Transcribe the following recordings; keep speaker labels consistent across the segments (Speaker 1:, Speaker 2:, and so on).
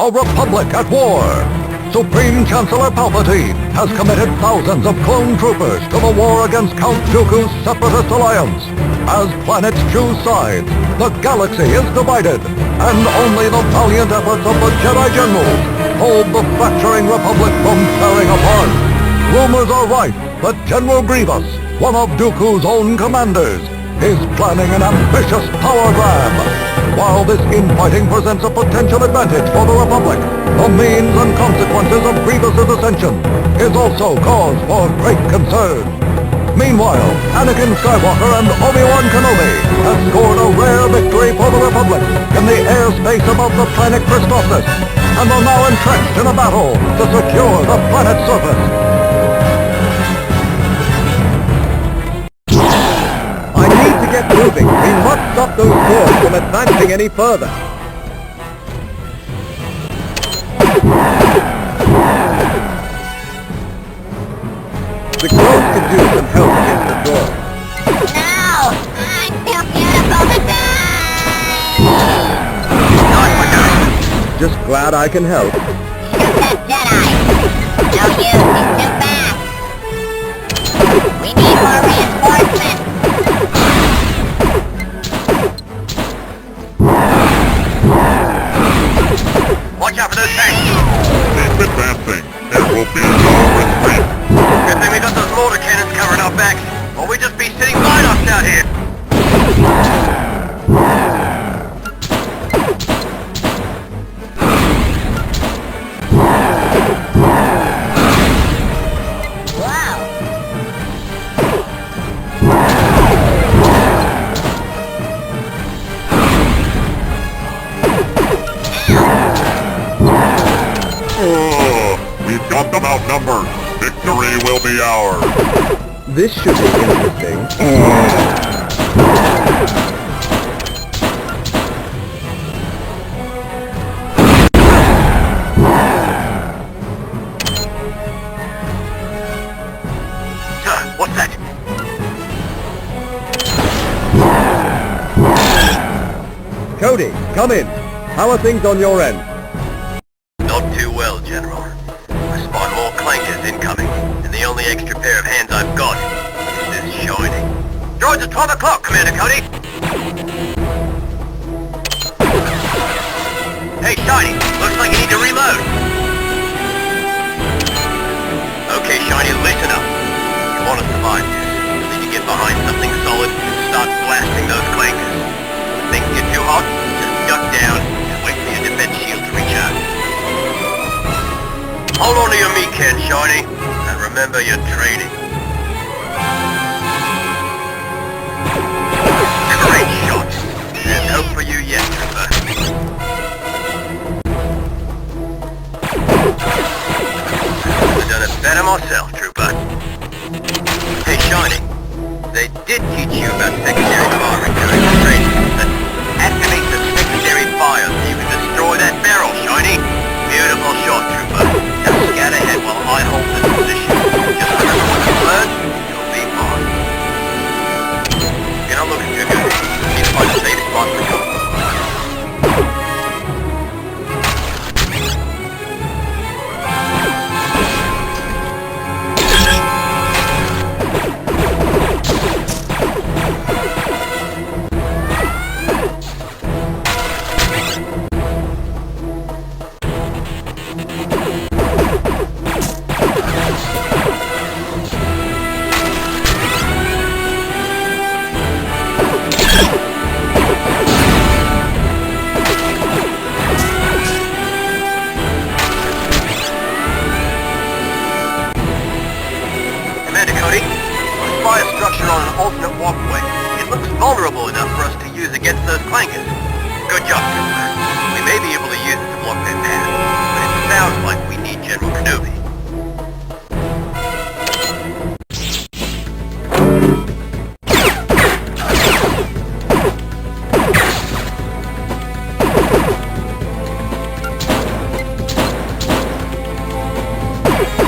Speaker 1: a republic at war. Supreme Chancellor Palpatine has committed thousands of clone troopers to the war against Count Dooku's Separatist Alliance. As planets choose sides, the galaxy is divided, and only the valiant efforts of the Jedi Generals hold the fracturing republic from tearing apart. Rumors are rife that General Grievous, one of Dooku's own commanders, is planning an ambitious power grab. While this infighting presents a potential advantage for the Republic, the means and consequences of Grievous's ascension is also cause for great concern. Meanwhile, Anakin Skywalker and Obi-Wan Kenobi have scored a rare victory for the Republic in the airspace above the planet Christophsis, and are now entrenched in a battle to secure the planet's surface.
Speaker 2: Get moving. We must stop those forces from advancing any further. The girls could do some help against the door.
Speaker 3: No! I'm too beautiful to die!
Speaker 2: Just glad I can help.
Speaker 3: Shoot that Jedi! No use, he's too fast! We need more reinforcements!
Speaker 4: Watch out for those tanks!
Speaker 5: Keep advancing. There will be no retreat.
Speaker 4: Good thing we got those mortar cannons covering our backs, or we'd just be sitting Ryloth out here!
Speaker 5: Got them outnumbered. Victory will be ours.
Speaker 2: This should be interesting.
Speaker 4: What's that?
Speaker 2: Cody, come in. How are things on your end?
Speaker 4: Not too well, General. I spot more clankers incoming, and the only extra pair of hands I've got is this Shining. Droids at 12 o'clock, Commander Cody! Hey, Shiny, looks like you need to reload. Okay, Shiny, listen up. You want to survive this, you need to get behind something solid and start blasting those clankers. When things get too hot, just duck down and wait for your defense shield to recharge. Hold on to your meat can, Shiny, and remember your training. Great shot. There's hope for you yet, Trooper. I've done it better myself, Trooper. Hey, Shiny, they did teach you about secondary firing during the training. That activate the secondary fire so you can destroy that barrel, Shiny. Beautiful shot, Trooper. Now scout ahead while I hold this position. Just remember what you learned, you'll be fine. You're not looking too good. You need to find a safe spot for cover. On an alternate walkway. It looks vulnerable enough for us to use against those clankers. Good job, Trooper. We may be able to use it to block their path, but it sounds like we need General Kenobi.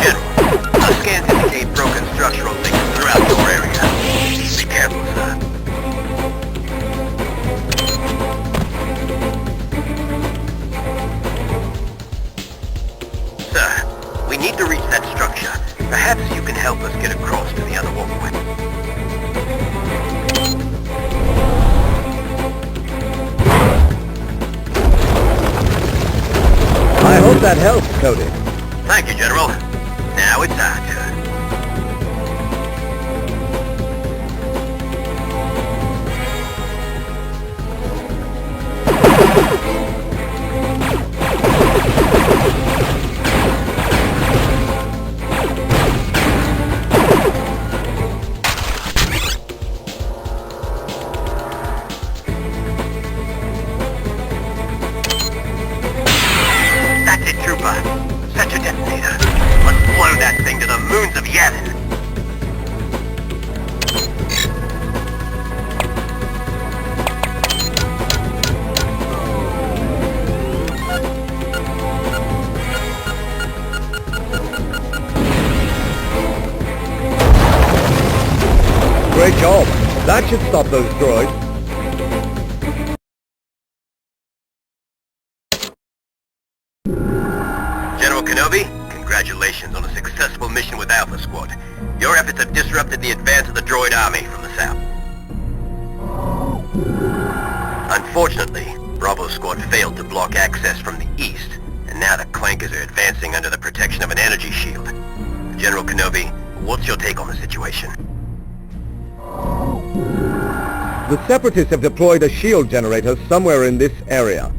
Speaker 4: General, our scans indicate broken structural links throughout your area. Be careful, sir. Perhaps you can help us get across to the other walkway.
Speaker 2: I hope that helps, Cody.
Speaker 4: Thank you, General. Now it's our turn. That's it, Trooper. Set your detonator. Let's blow that thing to the moons of Yavin.
Speaker 2: Great job. That should stop those droids.
Speaker 4: General Kenobi, congratulations on a successful mission with Alpha Squad. Your efforts have disrupted the advance of the droid army from the south. Unfortunately, Bravo Squad failed to block access from the east, and now the Clankers are advancing under the protection of an energy shield. General Kenobi, what's your take on the situation?
Speaker 2: The Separatists have deployed a shield generator somewhere in this area.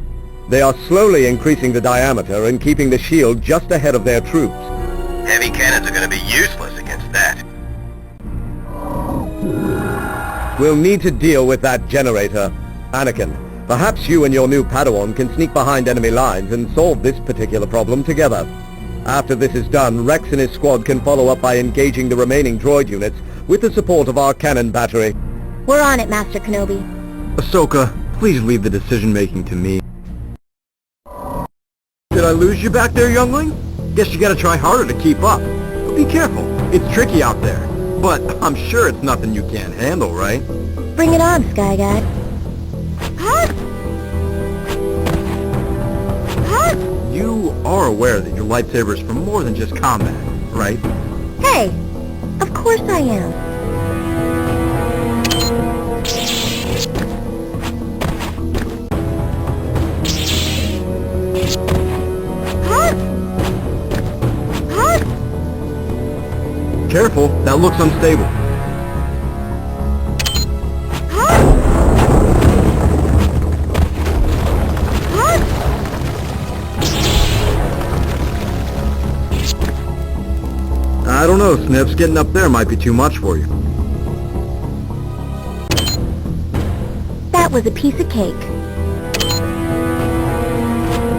Speaker 2: They are slowly increasing the diameter and keeping the shield just ahead of their troops.
Speaker 4: Heavy cannons are going to be useless against that.
Speaker 2: We'll need to deal with that generator. Anakin, perhaps you and your new Padawan can sneak behind enemy lines and solve this particular problem together. After this is done, Rex and his squad can follow up by engaging the remaining droid units with the support of our cannon battery.
Speaker 3: We're on it, Master Kenobi.
Speaker 2: Ahsoka, please leave the decision-making to me. Did I lose you back there, youngling? Guess you gotta try harder to keep up. But be careful, it's tricky out there. But I'm sure it's nothing you can't handle, right?
Speaker 3: Bring it on, Sky Guy.
Speaker 2: You are aware that your lightsaber is for more than just combat, right?
Speaker 3: Hey, of course I am.
Speaker 2: Careful, that looks unstable. I don't know, Snips. Getting up there might be too much for you.
Speaker 3: That was a piece of cake.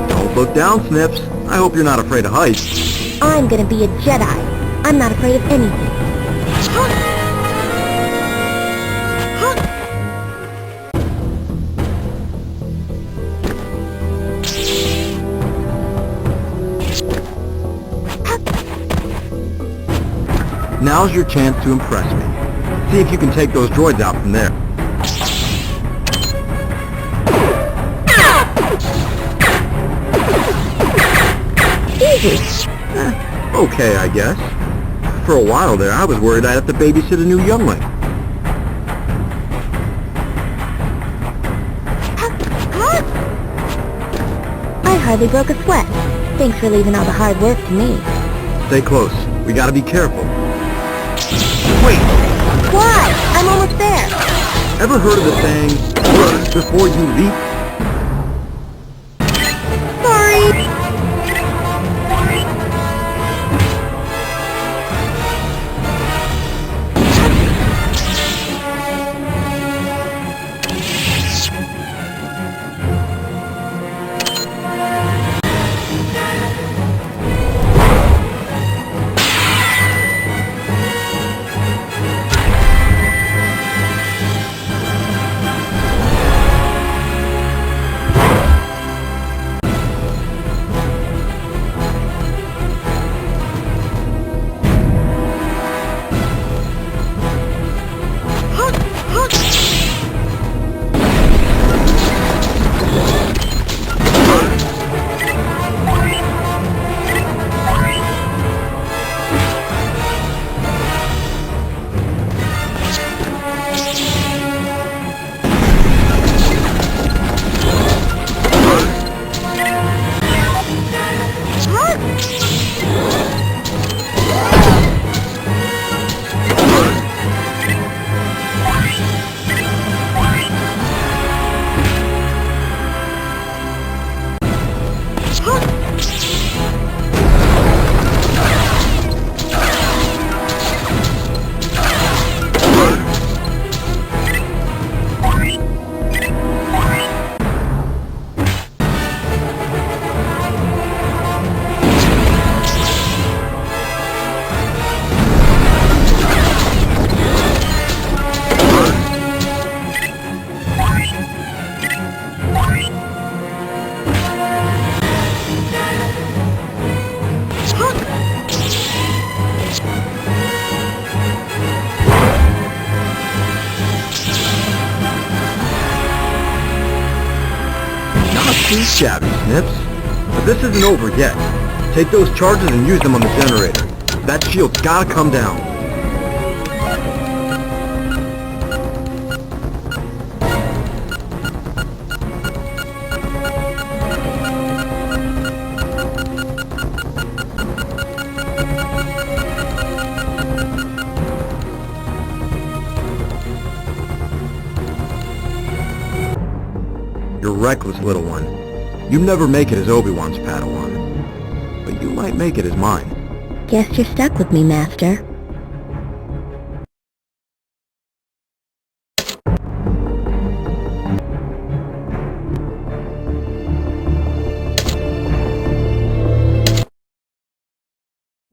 Speaker 2: Don't look down, Snips. I hope you're not afraid of heights.
Speaker 3: I'm gonna be a Jedi. I'm not afraid of anything.
Speaker 2: Now's your chance to impress me. See if you can take those droids out from there.
Speaker 3: Easy.
Speaker 2: Okay, I guess. For a while there, I was worried I'd have to babysit a new youngling.
Speaker 3: I hardly broke a sweat. Thanks for leaving all the hard work to me.
Speaker 2: Stay close. We gotta be careful. Wait!
Speaker 3: Why? I'm almost there.
Speaker 2: Ever heard of the saying, "Learn before you leap"?
Speaker 3: Sorry.
Speaker 2: too shabby, Snips. But this isn't over yet. Take those charges and use them on the generator. That shield's gotta come down. You're reckless, little one. You never make it as Obi-Wan's Padawan. But you might make it as mine.
Speaker 3: Guess you're stuck with me, Master.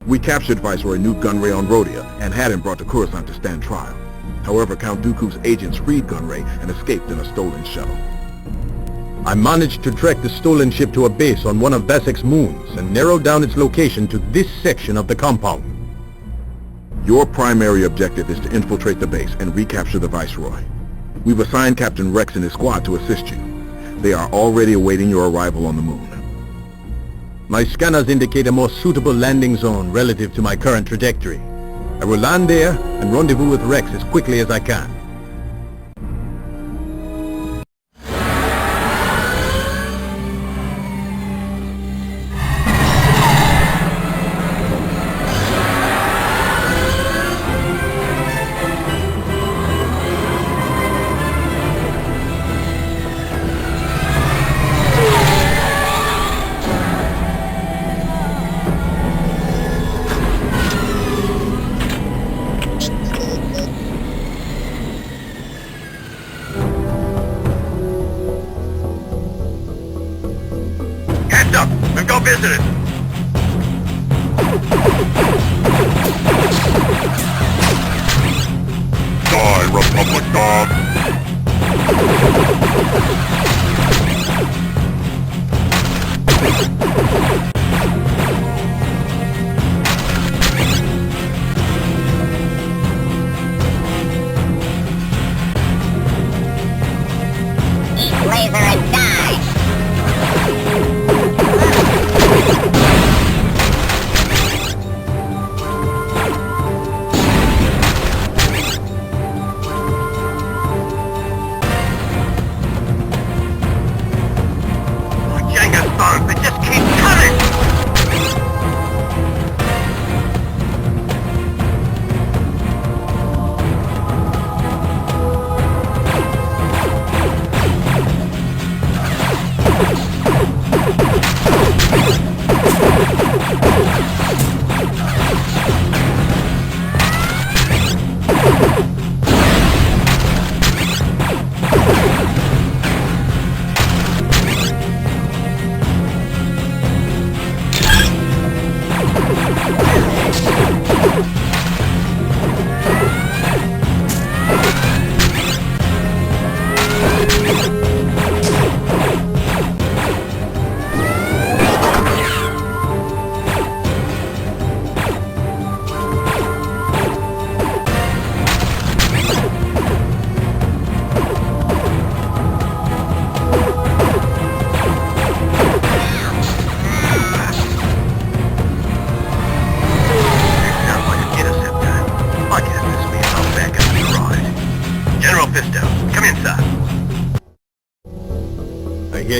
Speaker 5: We captured Viceroy Newt Gunray on Rhodia and had him brought to Coruscant to stand trial. However, Count Dooku's agents freed Gunray and escaped in a stolen shuttle.
Speaker 2: I managed to track the stolen ship to a base on one of Vassek's moons and narrowed down its location to this section of the compound.
Speaker 5: Your primary objective is to infiltrate the base and recapture the Viceroy. We've assigned Captain Rex and his squad to assist you. They are already awaiting your arrival on the moon.
Speaker 2: My scanners indicate a more suitable landing zone relative to my current trajectory. I will land there and rendezvous with Rex as quickly as I can.
Speaker 4: Visitors!
Speaker 5: Die, Republic dog!
Speaker 3: Laser and die!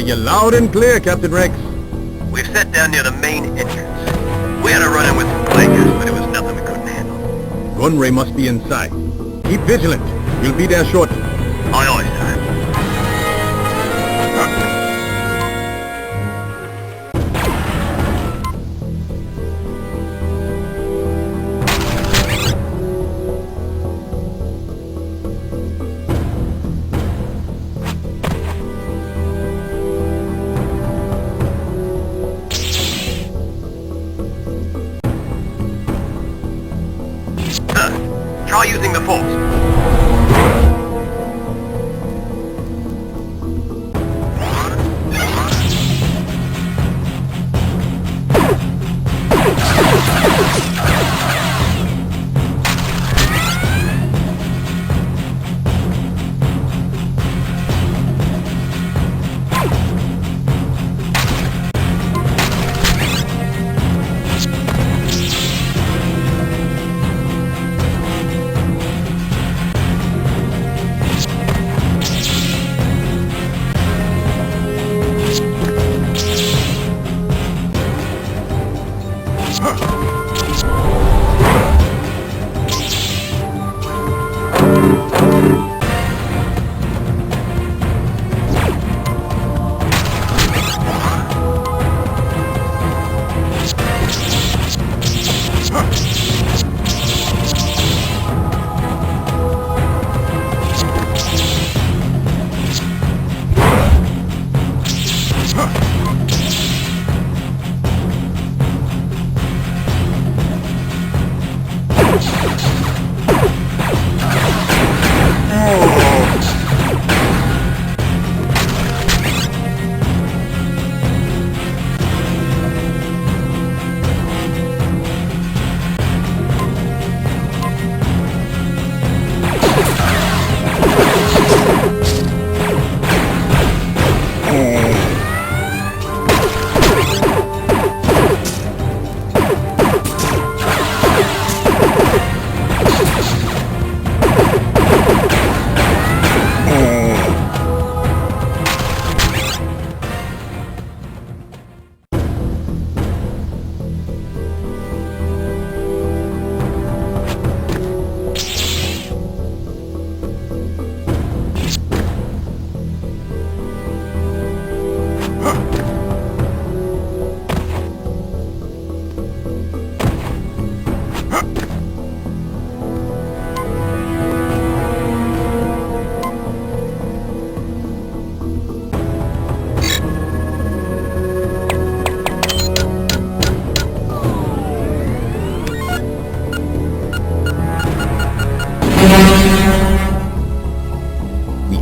Speaker 2: You're loud and clear, Captain Rex.
Speaker 4: We've sat down near the main entrance. We had a run-in with some Quakers, but it was nothing we couldn't handle.
Speaker 2: Gunray must be inside. Keep vigilant. We'll be there shortly.
Speaker 4: Aye, aye, sir. Try using the Force.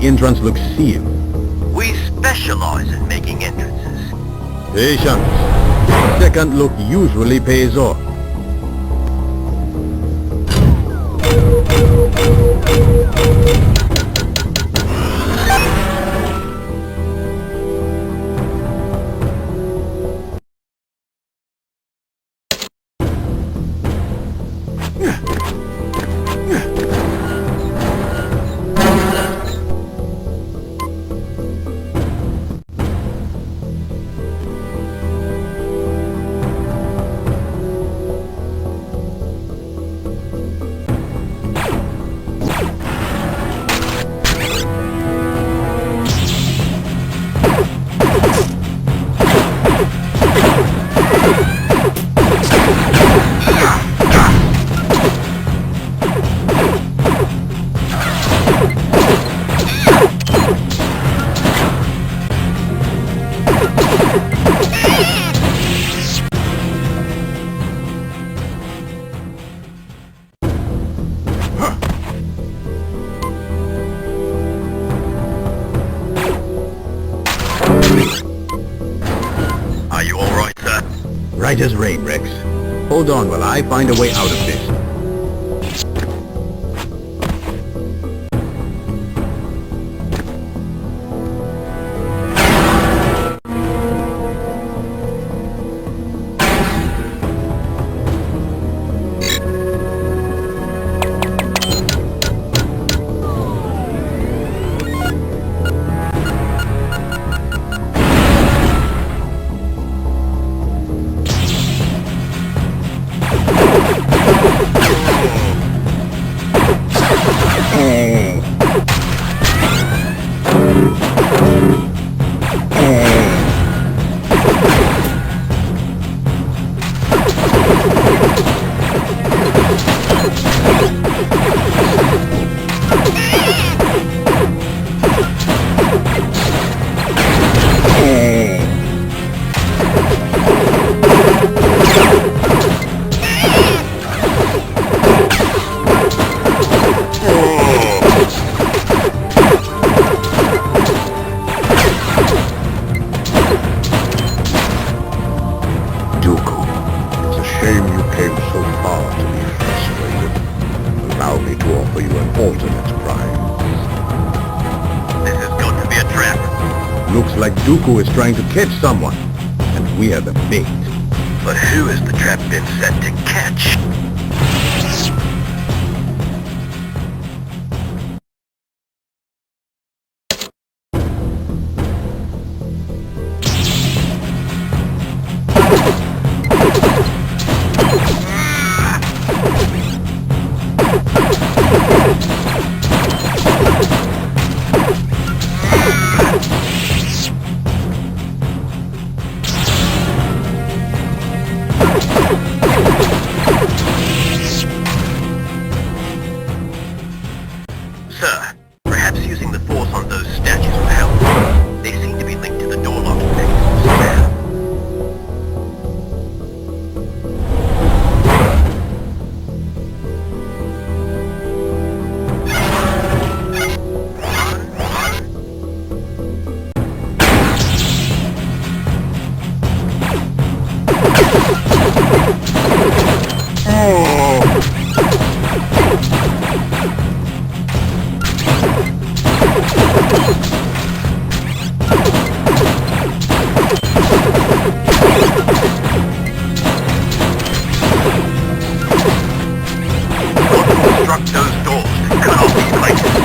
Speaker 2: Entrance looks sealed.
Speaker 4: We specialize in making entrances.
Speaker 2: Patience. Second look usually pays off.
Speaker 4: Are you alright, sir?
Speaker 2: Right as rain, Rex. Hold on while I find a way out of this. Looks like Dooku is trying to catch someone, and we are the bait.
Speaker 4: But who has the trap been set to catch? Construct those doors to cut off these places.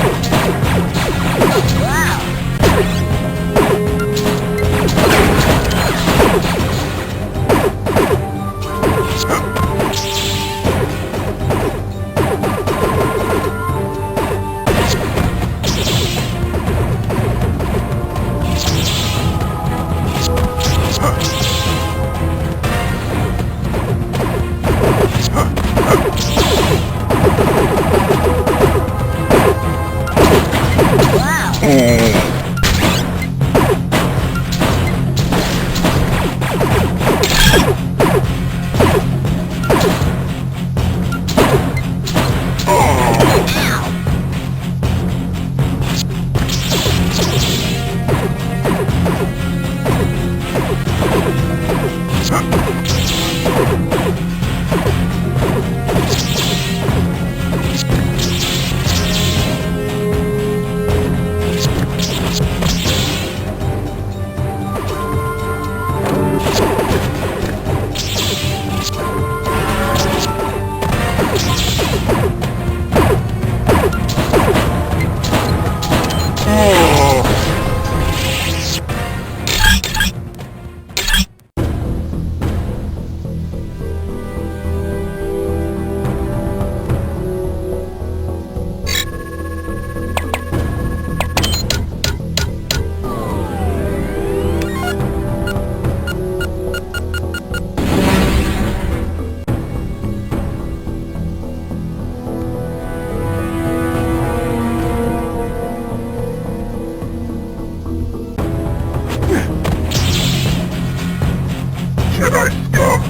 Speaker 5: Jedi scum!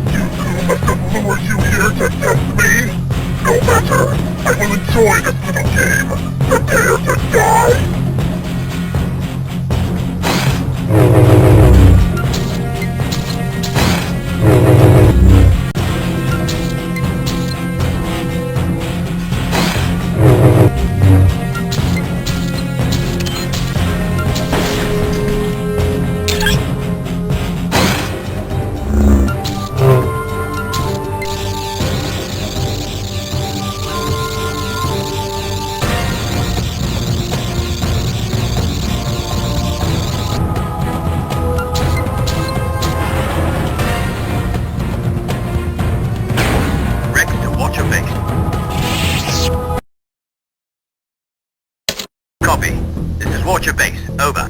Speaker 5: Dooku must have lured you here to test me! No matter! I will enjoy this little game! Prepare to die!
Speaker 4: Copy. This is Watcher Base. Over.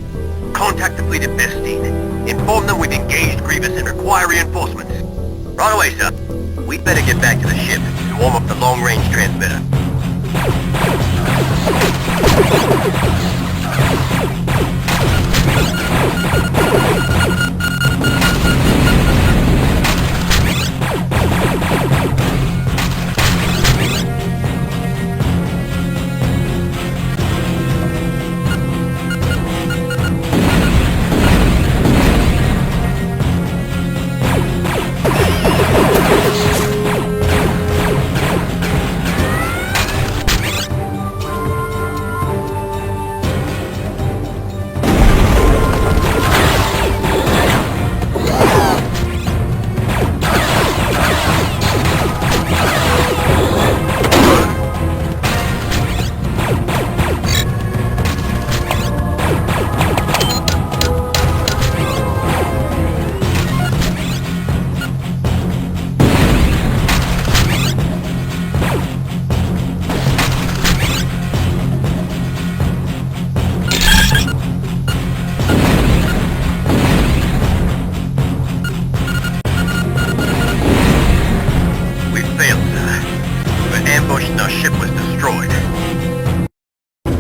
Speaker 4: Contact depleted Eckstein. Inform them we've engaged Grievous and require reinforcements. Right away, sir. We'd better get back to the ship and warm up the long-range transmitter.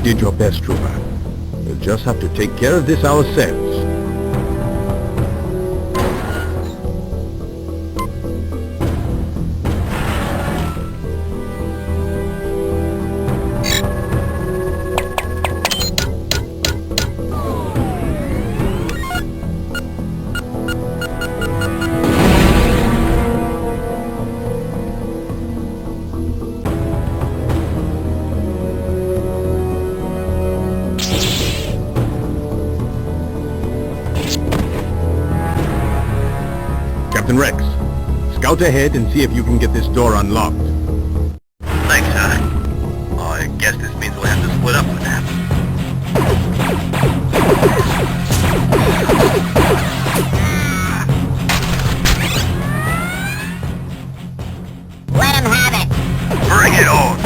Speaker 2: Did your best, Juma. We'll just have to take care of this ourselves. Rex, scout ahead and see if you can get this door unlocked.
Speaker 4: Thanks, I guess this means we'll have to split up for now.
Speaker 6: Let him have it!
Speaker 4: Bring it on!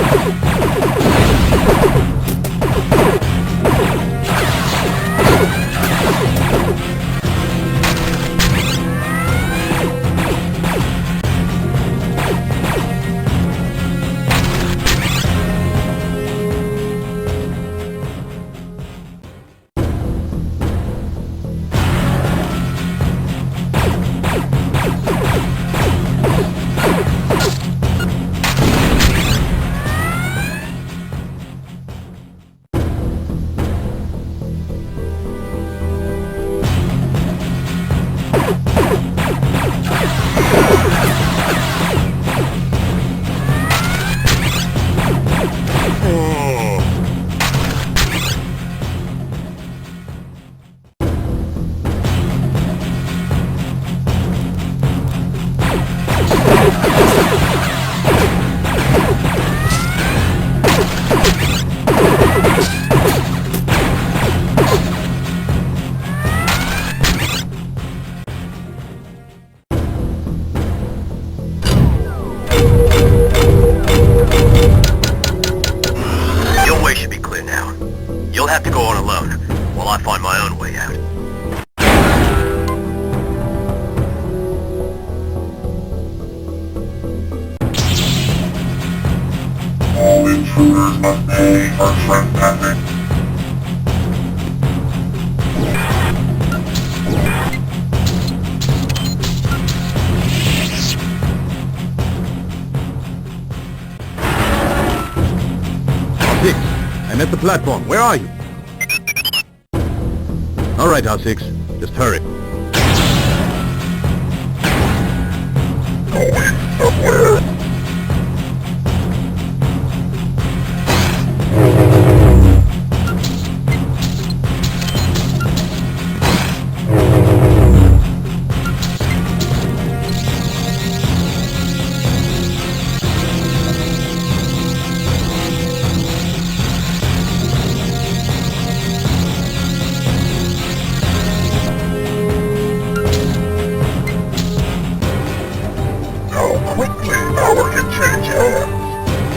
Speaker 4: You'll have to go on alone, while I find my own way out.
Speaker 7: All intruders must pay for trespassing.
Speaker 2: R6, I'm at the platform. Where are you? All right, R6. Just hurry.
Speaker 7: Going somewhere.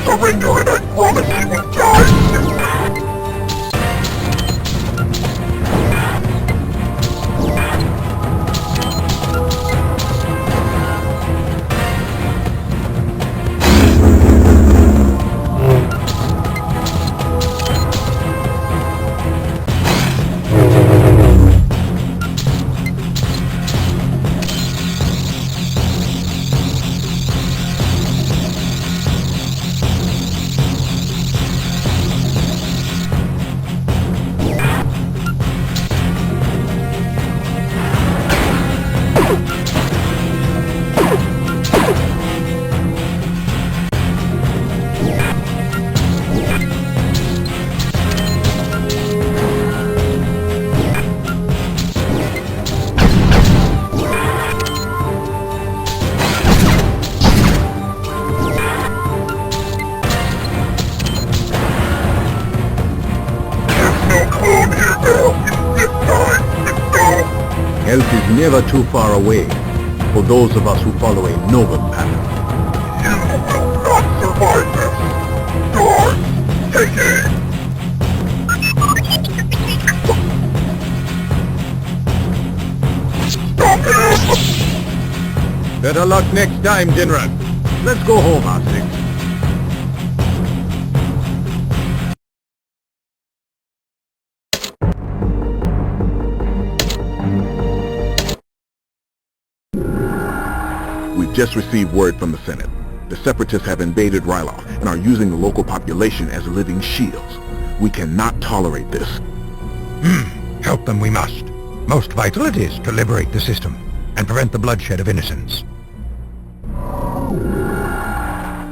Speaker 7: Surrender and I promise you will die!
Speaker 2: Health is never too far away for those of us who follow a noble path.
Speaker 7: You will not survive this! Guards, take aim! Stop him!
Speaker 2: Better luck next time, General. Let's go home, R6.
Speaker 5: We've just received word from the Senate. The Separatists have invaded Ryloth and are using the local population as living shields. We cannot tolerate this.
Speaker 1: Help them we must. Most vital it is to liberate the system and prevent the bloodshed of innocents.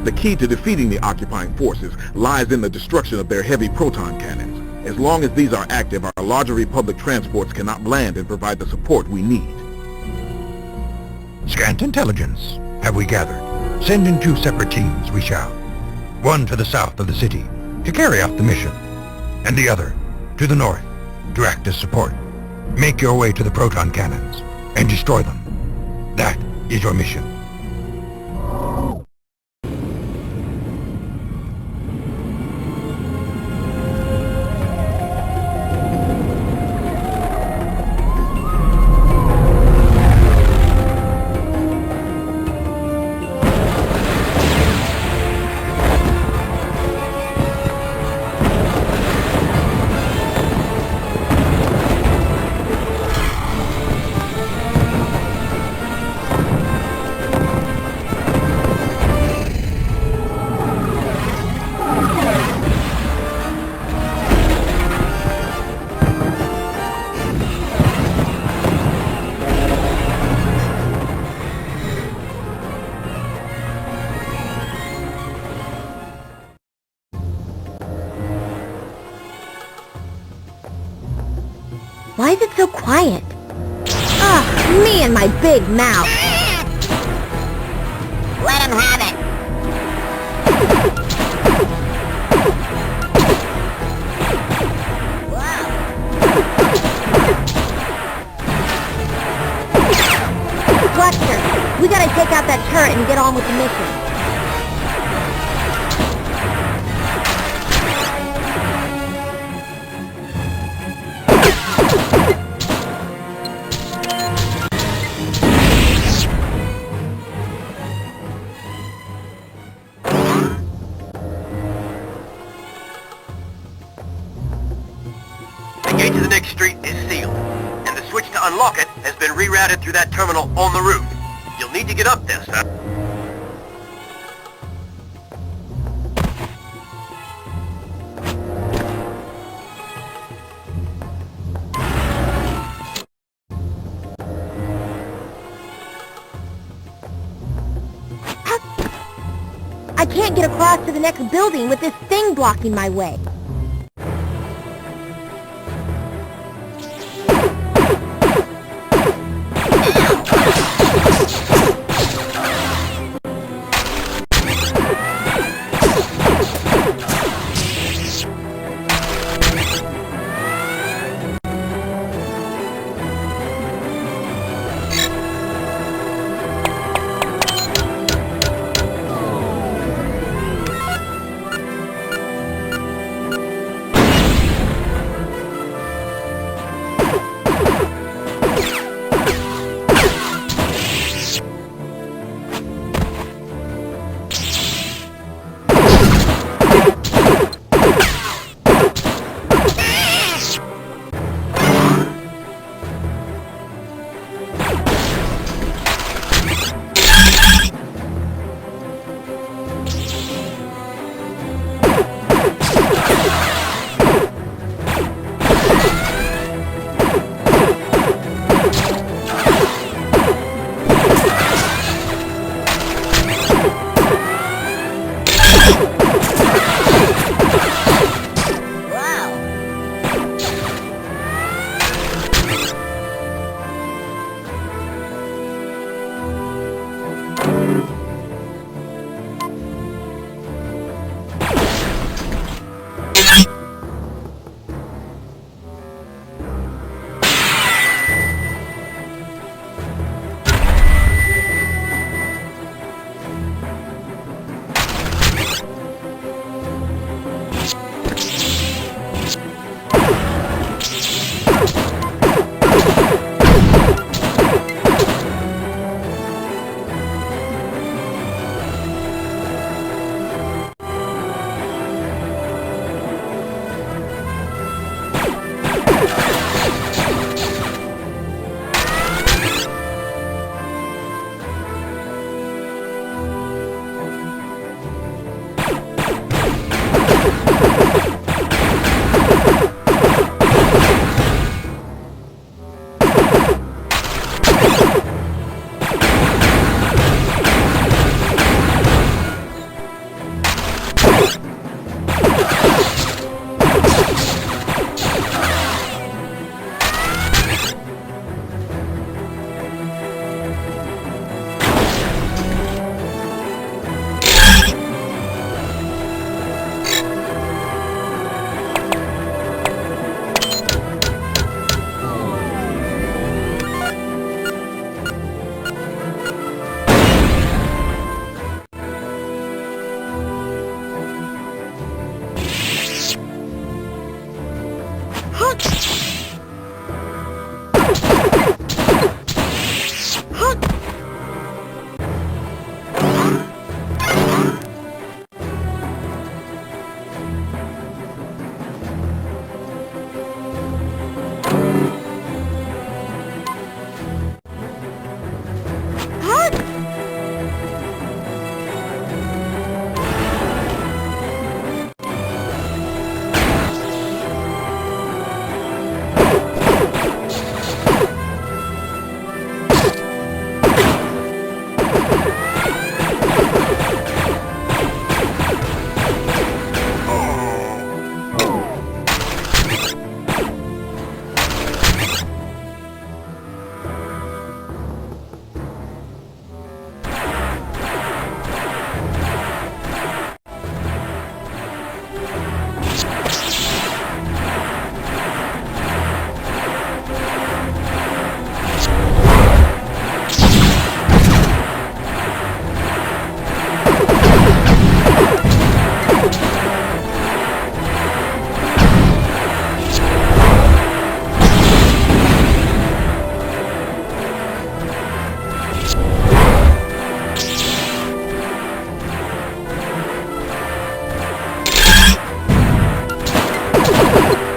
Speaker 5: The key to defeating the occupying forces lies in the destruction of their heavy proton cannons. As long as these are active, our larger Republic transports cannot land and provide the support we need.
Speaker 1: Scant intelligence have we gathered. Send in 2 separate teams, we shall. one to the south of the city to carry out the mission, and the other to the north to act as support. Make your way to the proton cannons and destroy them. That is your mission.
Speaker 3: Why is it so quiet? Ugh, me and my big mouth.
Speaker 6: Let him have it. Whoa.
Speaker 3: Buster, we gotta take out that turret and get on with the mission.
Speaker 4: The gate to the next street is sealed, and the switch to unlock it has been rerouted through that terminal on the route. You'll need to get up there, sir.
Speaker 3: I can't get across to the next building with this thing blocking my way.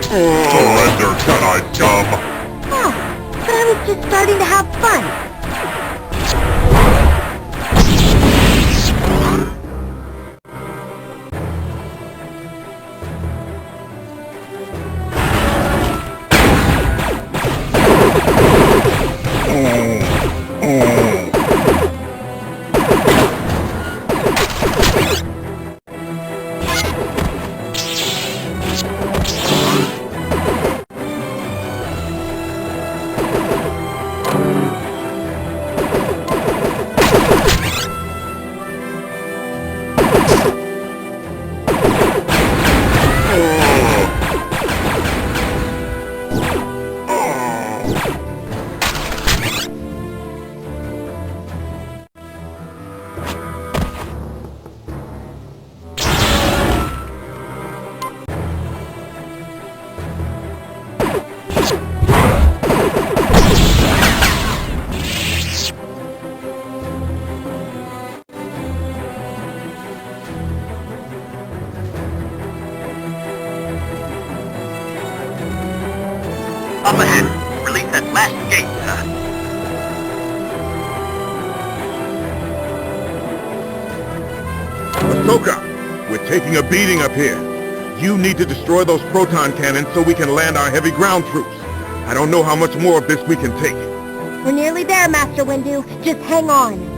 Speaker 7: Surrender, Jedi dumb!
Speaker 3: Oh, but I was just starting to have fun.
Speaker 4: Up ahead. Release that last gate, sir.
Speaker 5: Ahsoka, we're taking a beating up here. You need to destroy those proton cannons so we can land our heavy ground troops. I don't know how much more of this we can take.
Speaker 3: We're nearly there, Master Windu. Just hang on.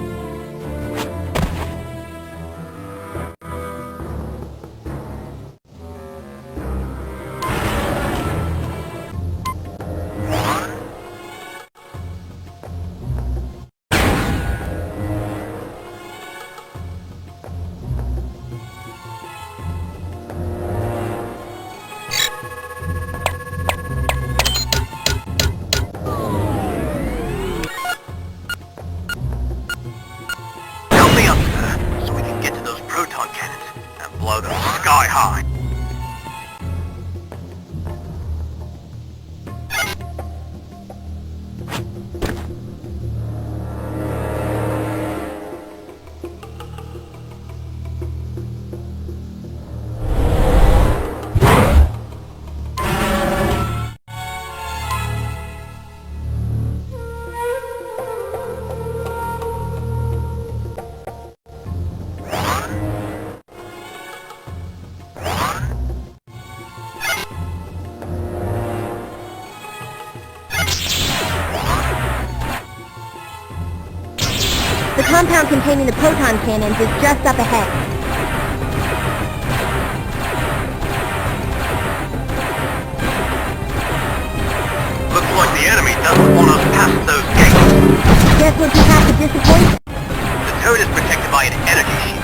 Speaker 3: The compound containing the proton cannons is just up ahead.
Speaker 4: Looks like the enemy doesn't want us past those gates.
Speaker 3: Guess we'll just have to disappoint them.
Speaker 4: The turret is protected by an energy shield.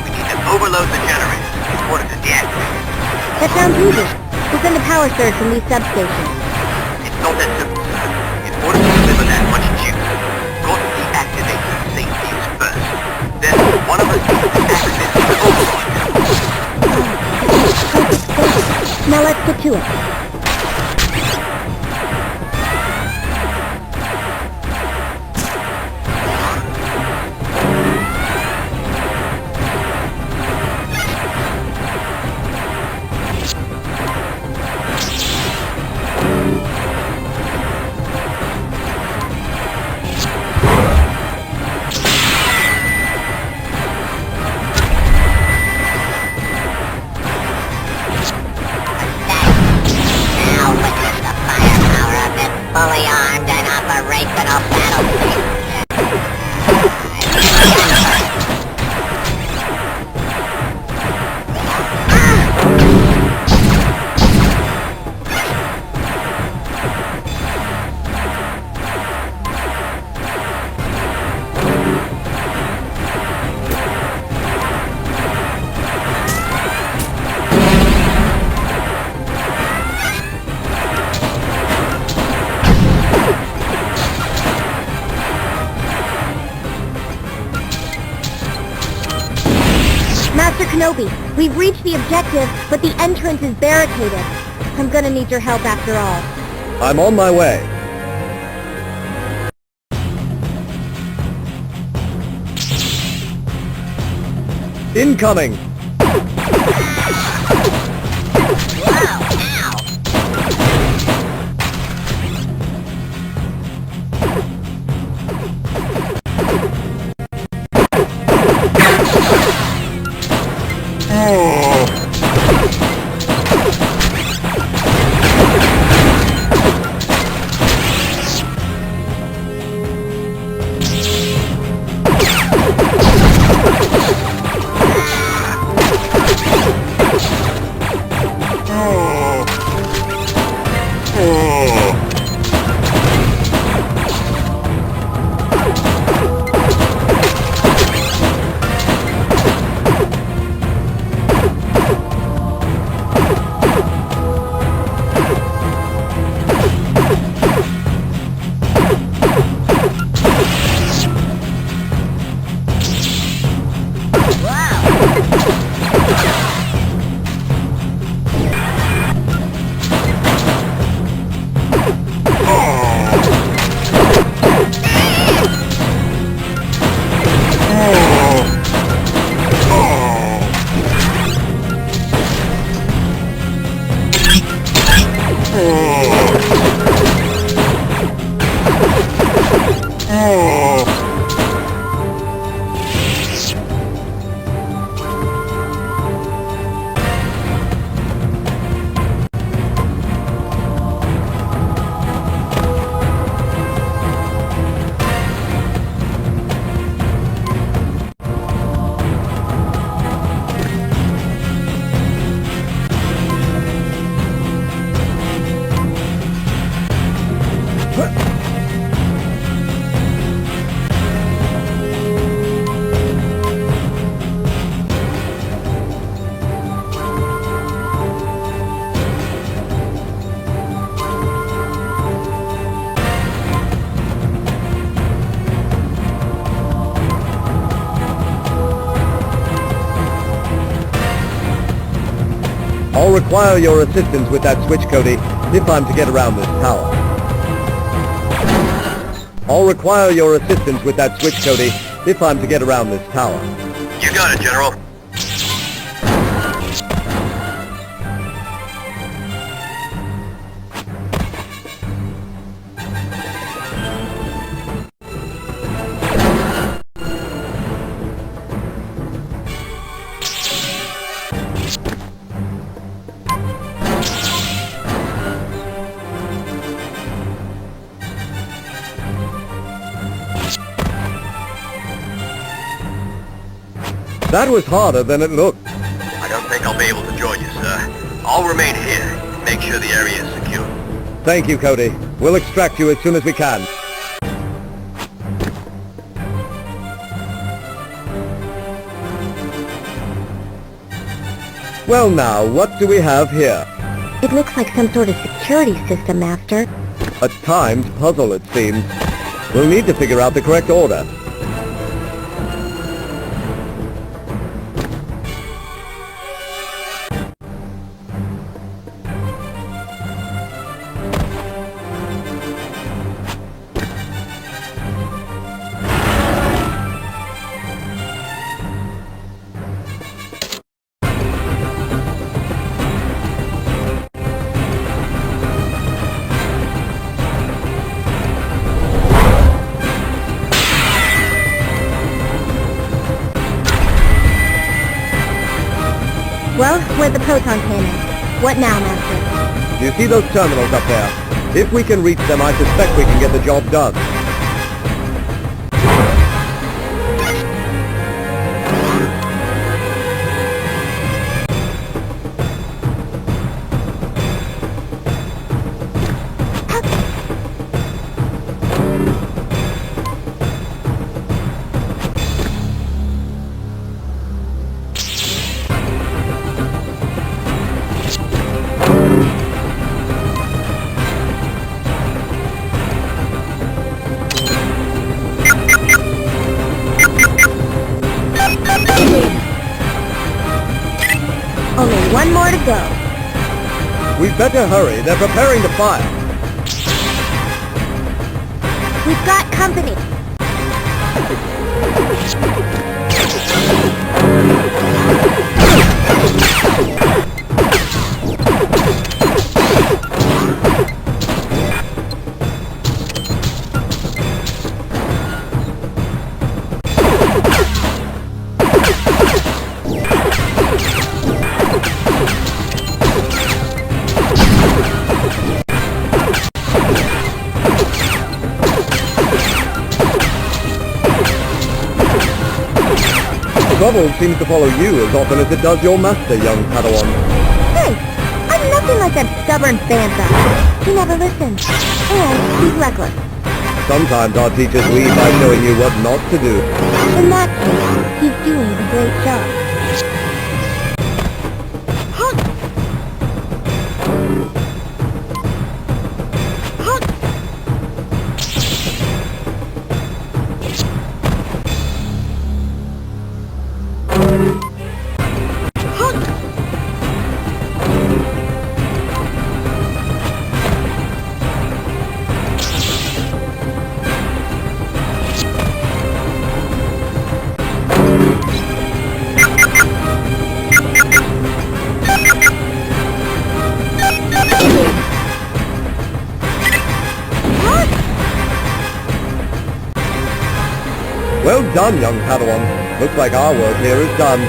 Speaker 4: We need to overload the generators in order to deactivate it.
Speaker 3: That sounds easy. We'll send a power surge from these substations.
Speaker 4: It's not that simple, sir. In order to deliver that much juice, we've got to deactivate the safeties first. Then one of us needs to access the override.
Speaker 3: Now let's get to it.
Speaker 6: Fully armed and operational battlefield.
Speaker 3: Master Kenobi, we've reached the objective, but the entrance is barricaded. I'm gonna need your help after all.
Speaker 2: I'm on my way. Incoming!
Speaker 6: Whoa, ow!
Speaker 2: I'll require your assistance with that switch, Cody, if I'm to get around this tower. I'll require your assistance with that switch, Cody, if I'm to get around this tower.
Speaker 4: You got it, General.
Speaker 2: That was harder than it looked.
Speaker 4: I don't think I'll be able to join you, sir. I'll remain here. Make sure the area is secure.
Speaker 2: Thank you, Cody. We'll extract you as soon as we can. Well now, what do we have here?
Speaker 3: It looks like some sort of security system, Master.
Speaker 2: A timed puzzle, it seems. We'll need to figure out the correct order.
Speaker 3: Well, where's the proton cannon? What now, Master?
Speaker 2: You see those terminals up there? If we can reach them, I suspect we can get the job done.
Speaker 3: Only one more to go.
Speaker 2: We'd better hurry. They're preparing to fire.
Speaker 3: We've got company.
Speaker 2: Trouble seems to follow you as often as it does your master, young Padawan.
Speaker 3: Hey, I'm nothing like that stubborn Bantha. He never listens. And he's reckless.
Speaker 2: Sometimes our teachers lead by showing you what not to do.
Speaker 3: In that case, he's doing a great job.
Speaker 2: Well done, young Padawan. Looks like our work here is done.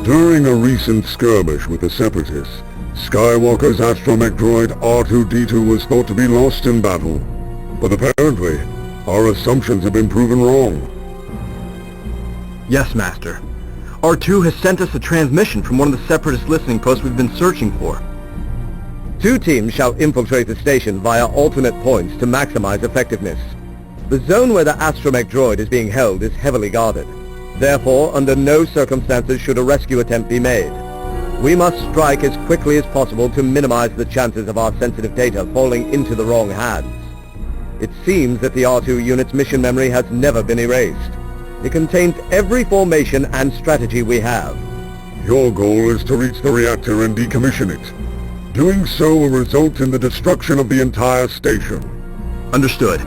Speaker 7: During a recent skirmish with the Separatists, Skywalker's astromech droid R2-D2 was thought to be lost in battle. But apparently, our assumptions have been proven wrong.
Speaker 2: Yes, Master. R2 has sent us a transmission from one of the Separatist listening posts we've been searching for. 2 teams shall infiltrate the station via alternate points to maximize effectiveness. The zone where the astromech droid is being held is heavily guarded. Therefore, under no circumstances should a rescue attempt be made. We must strike as quickly as possible to minimize the chances of our sensitive data falling into the wrong hands. It seems that the R2 unit's mission memory has never been erased. It contains every formation and strategy we have.
Speaker 7: Your goal is to reach the reactor and decommission it. Doing so will result in the destruction of the entire station.
Speaker 5: Understood.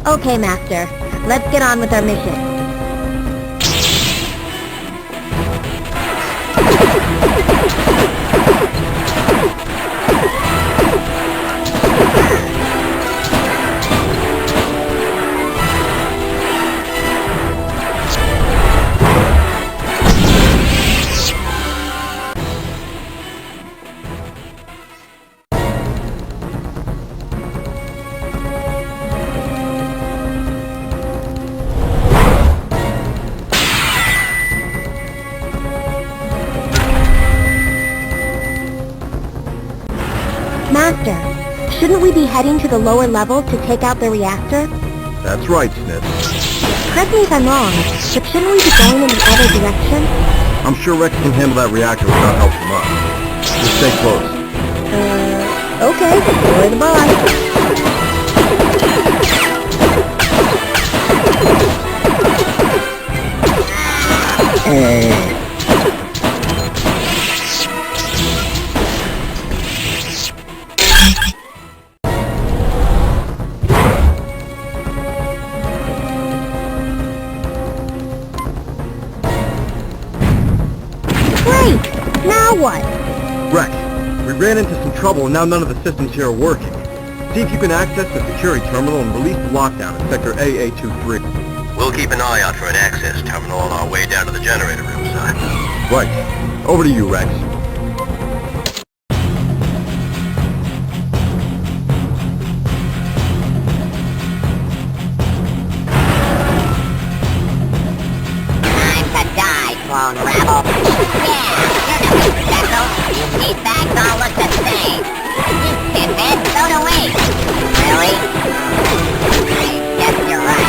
Speaker 3: Okay, Master. Let's get on with our mission. Master, shouldn't we be heading to the lower level to take out the reactor?
Speaker 2: That's right, Smith.
Speaker 3: Correct me if I'm wrong, but shouldn't we be going in the other direction?
Speaker 2: I'm sure Rex can handle that reactor without help from us. Just stay close.
Speaker 3: Okay, you're the boss. Now what?
Speaker 2: Rex, we ran into some trouble and now none of the systems here are working. See if you can access the security terminal and release the lockdown in Sector AA23.
Speaker 4: We'll keep an eye out for an access terminal on our way down to the generator room, son.
Speaker 2: Right. Over to you, Rex.
Speaker 6: Time to die, clone rabble. Yeah, you're nothing special. You meatbags all look the same. You pinhead, so do we. Really? I guess you're right.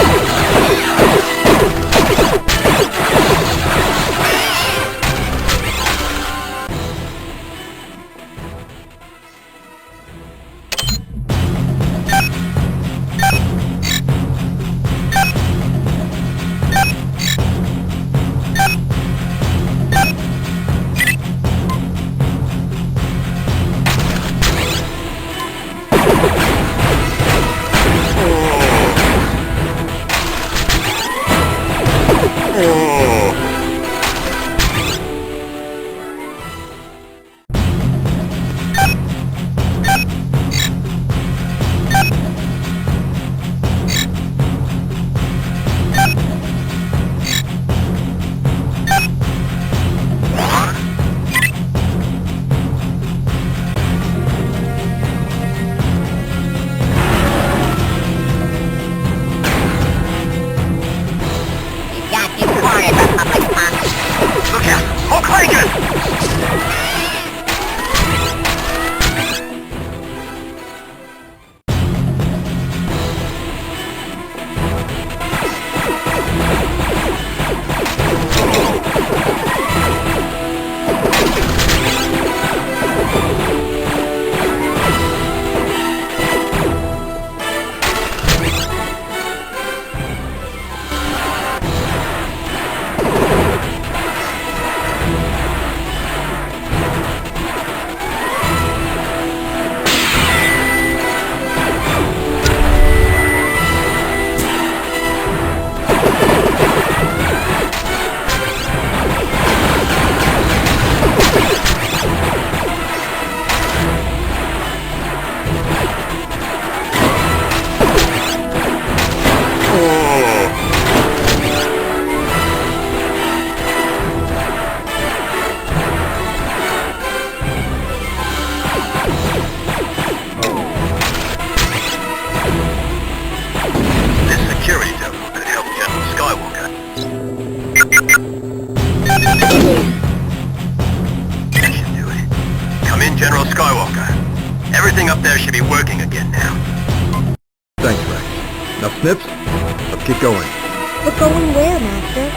Speaker 4: General Skywalker. Everything up there should be working again now.
Speaker 2: Thanks, Rex. Now, Snips, let's get going.
Speaker 3: We're going where, Master?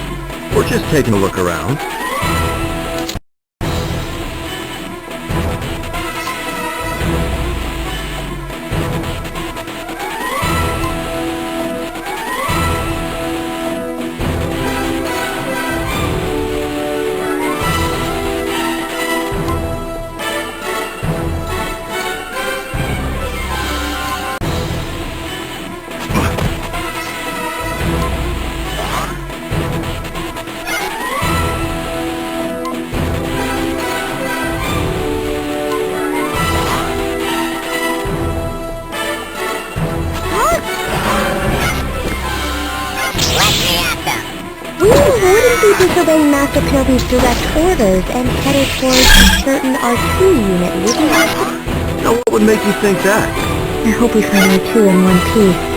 Speaker 2: We're just taking a look around.
Speaker 3: Disobeying Master Kenobi's direct orders and headed towards a certain R2 unit, wouldn't you?
Speaker 2: Now, what would make you think that?
Speaker 3: I hope we find R2 in one piece.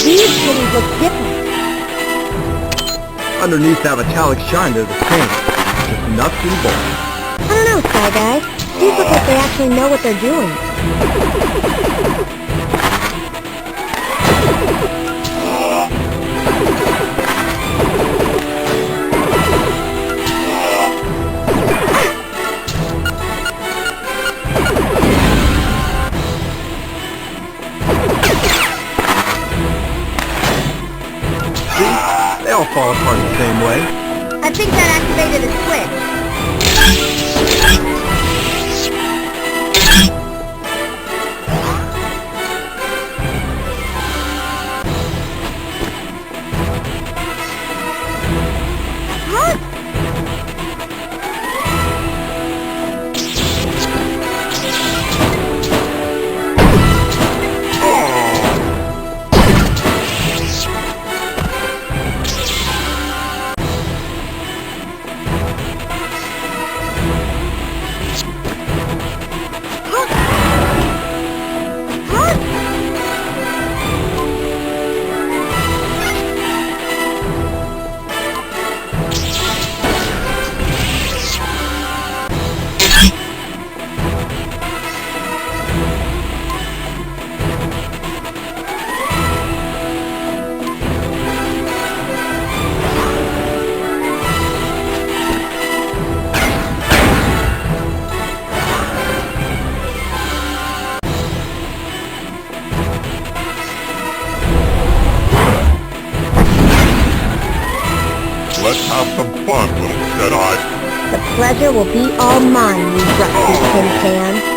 Speaker 3: These cities look different.
Speaker 2: Underneath that metallic shine, they're the same. Just nuts and bolts.
Speaker 3: I don't know, Sky Guys. These look like they actually know what they're doing.
Speaker 2: They all fall apart the same way.
Speaker 3: I think that activated a switch.
Speaker 7: Let's have some fun, little Jedi.
Speaker 3: The pleasure will be all mine, you rusty tin can.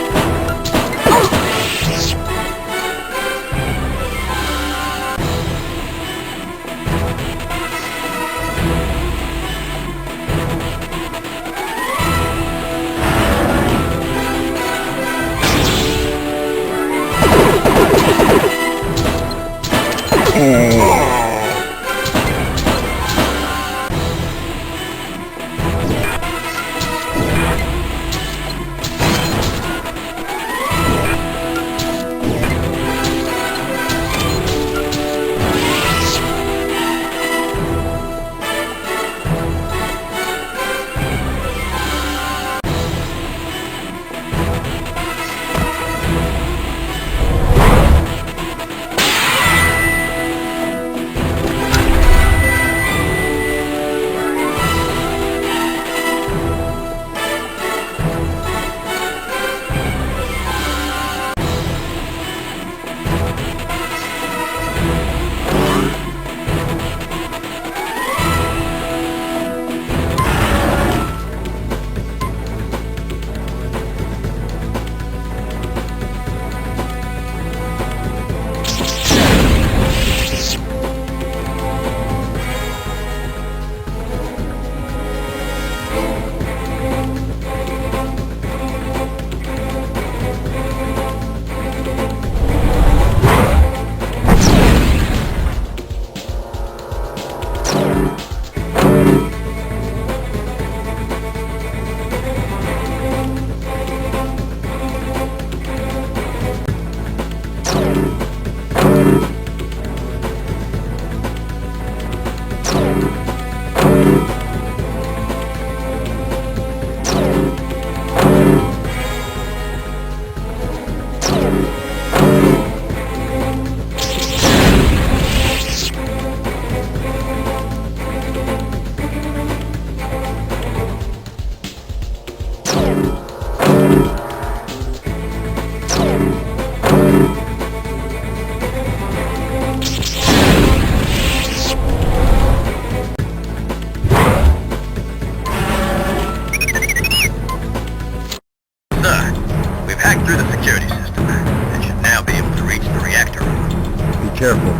Speaker 4: through the security system and should now be able to reach the reactor room.
Speaker 5: Be careful.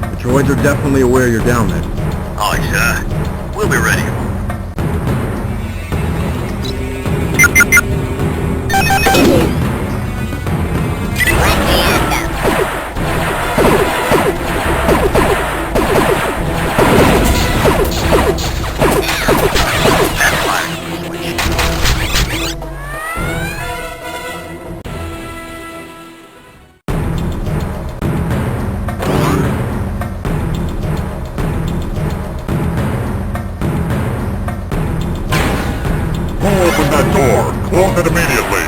Speaker 5: The droids are definitely aware you're down there.
Speaker 4: Aye, sir. We'll be ready.
Speaker 7: Open that door! Close it immediately!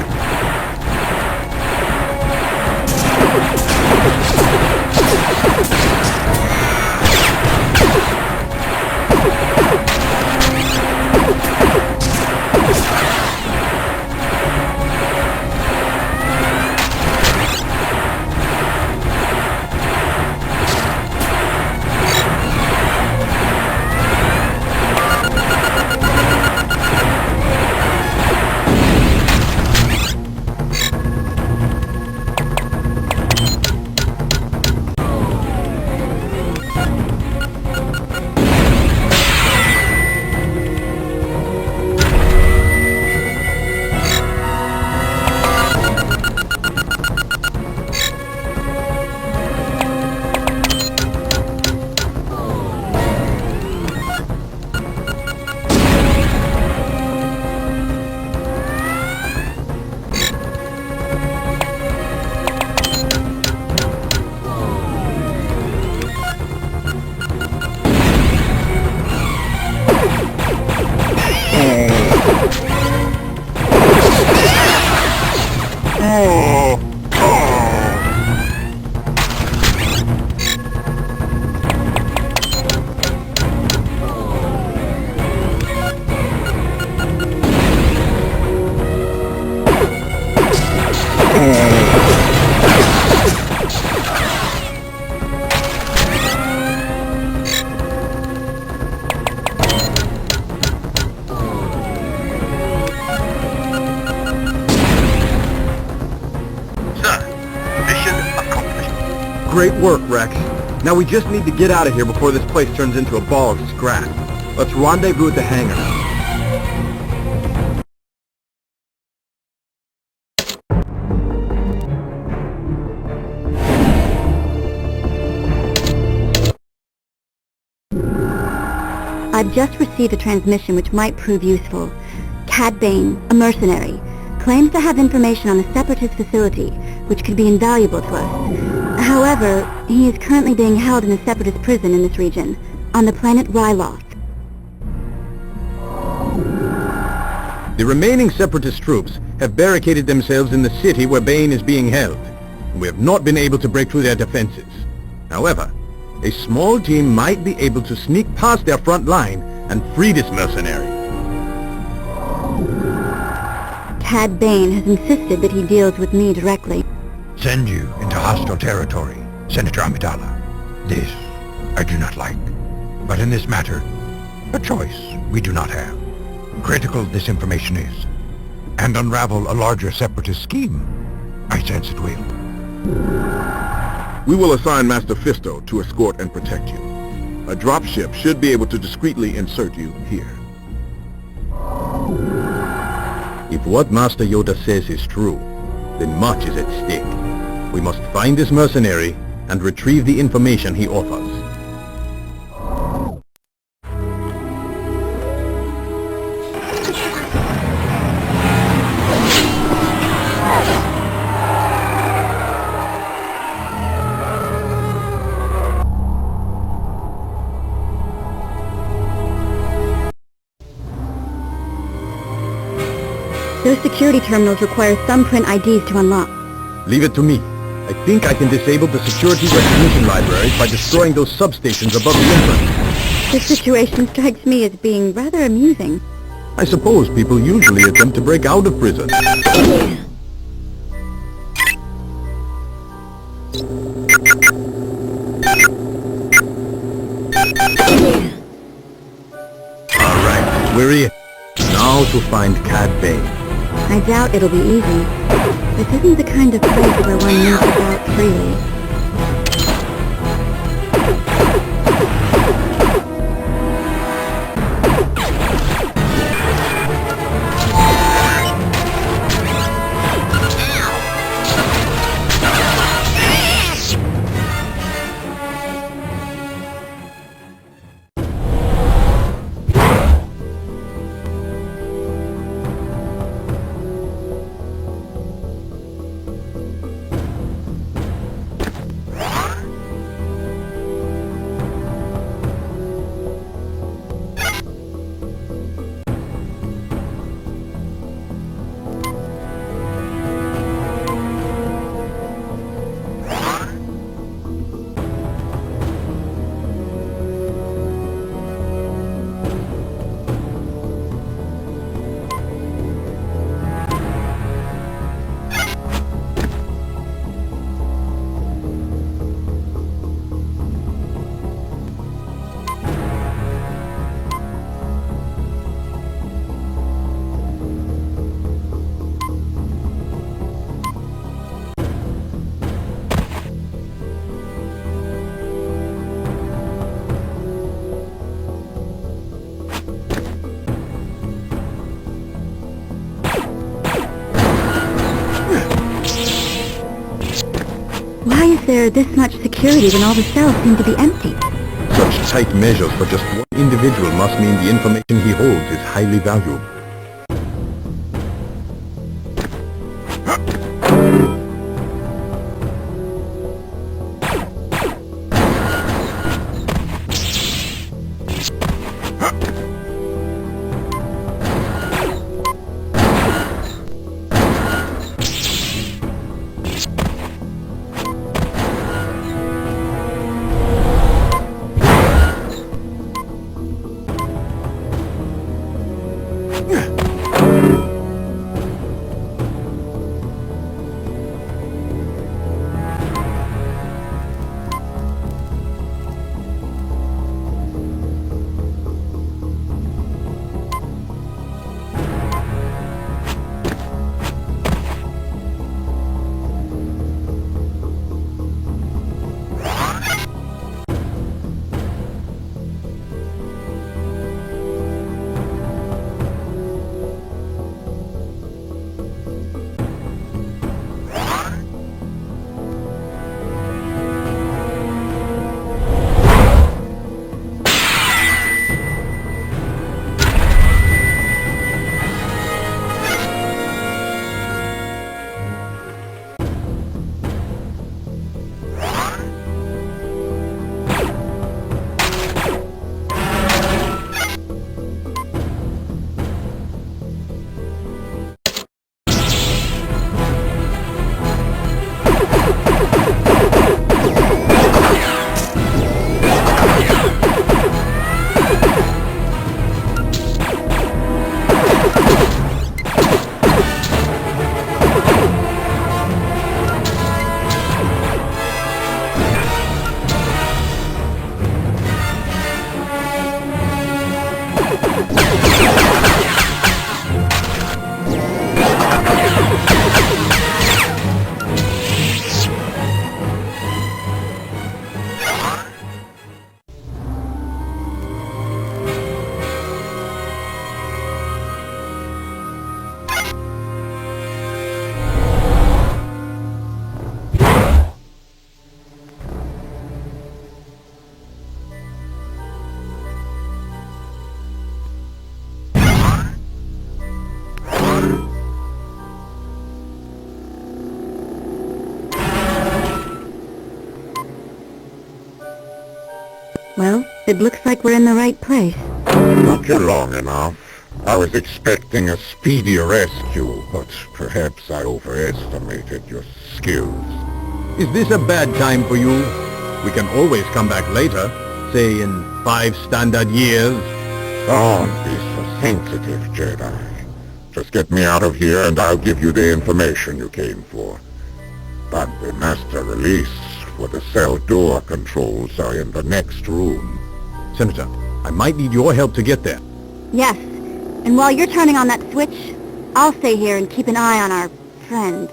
Speaker 5: Great work, Rex. Now we just need to get out of here before this place turns into a ball of scrap. Let's rendezvous at the hangar.
Speaker 3: I've just received a transmission which might prove useful. Cad Bane, a mercenary, claims to have information on a Separatist facility, which could be invaluable to us. However, he is currently being held in a Separatist prison in this region, on the planet Ryloth.
Speaker 2: The remaining Separatist troops have barricaded themselves in the city where Bane is being held. We have not been able to break through their defenses. However, a small team might be able to sneak past their front line and free this mercenary.
Speaker 3: Cad Bane has insisted that he deals with me directly.
Speaker 1: Send you into hostile territory, Senator Amidala. This I do not like. But in this matter, a choice we do not have. Critical this information is. And unravel a larger Separatist scheme, I sense it will.
Speaker 5: We will assign Master Fisto to escort and protect you. A dropship should be able to discreetly insert you here.
Speaker 2: If what Master Yoda says is true, then much is at stake. We must find this mercenary and retrieve the information he offers.
Speaker 3: Those security terminals require thumbprint IDs to unlock.
Speaker 2: Leave it to me. I think I can disable the security recognition libraries by destroying those substations above the entrance.
Speaker 3: This situation strikes me as being rather amusing.
Speaker 2: I suppose people usually attempt to break out of prison. Alright, we're in. Now to find Cad Bane.
Speaker 3: I doubt it'll be easy. This isn't the kind of place where one moves about freely. Why is there this much security when all the cells seem to be empty?
Speaker 2: Such tight measures for just one individual must mean the information he holds is highly valuable.
Speaker 3: Well, it looks like we're in the right place.
Speaker 7: Took you long enough. I was expecting a speedy rescue, but perhaps I overestimated your skills.
Speaker 2: Is this a bad time for you? We can always come back later, say in 5 standard years.
Speaker 7: Don't be so sensitive, Jedi. Just get me out of here and I'll give you the information you came for. But the master release for the cell door controls are in the next room.
Speaker 2: Senator, I might need your help to get there.
Speaker 3: Yes, And while you're turning on that switch, I'll stay here and keep an eye on our friend.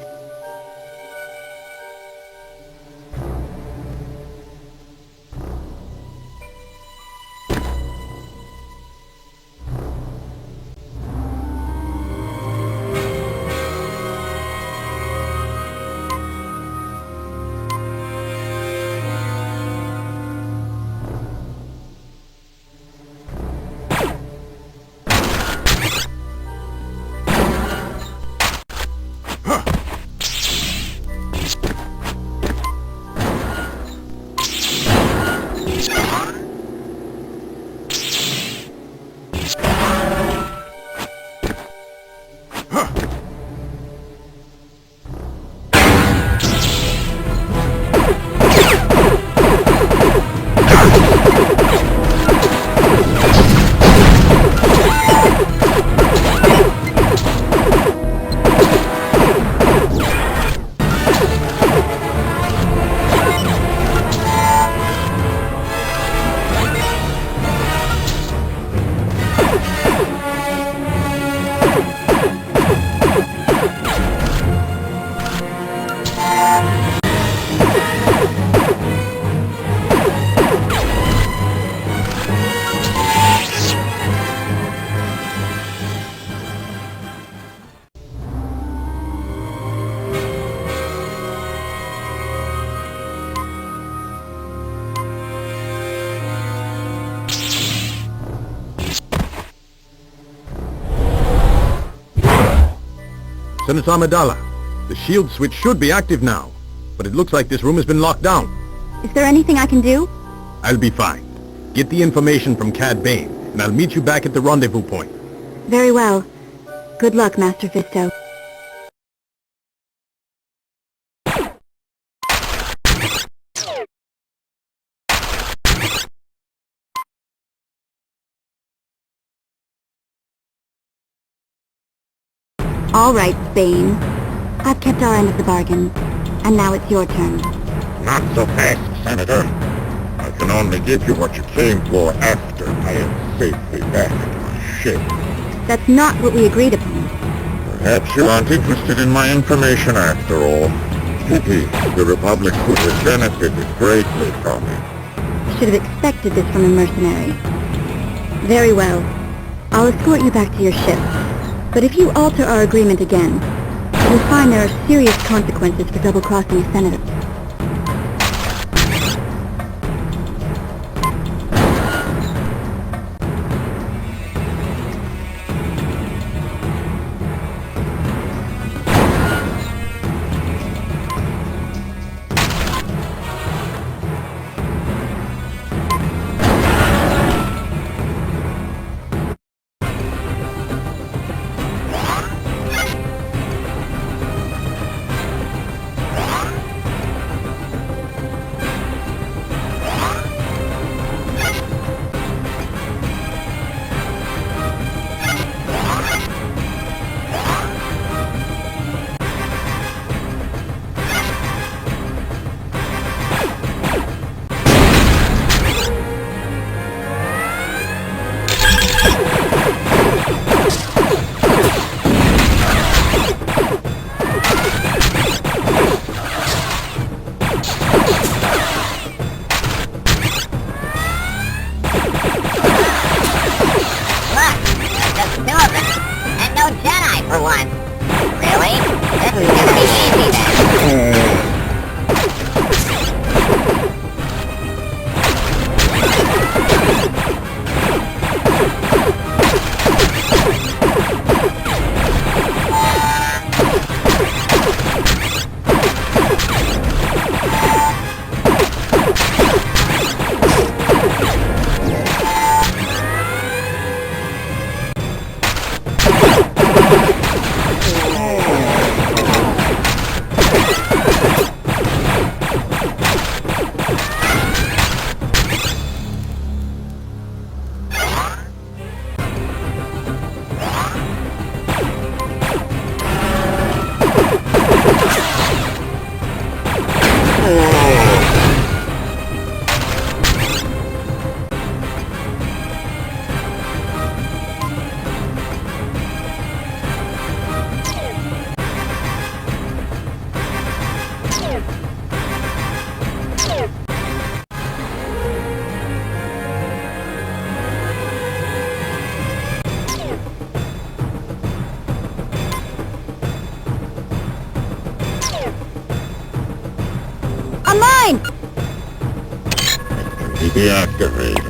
Speaker 5: Senator Amidala, the shield switch should be active now, but it looks like this room has been locked down.
Speaker 3: Is there anything I can do?
Speaker 5: I'll be fine. Get the information from Cad Bane, and I'll meet you back at the rendezvous point.
Speaker 3: Very well. Good luck, Master Fisto. All right, Bane. I've kept our end of the bargain, and now it's your turn.
Speaker 7: Not so fast, Senator. I can only give you what you came for after I am safely back at my ship.
Speaker 3: That's not what we agreed upon.
Speaker 7: Perhaps you aren't interested in my information after all. Pity. The Republic could have benefited greatly from it.
Speaker 3: Should have expected this from a mercenary. Very well. I'll escort you back to your ship. But if you alter our agreement again, you'll find there are serious consequences for double-crossing a senator. mine!
Speaker 5: Deactivated.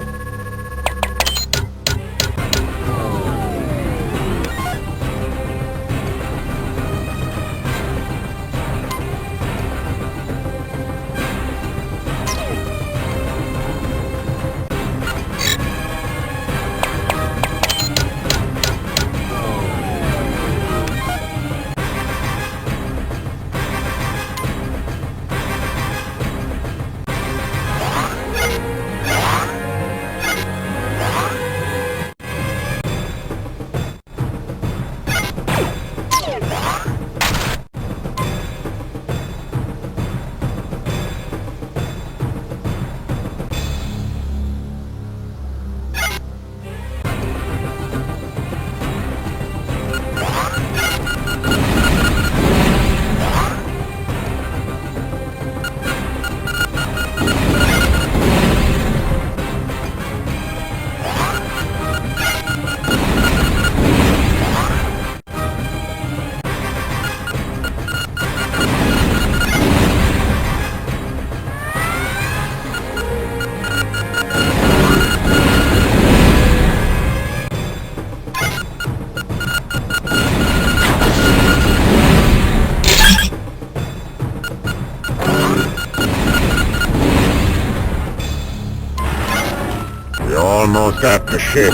Speaker 5: Almost at the ship.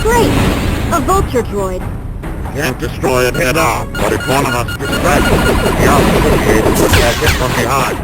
Speaker 3: Great! A vulture droid.
Speaker 5: Can't destroy it head on, but if one of us distracts it, the other will be able to attack it from behind.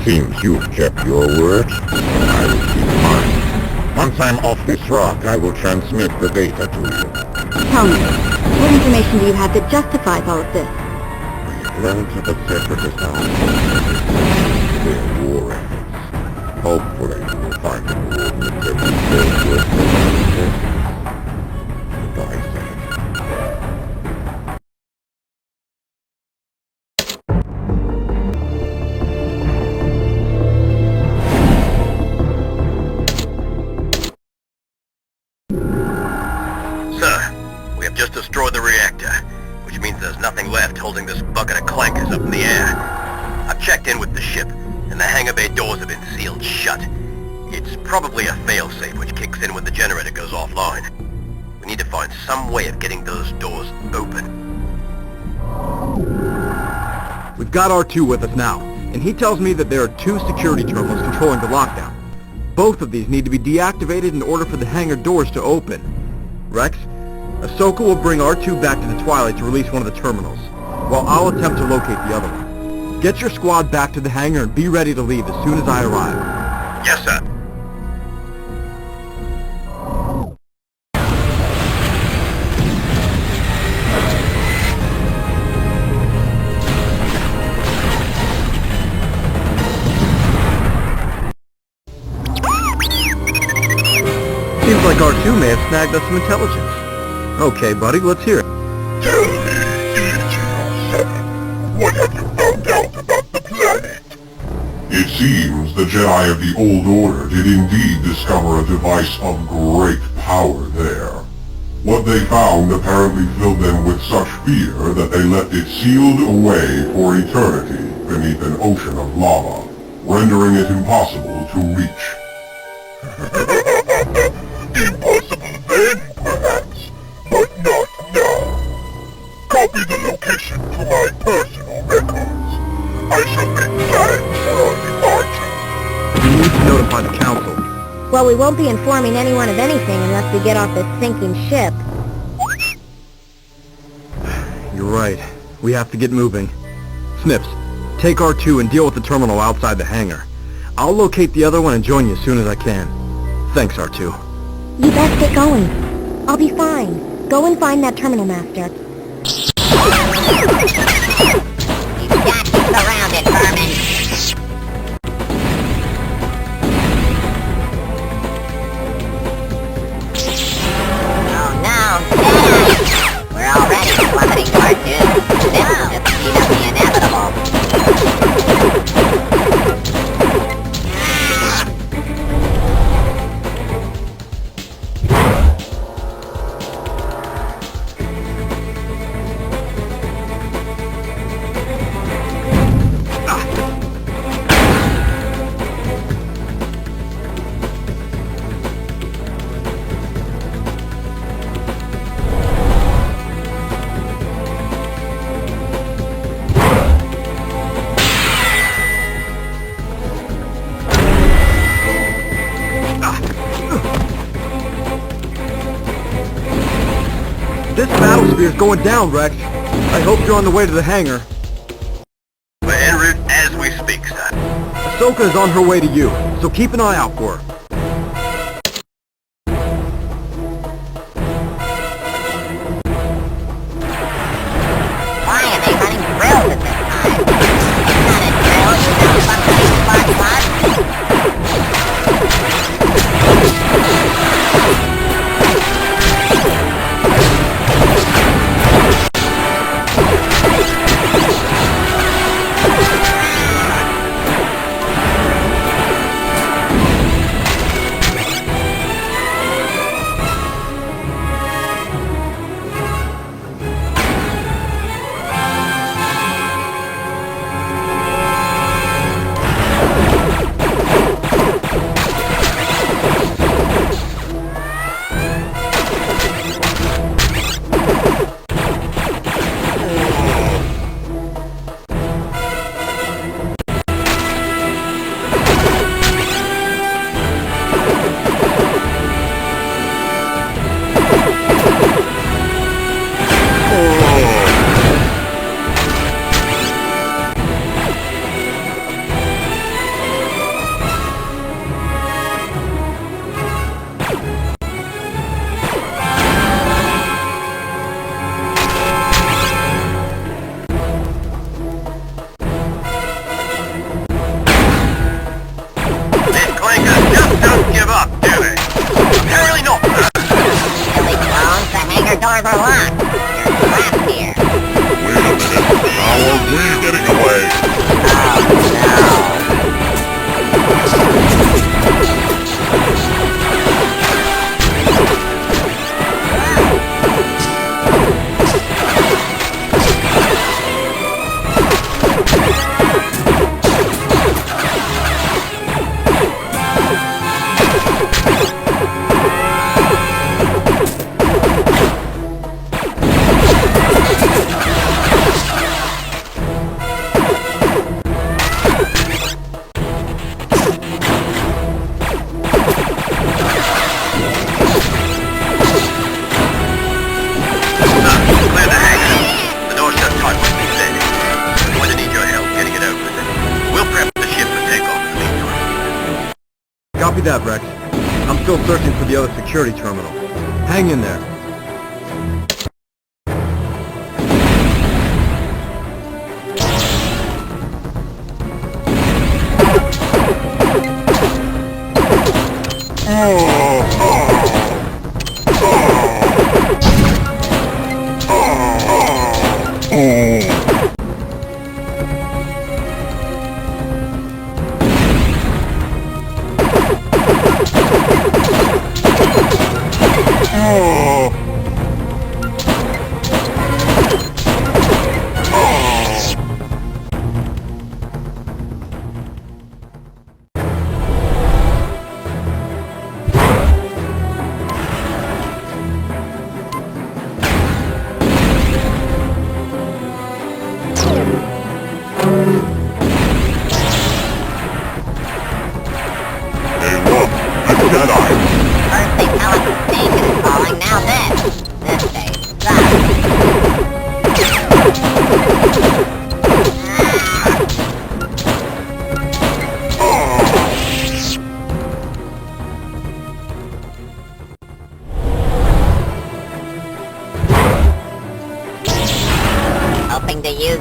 Speaker 5: Seems you've kept your word, so I will keep mine. Once I'm off this rock, I will transmit the data to you.
Speaker 3: Tell me, what information do you have that justifies all of this?
Speaker 5: We've learned of the Separatist Alliance, their war efforts. Hopefully we will find the coordinates that we built with the Goodbye, Senator.
Speaker 4: Just destroyed the reactor, which means there's nothing left holding this bucket of clankers up in the air. I've checked in with the ship, and the hangar bay doors have been sealed shut. It's probably a failsafe which kicks in when the generator goes offline. We need to find some way of getting those doors open.
Speaker 2: We've got R2 with us now, and he tells me that there are 2 security terminals controlling the lockdown. Both of these need to be deactivated in order for the hangar doors to open. Rex, Ahsoka will bring R2 back to the Twilight to release one of the terminals, while I'll attempt to locate the other one. Get your squad back to the hangar and be ready to leave as soon as I arrive.
Speaker 4: Yes, sir.
Speaker 2: Seems like R2 may have snagged us some intelligence. Okay, buddy, let's hear it.
Speaker 5: Tell me, EG-07, what have you found out about the planet? It seems the Jedi of the Old Order did indeed discover a device of great power there. What they found apparently filled them with such fear that they left it sealed away for eternity beneath an ocean of lava, rendering it impossible to reach. Impossible then, perhaps, but not now. Copy the location to my personal records. I shall make plans for our departure.
Speaker 2: We need to notify the Council.
Speaker 3: Well, we won't be informing anyone of anything unless we get off this sinking ship.
Speaker 2: You're right. We have to get moving. Snips, take R2 and deal with the terminal outside the hangar. I'll locate the other one and join you as soon as I can. Thanks, R2.
Speaker 3: You best get going. I'll be fine. Go and find that terminal master.
Speaker 6: You've got to surround it, Vermin. Oh no, Jedi! We're already plummeting toward doom. This will just speed up the inevitable.
Speaker 2: This battlesphere is going down, Rex. I hope you're on the way to the hangar.
Speaker 4: We're en route as we speak, son.
Speaker 2: Ahsoka is on her way to you, so keep an eye out for her.
Speaker 6: Why are they running drills at this time? It's not a drill, you know, fucking smart blood. Doors are locked. You're trapped here.
Speaker 5: Wait a minute. How are we getting away?
Speaker 6: Oh no.
Speaker 2: Copy that, Rex. I'm still searching for the other security terminal. Hang in there.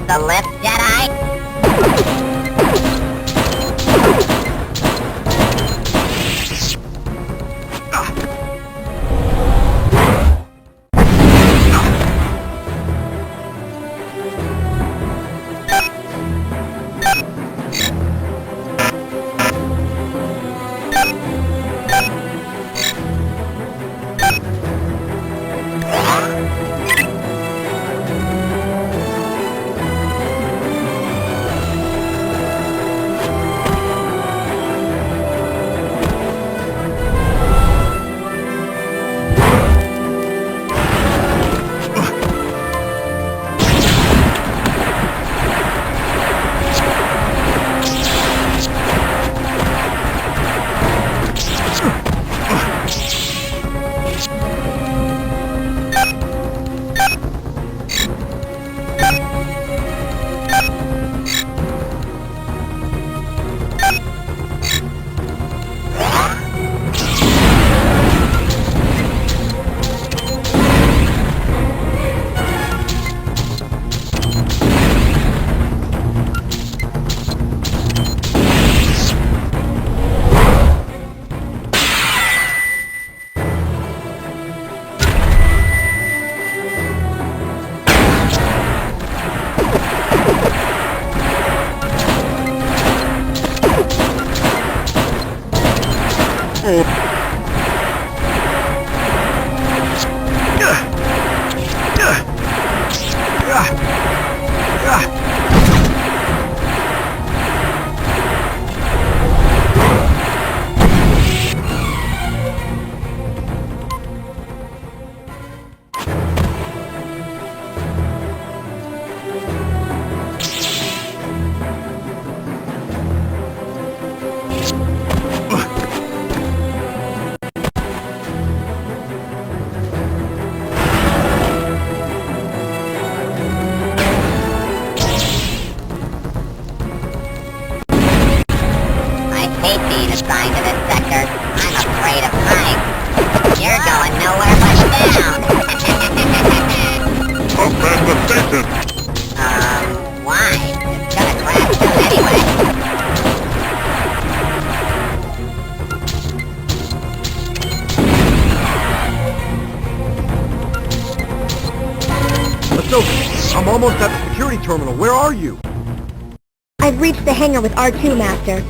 Speaker 6: the lift, Jedi?
Speaker 2: I'm almost at the security terminal. Where are you?
Speaker 3: I've reached the hangar with R2, Master.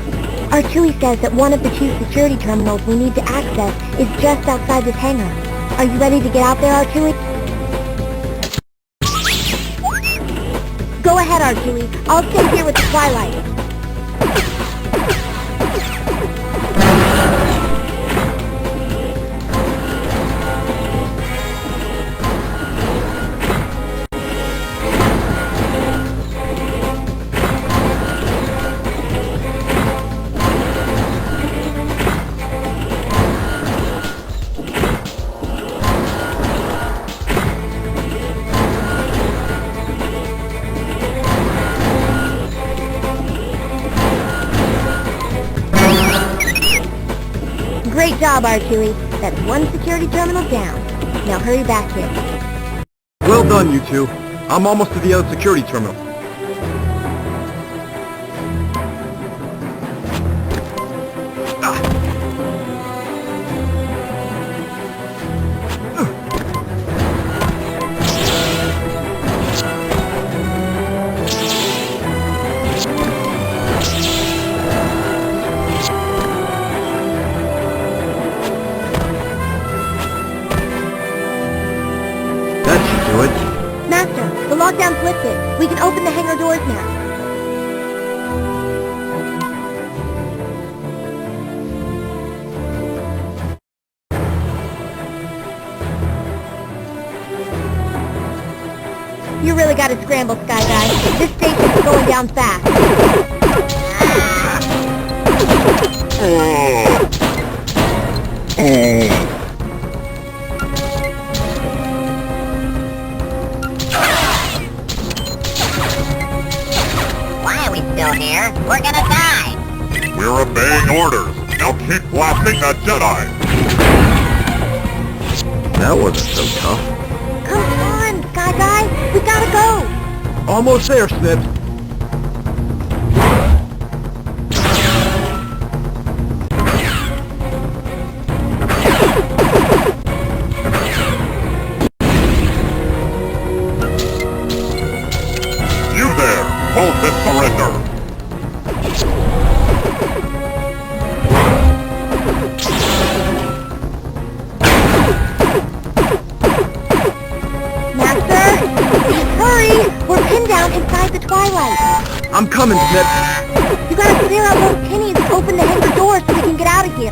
Speaker 3: R2 says that one of the two security terminals we need to access is just outside this hangar. Are you ready to get out there, R2? Go ahead, R2. I'll stay here with the Twilight. Great job, R2. That's one security terminal down. Now hurry back here.
Speaker 2: Well done, you two. I'm almost to the other security terminal.
Speaker 3: Master, the lockdown's lifted. We can open the hangar doors now. You really gotta scramble, Sky Guy. This station's going down fast.
Speaker 6: Here, we're gonna die!
Speaker 5: We're obeying orders. Now keep blasting that Jedi!
Speaker 2: That wasn't so tough.
Speaker 3: Come on, Sky Guy! We gotta go!
Speaker 1: Almost there, Sith.
Speaker 5: You there! Both and surrender!
Speaker 3: Inside the Twilight.
Speaker 1: I'm coming, Sith.
Speaker 3: You gotta clear out those tinnies and open the hangar door so we can get out of here.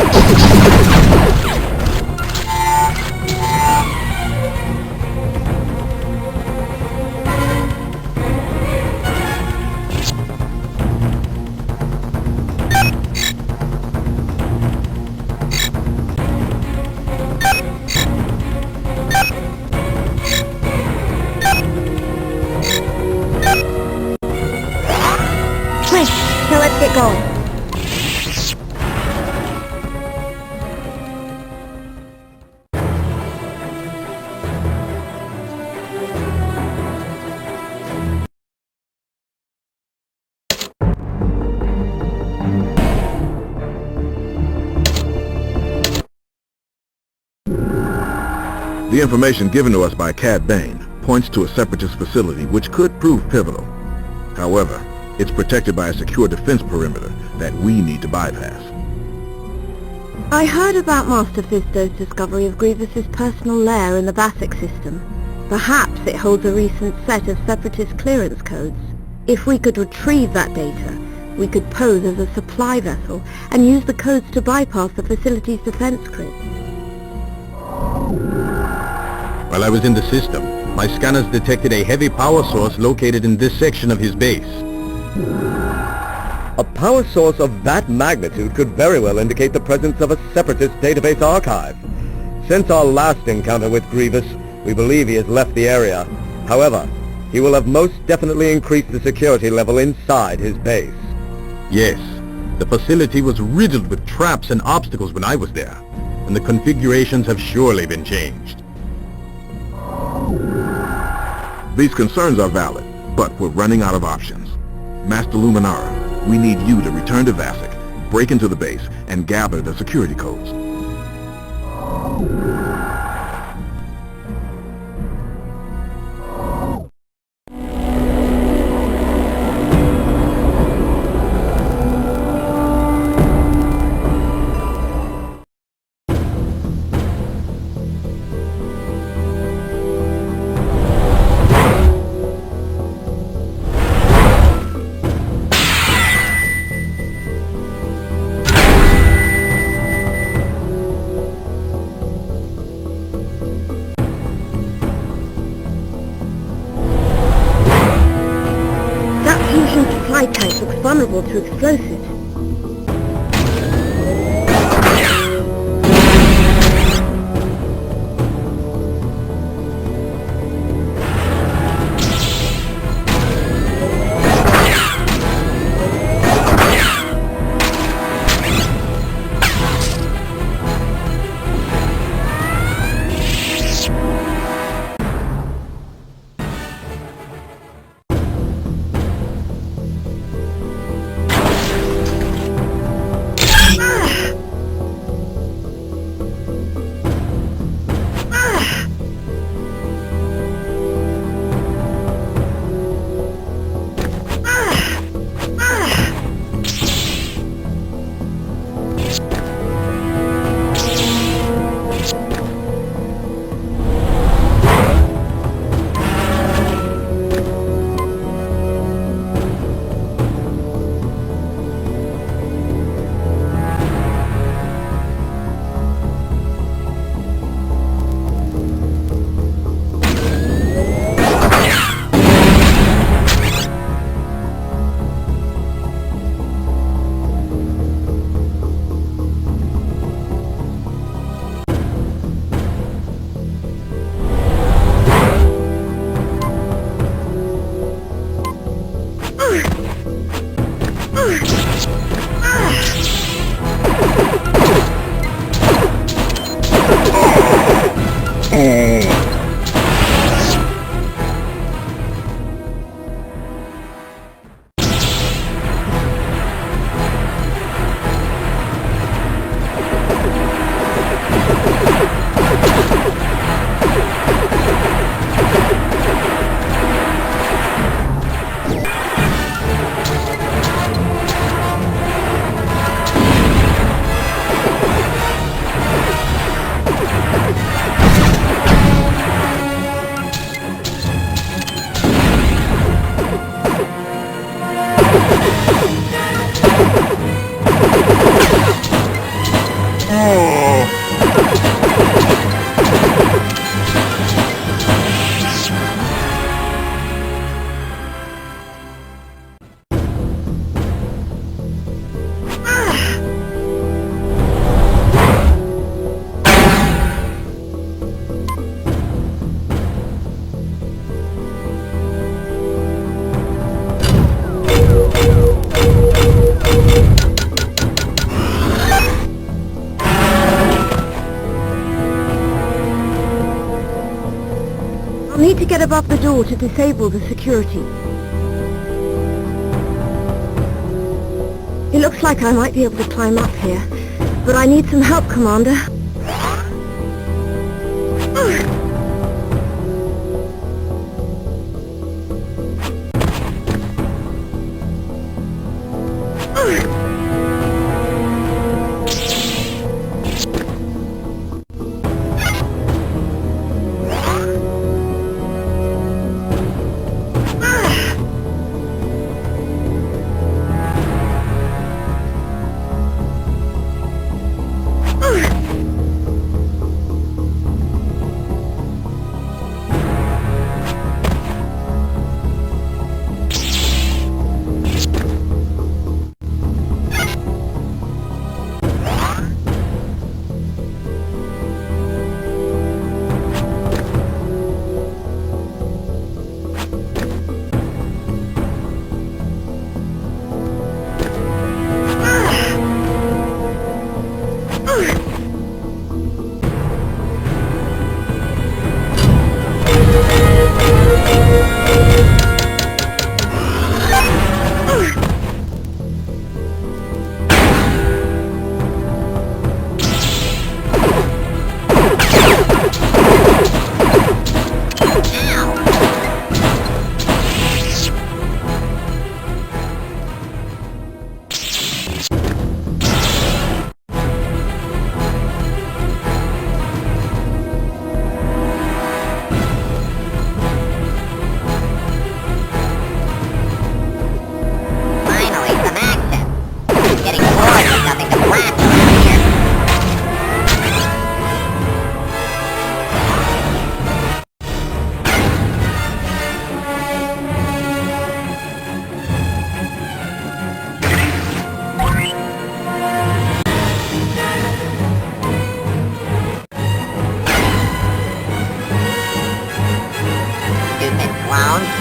Speaker 3: So let's get going.
Speaker 1: The information given to us by Cad Bane points to a Separatist facility which could prove pivotal. However, it's protected by a secure defense perimeter that we need to bypass.
Speaker 3: I heard about Master Fisto's discovery of Grievous's personal lair in the Vassek system. Perhaps it holds a recent set of Separatist clearance codes. If we could retrieve that data, we could pose as a supply vessel and use the codes to bypass the facility's defense grid.
Speaker 1: While I was in the system, my scanners detected a heavy power source located in this section of his base.
Speaker 2: A power source of that magnitude could very well indicate the presence of a Separatist database archive. Since our last encounter with Grievous, we believe he has left the area. However, he will have most definitely increased the security level inside his base.
Speaker 1: Yes, the facility was riddled with traps and obstacles when I was there, and the configurations have surely been changed. These concerns are valid, but we're running out of options. Master Luminara, we need you to return to Vassek, break into the base, and gather the security codes.
Speaker 3: Tank looks vulnerable to explosives. need to get above the door to disable the security. It looks like I might be able to climb up here, but I need some help, Commander.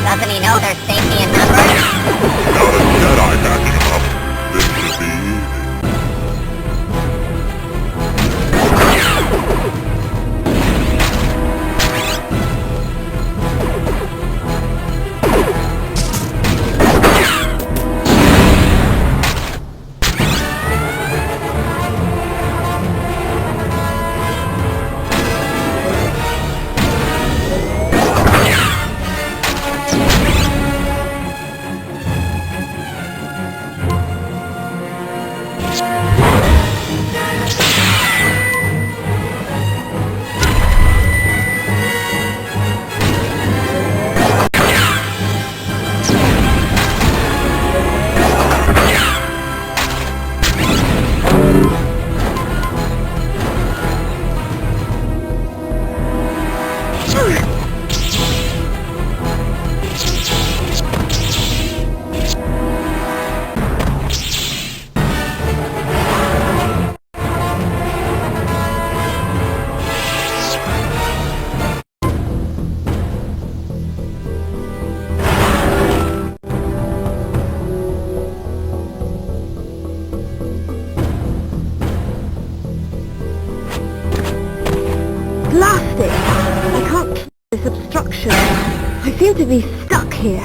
Speaker 6: Doesn't he know their safety in numbers?
Speaker 5: Now the Jedi back him up. This should be easy.
Speaker 3: I seem to be stuck here.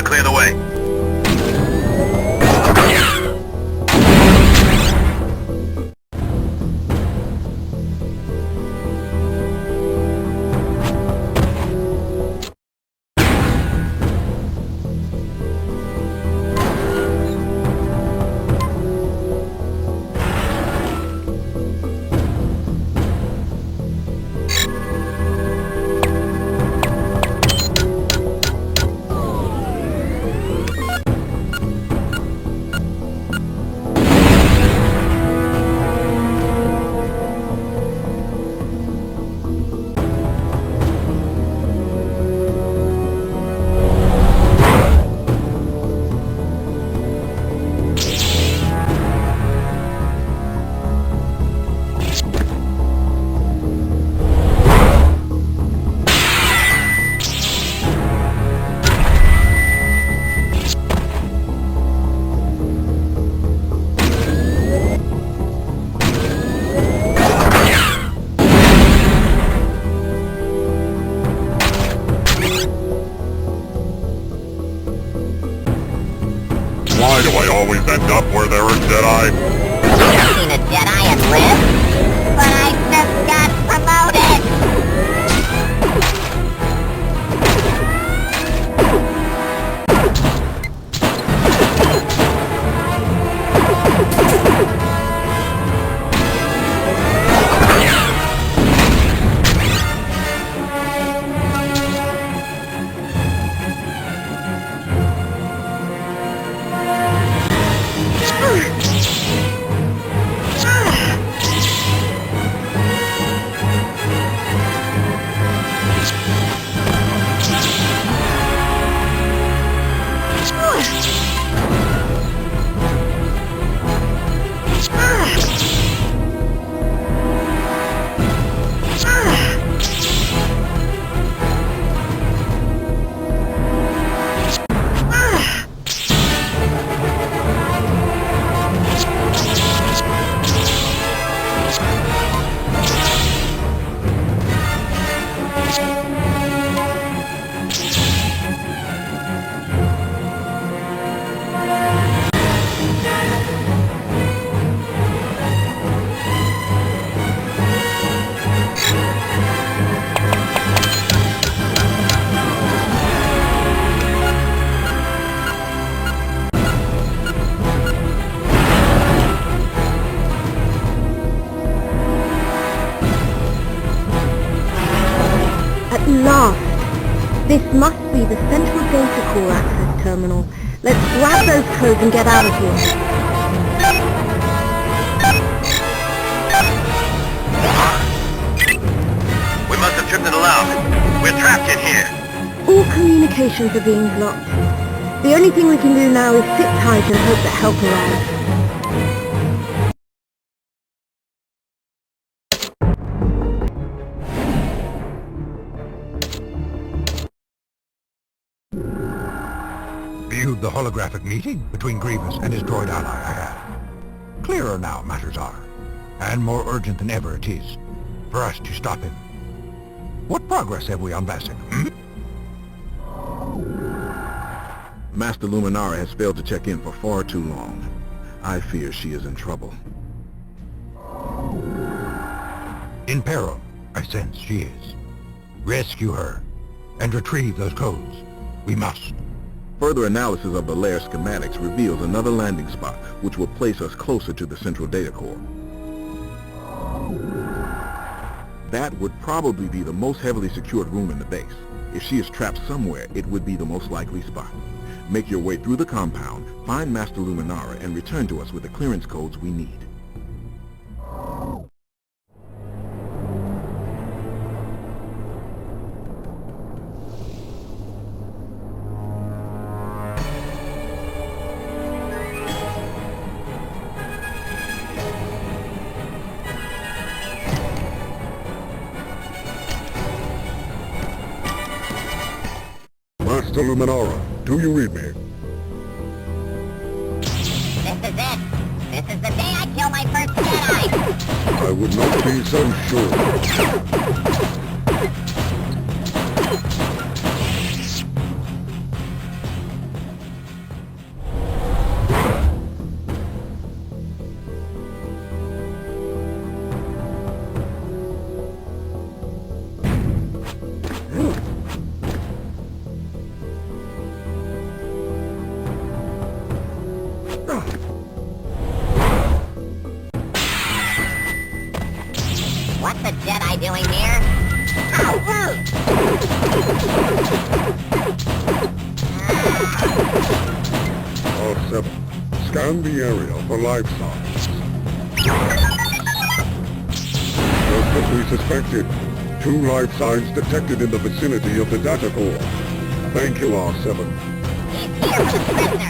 Speaker 4: clear the way.
Speaker 5: Why do I always end up where there are Jedi?
Speaker 6: You've seen a Jedi and lived? But I just got promoted!
Speaker 3: This must be the central data core access terminal. Let's grab those codes and get out of here.
Speaker 4: We must have tripped an alarm. We're trapped in here.
Speaker 3: All communications are being blocked. The only thing we can do now is sit tight and hope that help arrives.
Speaker 1: Viewed the holographic meeting between Grievous and his droid ally, I have. Clearer now matters are, and more urgent than ever it is, for us to stop him. What progress have we on Vassek,
Speaker 8: Master Luminara has failed to check in for far too long. I fear she is in trouble.
Speaker 1: In peril, I sense she is. Rescue her, and retrieve those codes. We must.
Speaker 8: Further analysis of the lair schematics reveals another landing spot, which will place us closer to the central data core. That would probably be the most heavily secured room in the base. If she is trapped somewhere, it would be the most likely spot. Make your way through the compound, find Master Luminara, and return to us with the clearance codes we need.
Speaker 7: Master Luminara, do you read me?
Speaker 6: This is it. This is the day I kill my first Jedi.
Speaker 7: I would not be so sure. R7, scan the area for life signs. Just as we suspected, 2 life signs detected in the vicinity of the data core. Thank you, R7.
Speaker 6: He's here for the prisoner.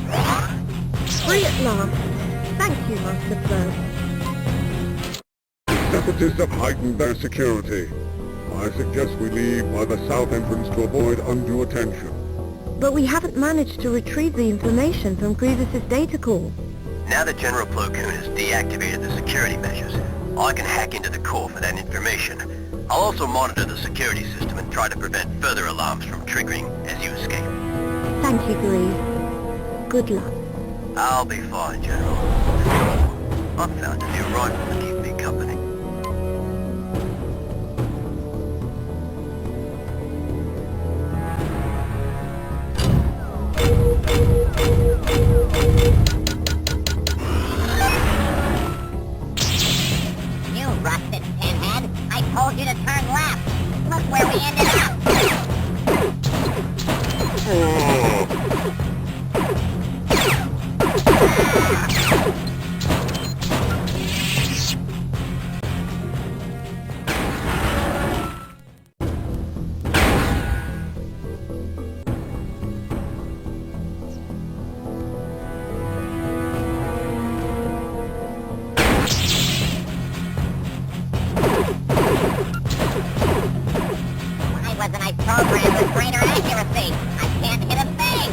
Speaker 6: Stop him.
Speaker 9: Free at last. Thank you, Mustafar.
Speaker 7: Separatists have heightened their security. I suggest we leave by the south entrance to avoid undue attention.
Speaker 9: But we haven't managed to retrieve the information from Grievous's data core.
Speaker 4: Now that General Plo Koon has deactivated the security measures, I can hack into the core for that information. I'll also monitor the security system and try to prevent further alarms from triggering as you escape.
Speaker 9: Thank you, Grieve. Good luck.
Speaker 4: I'll be fine, General. I've found a new rifle to keep me company.
Speaker 6: You rusted pinhead. I told you to turn left. Look where we ended up. Why wasn't I programmed with greater accuracy? I can't hit a thing.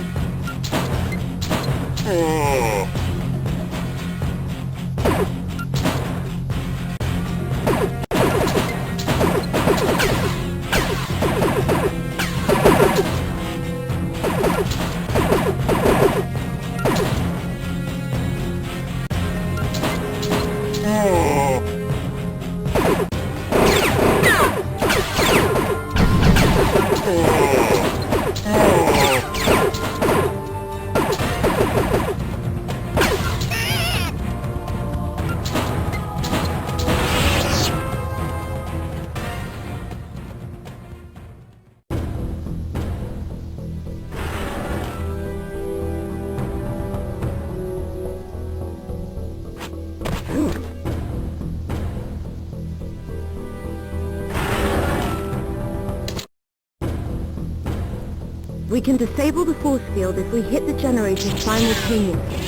Speaker 9: We can disable the force field if we hit the generators simultaneously.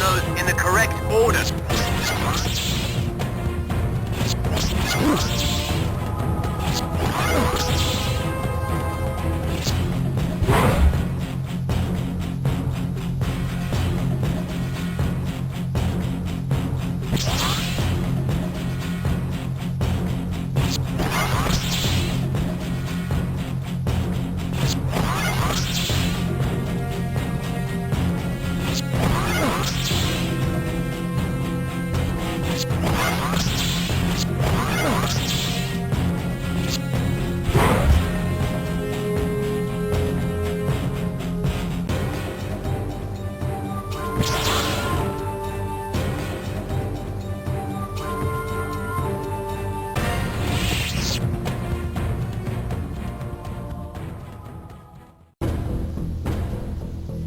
Speaker 4: those in the correct order.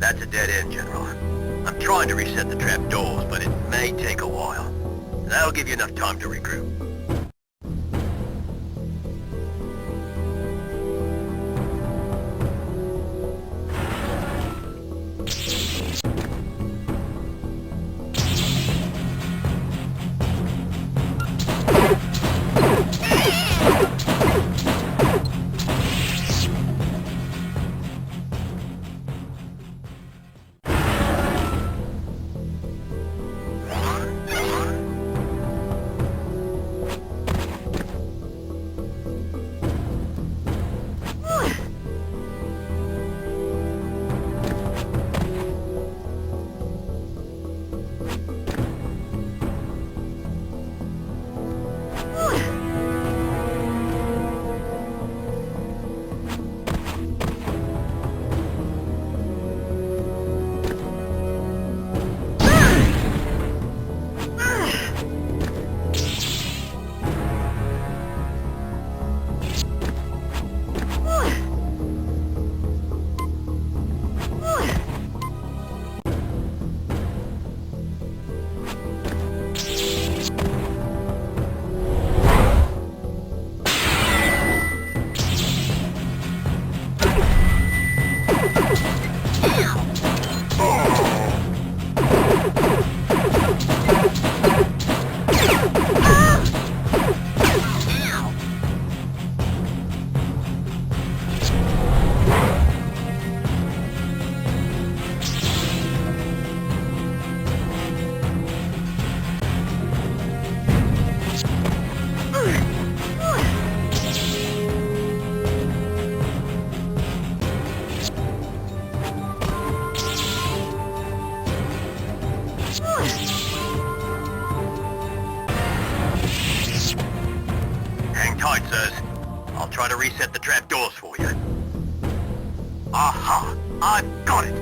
Speaker 4: That's a dead end, General. I'm trying to reset the trapdoors, but it may take a while. That'll give you enough time to regroup. Try to reset the trapdoors for you. Aha! I've got it!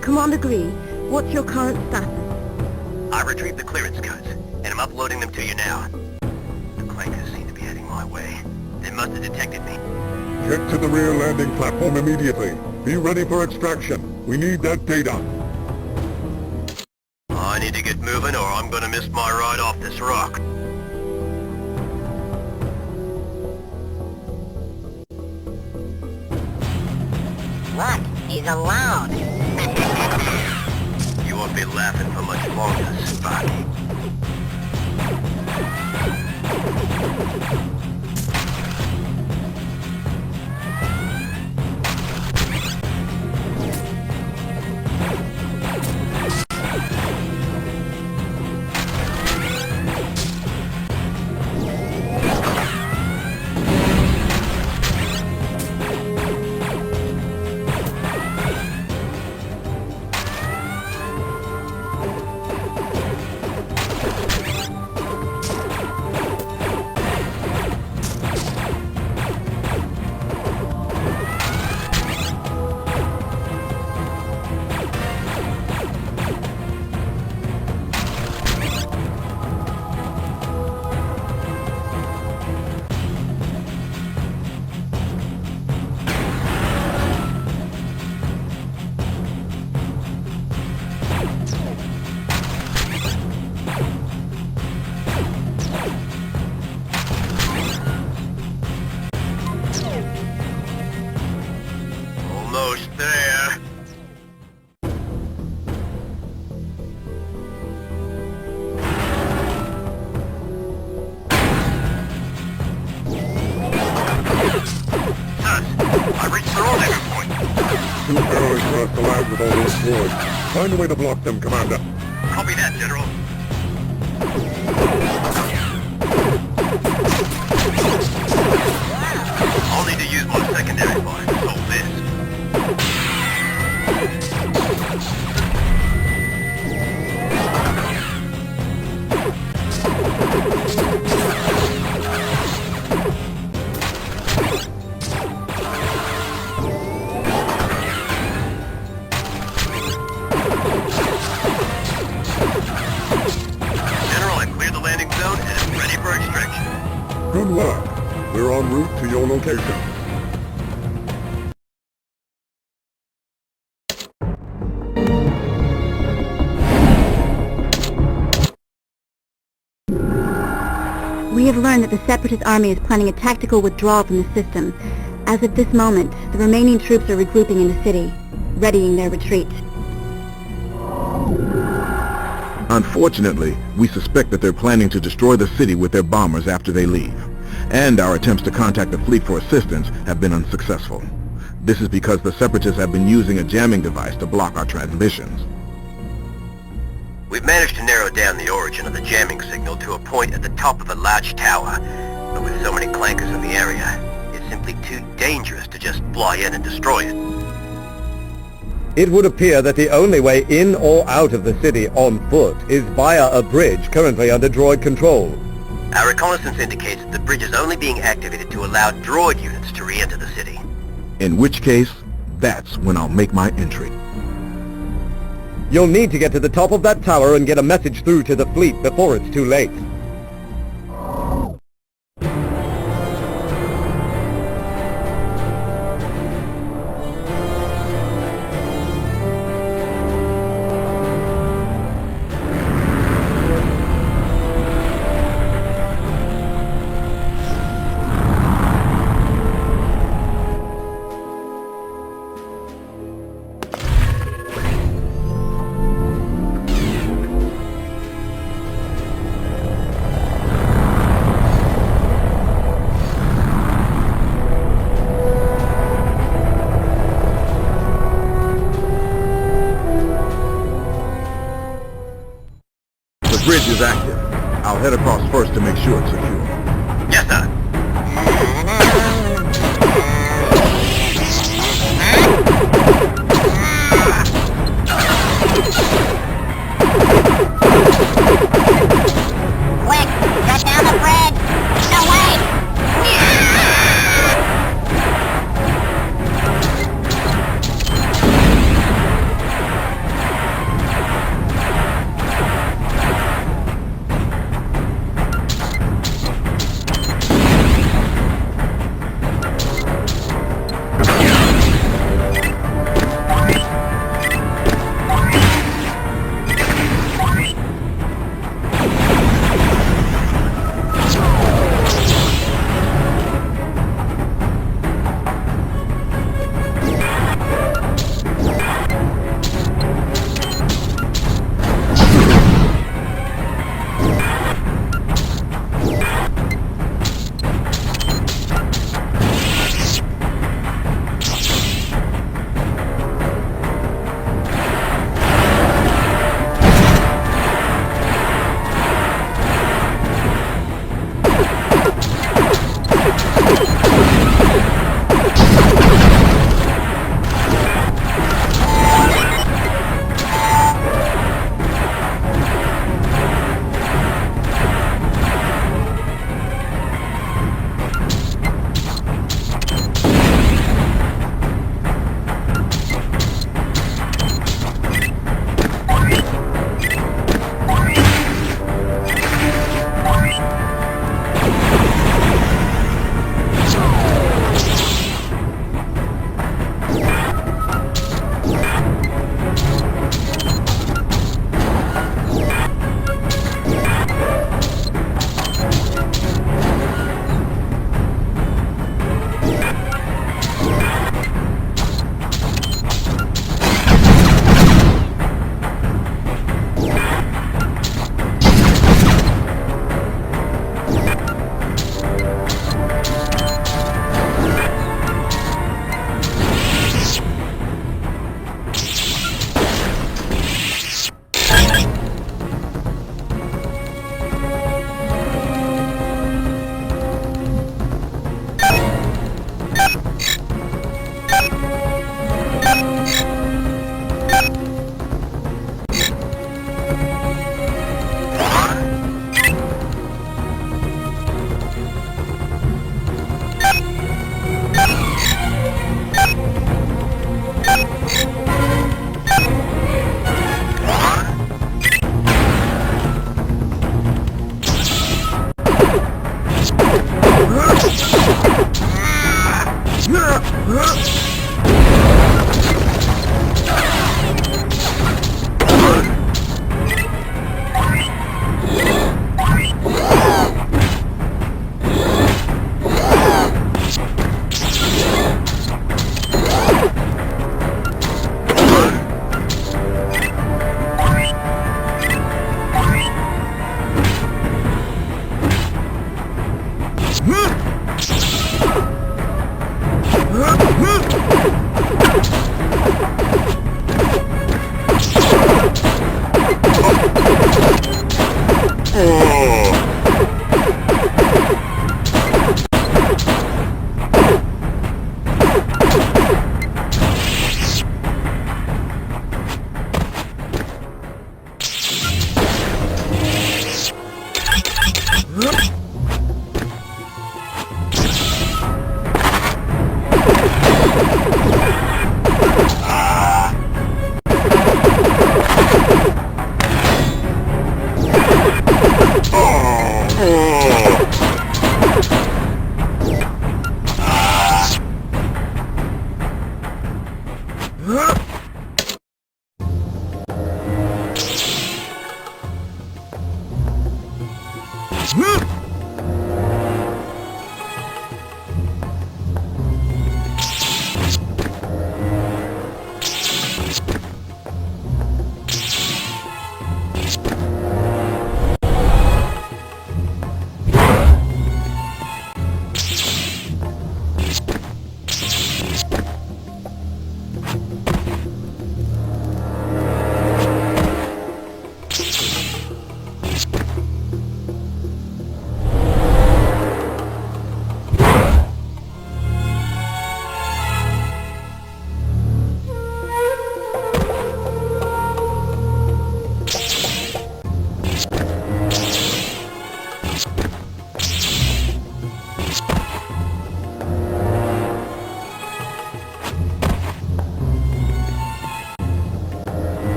Speaker 9: Commander Green, what's your current status?
Speaker 4: I retrieved the clearance codes, and I'm uploading them to you now. The clankers seem to be heading my way. They must have detected me.
Speaker 7: Get to the rear landing platform immediately. Be ready for extraction. We need that data.
Speaker 4: I need to get moving or I'm gonna miss my ride off this rock.
Speaker 6: Look, he's alone.
Speaker 4: You won't be laughing for much longer, Sparky.
Speaker 7: with all those droids. Find a way to block them, Commander.
Speaker 4: Copy that, General. I'll need to use my secondary fire to solve this. General, I cleared the landing zone and am ready for extraction.
Speaker 7: Good work. We're en route to your location.
Speaker 3: We have learned that the Separatist army is planning a tactical withdrawal from the system. As of this moment, the remaining troops are regrouping in the city, readying their retreat.
Speaker 8: Unfortunately, we suspect that they're planning to destroy the city with their bombers after they leave. And our attempts to contact the fleet for assistance have been unsuccessful. This is because the Separatists have been using a jamming device to block our transmissions.
Speaker 4: We've managed to narrow down the origin of the jamming signal to a point at the top of a large tower, but with so many clankers in the area, it's simply too dangerous to just fly in and destroy it.
Speaker 2: It would appear that the only way in or out of the city on foot is via a bridge currently under droid control.
Speaker 4: Our reconnaissance indicates that the bridge is only being activated to allow droid units to re-enter the city.
Speaker 8: In which case, that's when I'll make my entry.
Speaker 2: You'll need to get to the top of that tower and get a message through to the fleet before it's too late.
Speaker 8: The bridge is active. I'll head across first to make sure it's secure.
Speaker 4: Yes, sir.
Speaker 6: Quick, shut down the bridge! No, wait!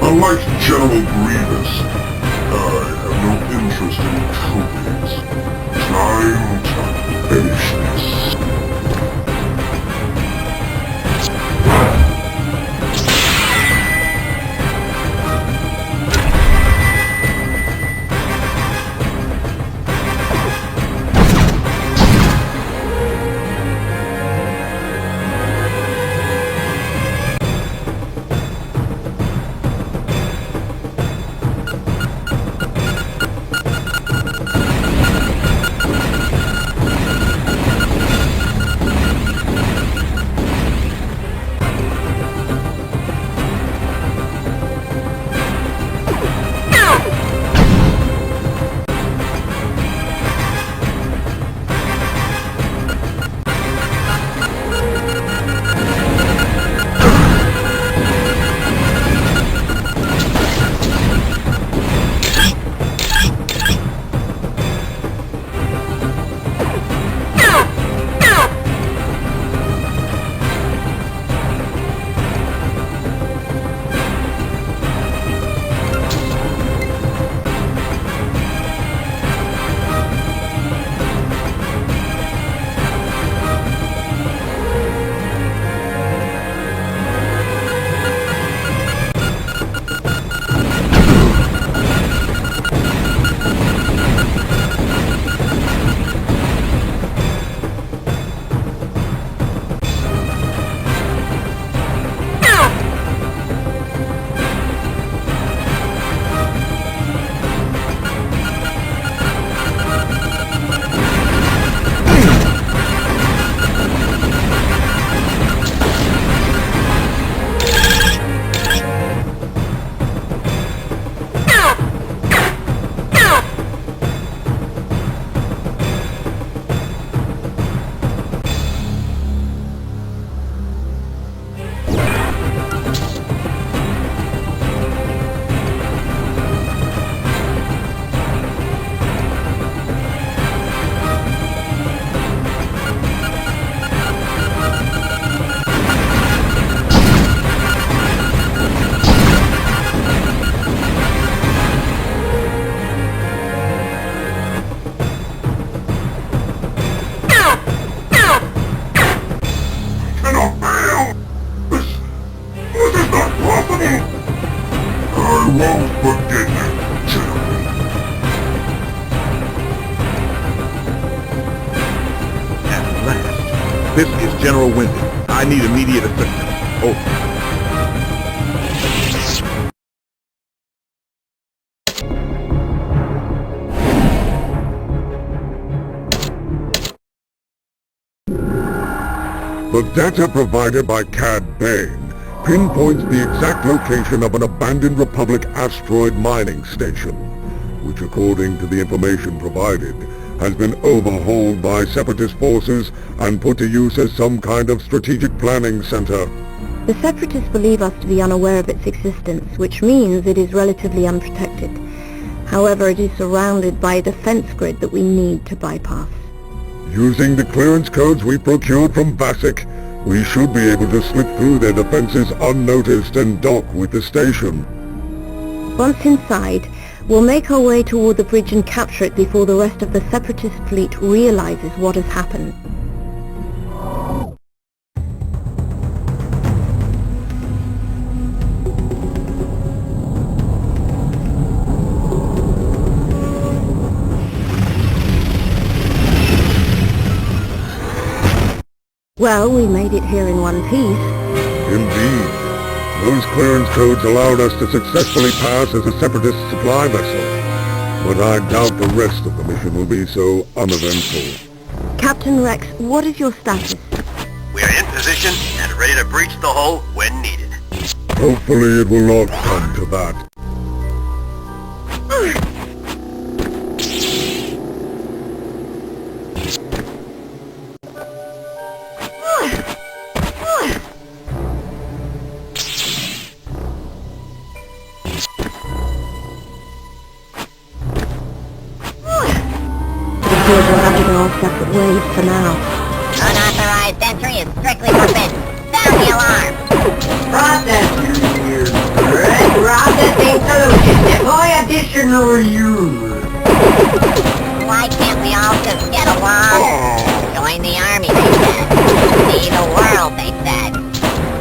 Speaker 5: Unlike General Grievous, I have no interest in trophies. Time to finish this.
Speaker 8: General Wyndham. I need immediate assistance. Over.
Speaker 7: The data provided by Cad Bane pinpoints the exact location of an abandoned Republic asteroid mining station, which according to the information provided, has been overhauled by Separatist forces and put to use as some kind of strategic planning center.
Speaker 9: The Separatists believe us to be unaware of its existence, which means it is relatively unprotected. However, it is surrounded by a defense grid that we need to bypass.
Speaker 7: Using the clearance codes we procured from Vassek, we should be able to slip through their defenses unnoticed and dock with the station.
Speaker 9: Once inside, we'll make our way toward the bridge and capture it before the rest of the Separatist fleet realizes what has happened. Well, we made it here in one piece.
Speaker 7: Indeed. Those clearance codes allowed us to successfully pass as a Separatist supply vessel. But I doubt the rest of the mission will be so uneventful.
Speaker 9: Captain Rex, what is your status?
Speaker 4: We are in position and ready to breach the hull when needed.
Speaker 7: Hopefully it will not come to that.
Speaker 9: We'll have to go our separate ways for now.
Speaker 6: Unauthorized entry is strictly forbidden. Sound the alarm.
Speaker 10: Processing solution. Deploy additional units.
Speaker 6: Why can't we all just get along? Join the army, they said. See the world, they said.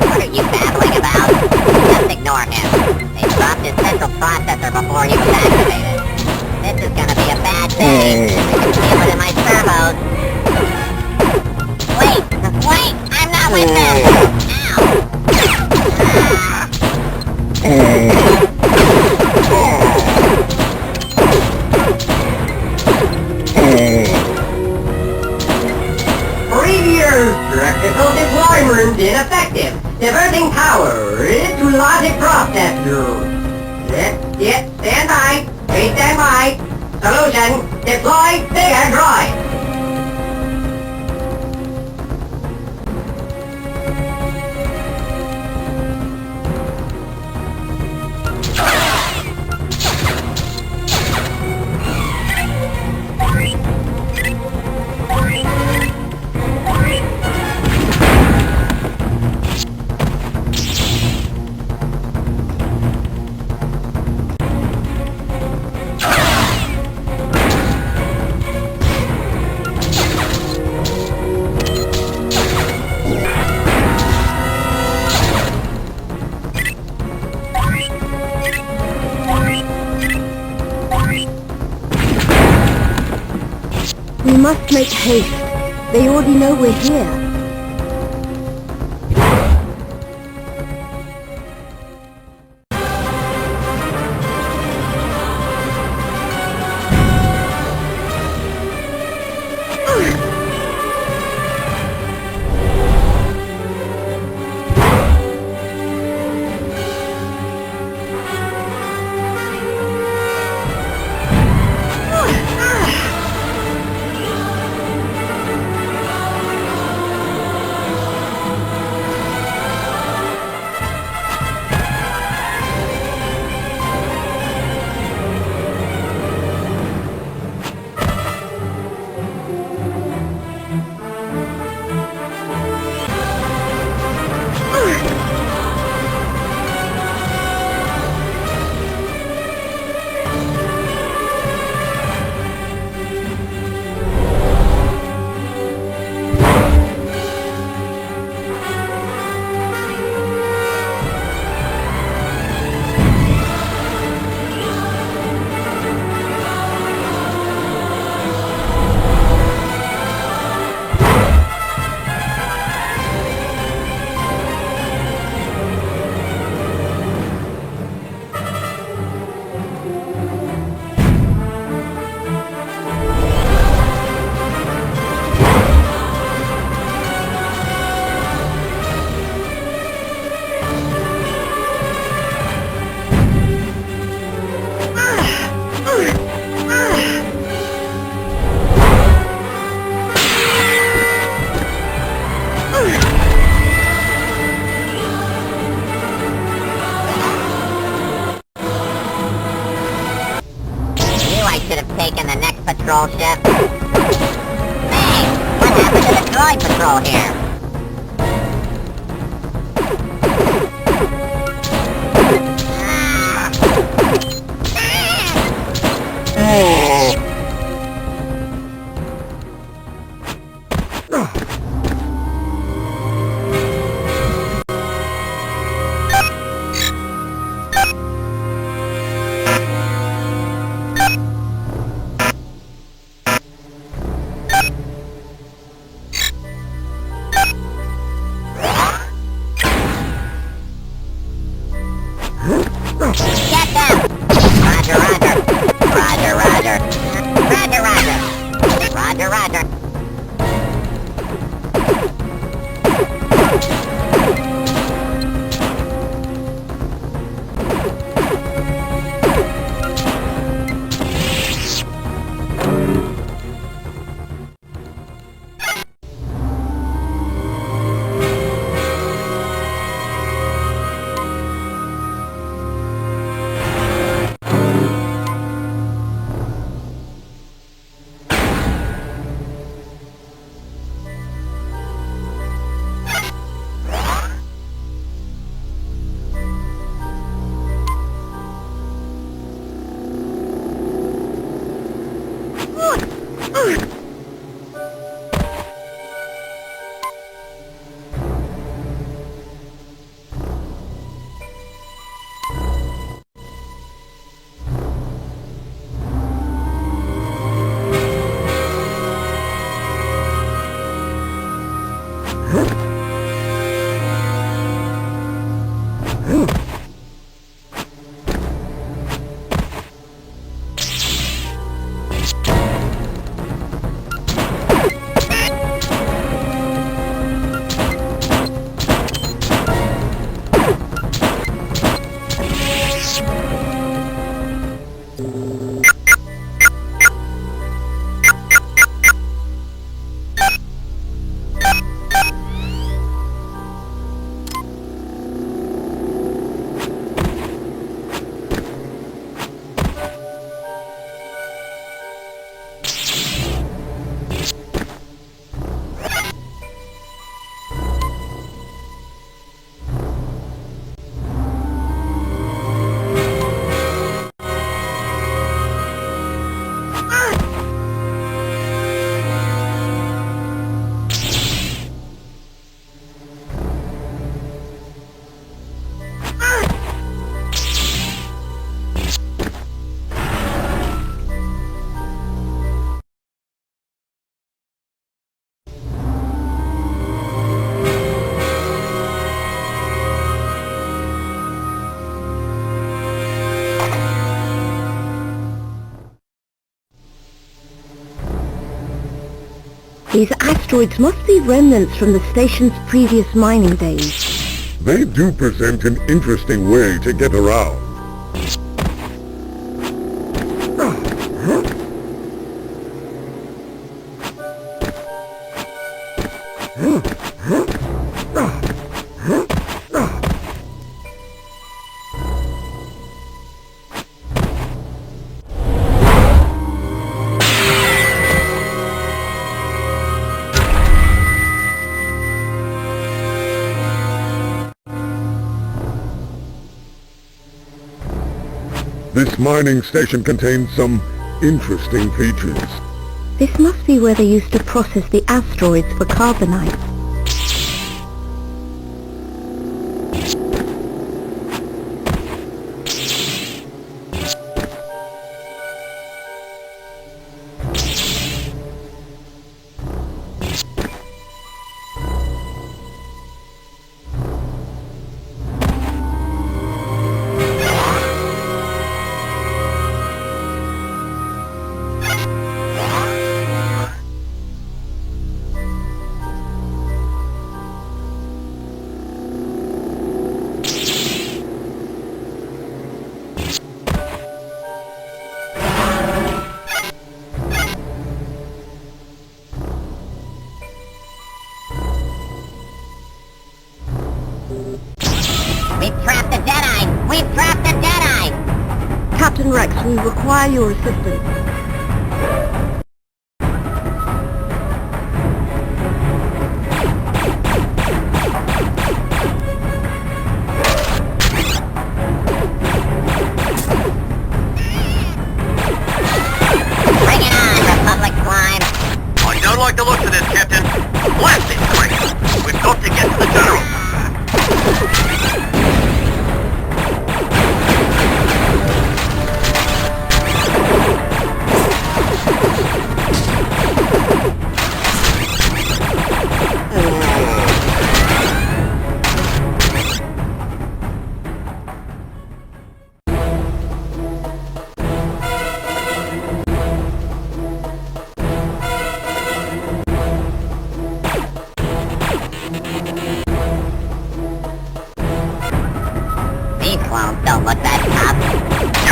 Speaker 6: What are you babbling about? Just ignore him. They dropped his central processor before he was activated. This is gonna be a bad thing. I can feel it in my servos. Wait! Wait! I'm not with them!
Speaker 10: Previous tactical deployment ineffective. Diverting power into logic processor. Yes, stand by. Please stand by. Solution, deploy bigger droid.
Speaker 9: We must make haste. They already know we're here.
Speaker 6: patrol ship. Hey, what happened to the droid patrol here? Get them! Roger, roger. Roger, roger. Roger, roger. Roger, roger.
Speaker 9: These asteroids must be remnants from the station's previous mining days.
Speaker 7: They do present an interesting way to get around. This mining station contains some interesting features.
Speaker 9: This must be where they used to process the asteroids for carbonite. Captain Rex, we require your assistance.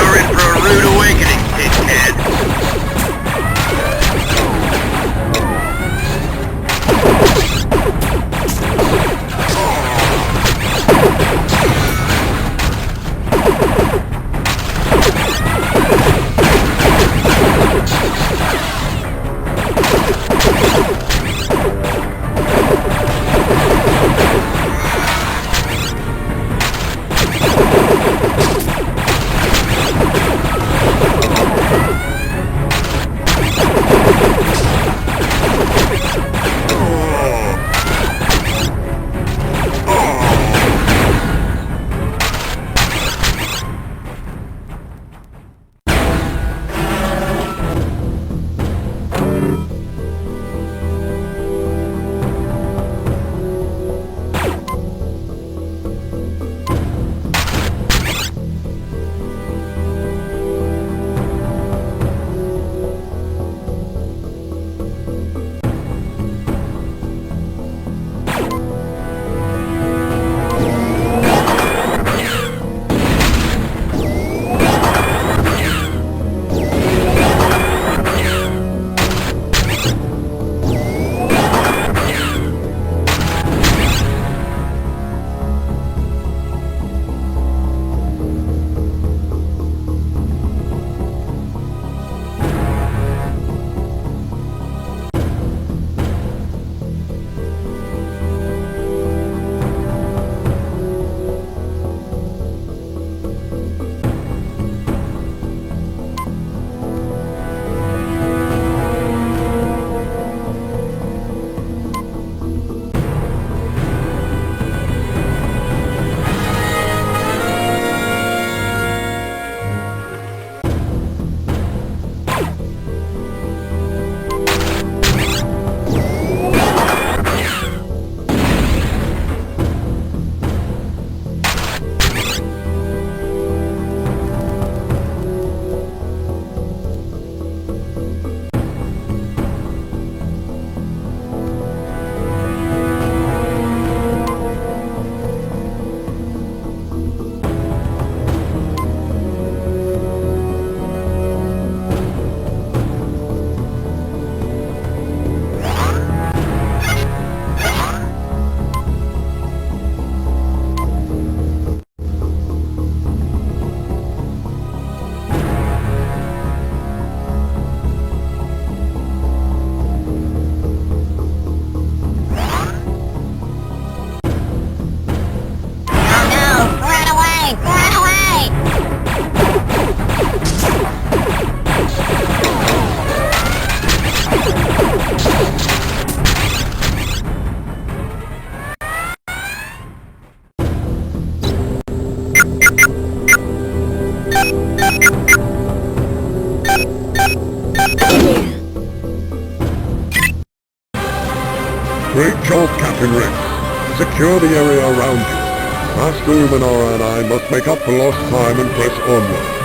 Speaker 4: You're in for a rude awakening, Kid Kid.
Speaker 7: Great job, Captain Rex. Secure the area around you. Master Luminara and I must make up for lost time and press onward.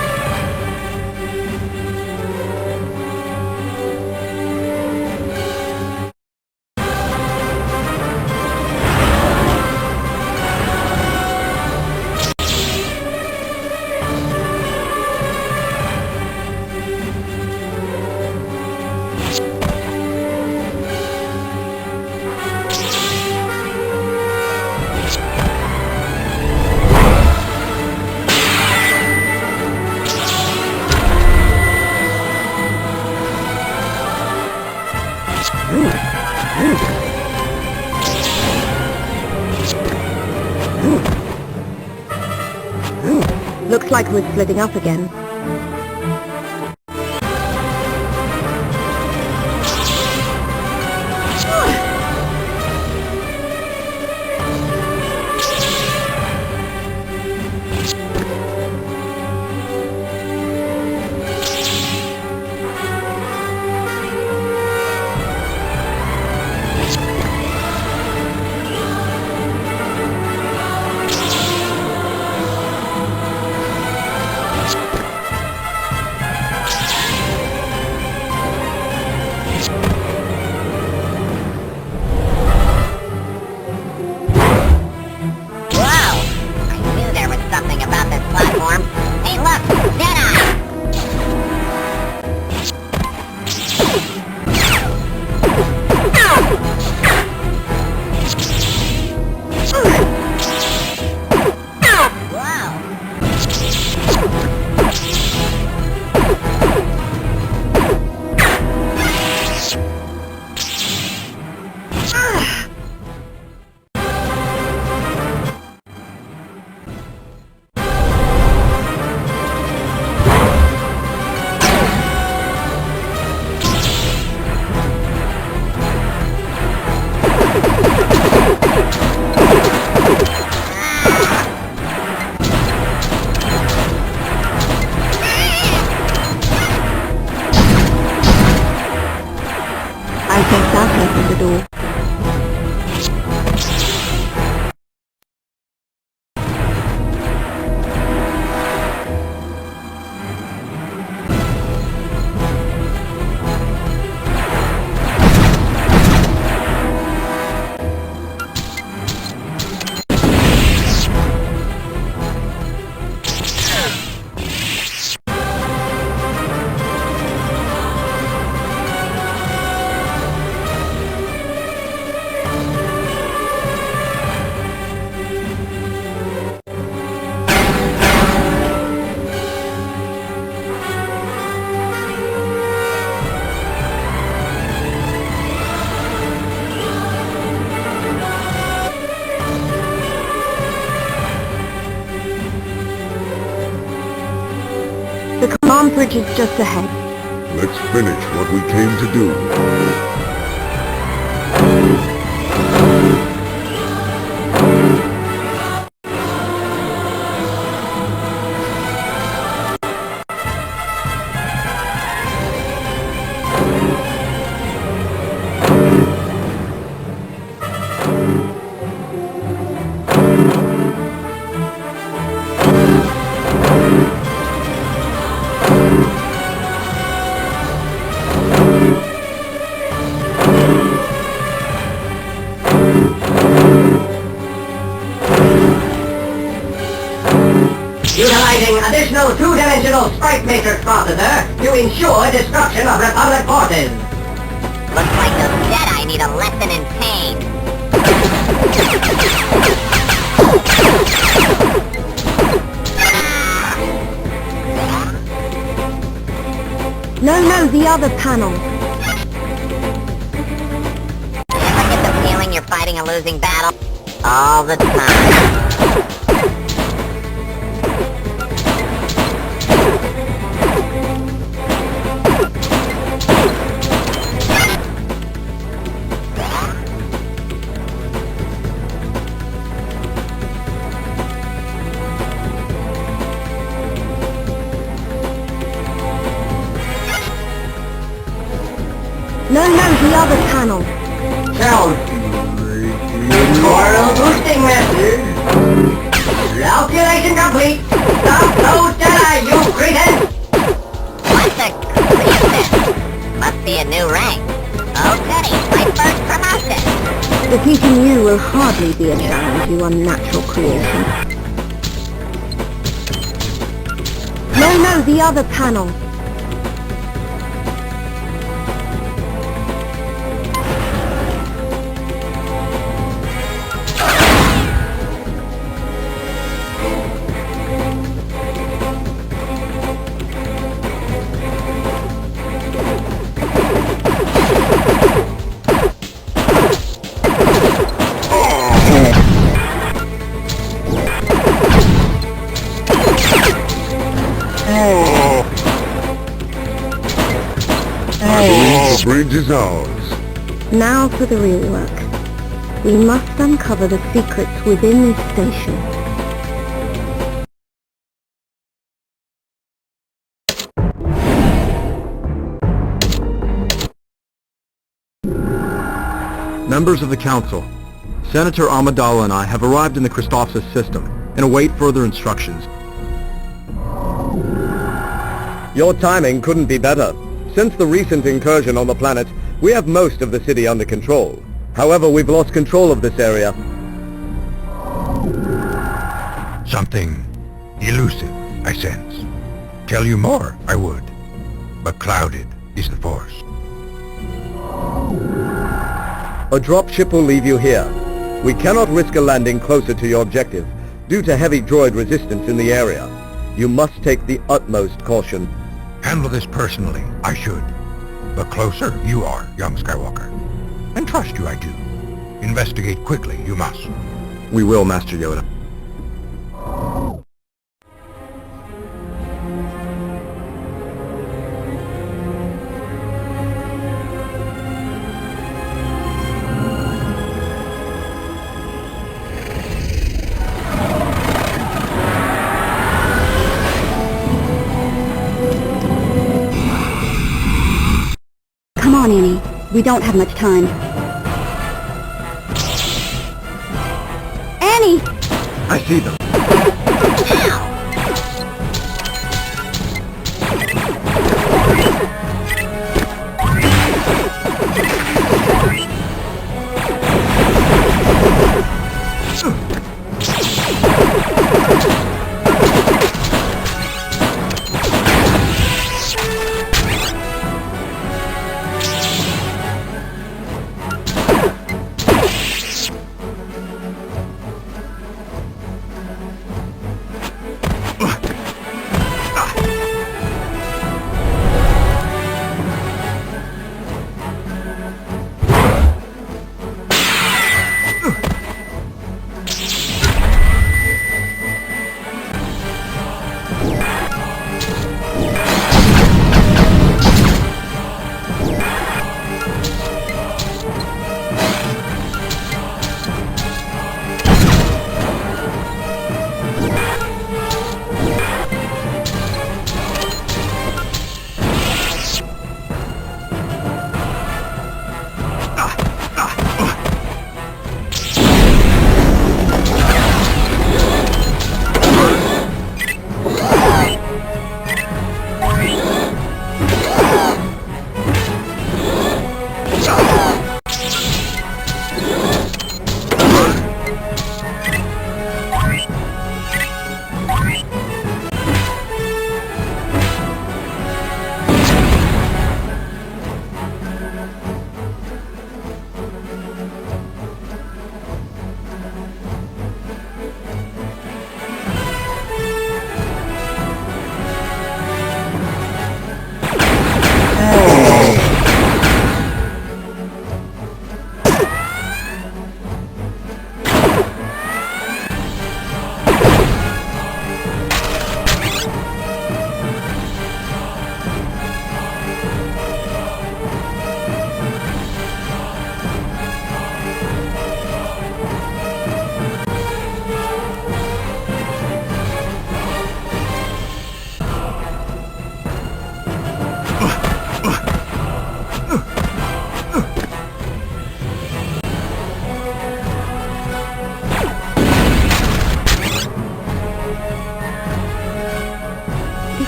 Speaker 9: Looks like we're splitting up again. bridge is just ahead.
Speaker 7: Let's finish what we came to do.
Speaker 10: Utilizing additional two-dimensional sprite matrix processor to ensure destruction of Republic forces.
Speaker 6: Looks like those Jedi need a lesson in pain.
Speaker 9: No, the other panel.
Speaker 6: Ever get the feeling you're fighting a losing battle? All the time.
Speaker 9: No, the other panel.
Speaker 10: Sound. Moral boosting message. Calculation complete. Stop those Jedi, you cretins!
Speaker 6: What's a creature? Must be a new rank. Oh goody, my first promotion.
Speaker 9: Defeating you will hardly be a challenge, you unnatural creation. No, the other panel.
Speaker 7: The bridge is ours.
Speaker 9: Now for the real work. We must uncover the secrets within this station.
Speaker 2: Members of the Council, Senator Amidala and I have arrived in the Christophsis system and await further instructions. Your timing couldn't be better. Since the recent incursion on the planet, we have most of the city under control. However, we've lost control of this area.
Speaker 1: Something elusive, I sense. Tell you more, I would. But clouded is the Force.
Speaker 2: A dropship will leave you here. We cannot risk a landing closer to your objective, due to heavy droid resistance in the area. You must take the utmost caution.
Speaker 1: Handle this personally, I should. But closer you are, young Skywalker. And trust you I do. Investigate quickly, you must.
Speaker 2: We will, Master Yoda.
Speaker 3: Come on, Annie. We don't have much time. Annie!
Speaker 2: I see them.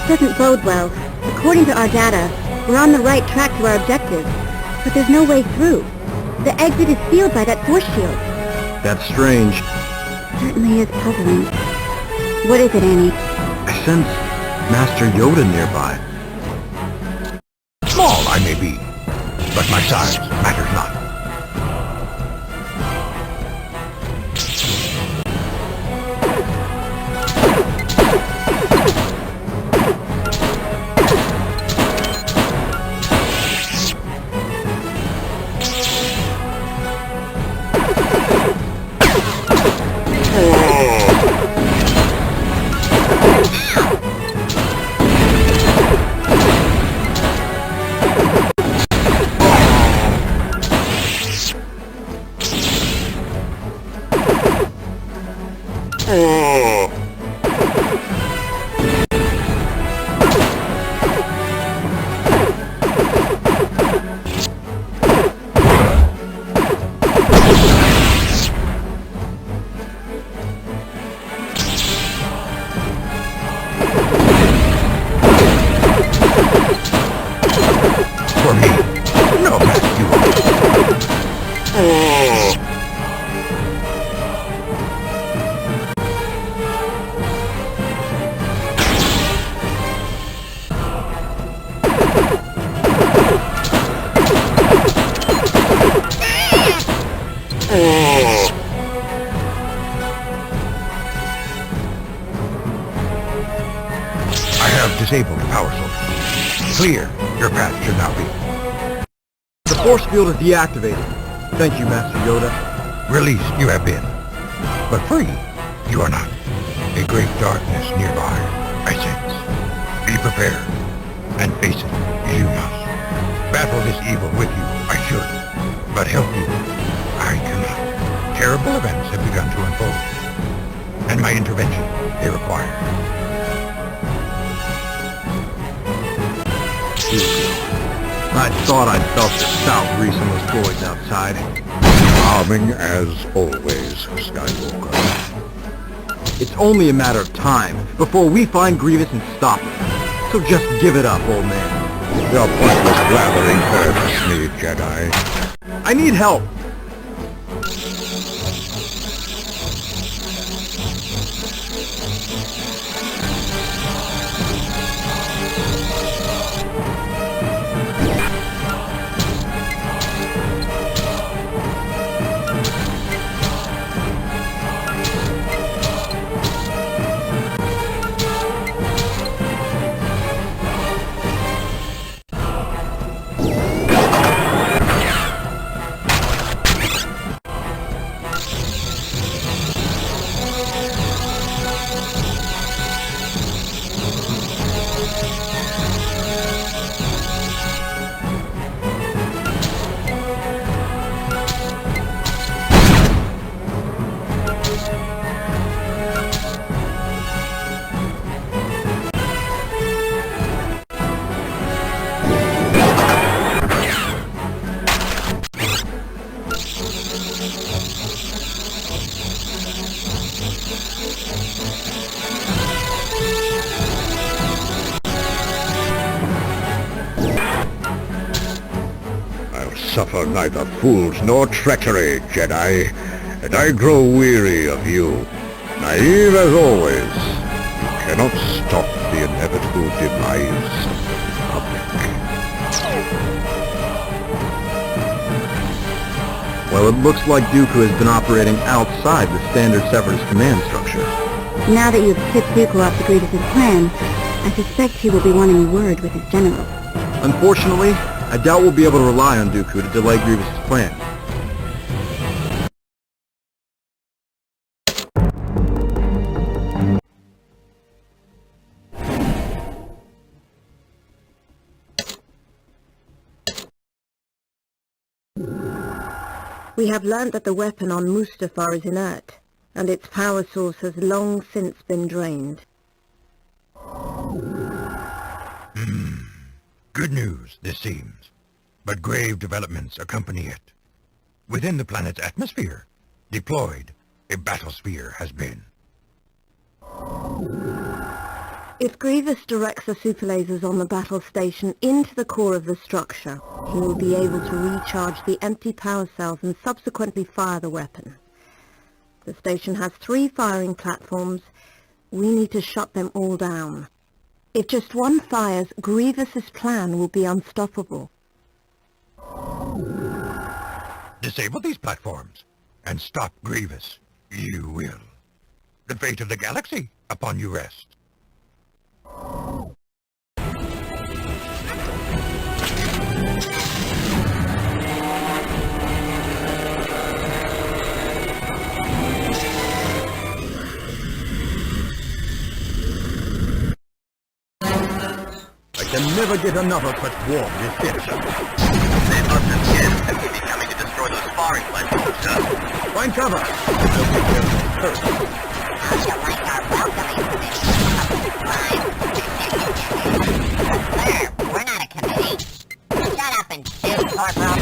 Speaker 3: doesn't bode well. According to our data, we're on the right track to our objective, but there's no way through. The exit is sealed by that force shield.
Speaker 2: That's strange.
Speaker 3: Certainly is puzzling. What is it, Annie?
Speaker 2: I sense Master Yoda nearby.
Speaker 1: Small I may be, but my size matters not. Disabled power source. Clear. Your path should now be.
Speaker 2: The force field is deactivated. Thank you, Master Yoda.
Speaker 1: Released you have been, but free you are not. A great darkness nearby, I sense. Be prepared, and face it, you must. Battle this evil with you, I should, but help you, I cannot. Terrible events have begun to unfold, and my intervention they require.
Speaker 2: I thought I'd felt the stout grease on those boys outside.
Speaker 7: Charming as always, Skywalker.
Speaker 2: It's only a matter of time before we find Grievous and stop him. So just give it up, old man.
Speaker 7: Your pointless blathering hurts me, Jedi.
Speaker 2: I need help.
Speaker 7: Suffer neither fools nor treachery, Jedi, and I grow weary of you. Naive as always, you cannot stop the inevitable demise of the Republic.
Speaker 2: Well, it looks like Dooku has been operating outside the standard Separatist command structure.
Speaker 3: Now that you've tipped Dooku off the Grievous's plan, I suspect he will be wanting a word with his general.
Speaker 2: Unfortunately, I doubt we'll be able to rely on Dooku to delay Grievous's plan.
Speaker 9: We have learnt that the weapon on Mustafar is inert, and its power source has long since been drained.
Speaker 1: Good news, this seems, but grave developments accompany it. Within the planet's atmosphere, deployed, a battle sphere has been.
Speaker 9: If Grievous directs the super lasers on the battle station into the core of the structure, he will be able to recharge the empty power cells and subsequently fire the weapon. The station has 3 firing platforms. We need to shut them all down. If just one fires, Grievous's plan will be unstoppable.
Speaker 1: Disable these platforms and stop Grievous. You will. The fate of the galaxy upon you rest.
Speaker 2: I can never get enough of such warm reception.
Speaker 4: They must have guessed that we'd be coming to destroy those firing platforms, sir.
Speaker 2: Find cover! I'll take care of them first.
Speaker 6: How'd you like our welcoming committee? Sir, we're not a committee. Shut up and shoot, Corporal.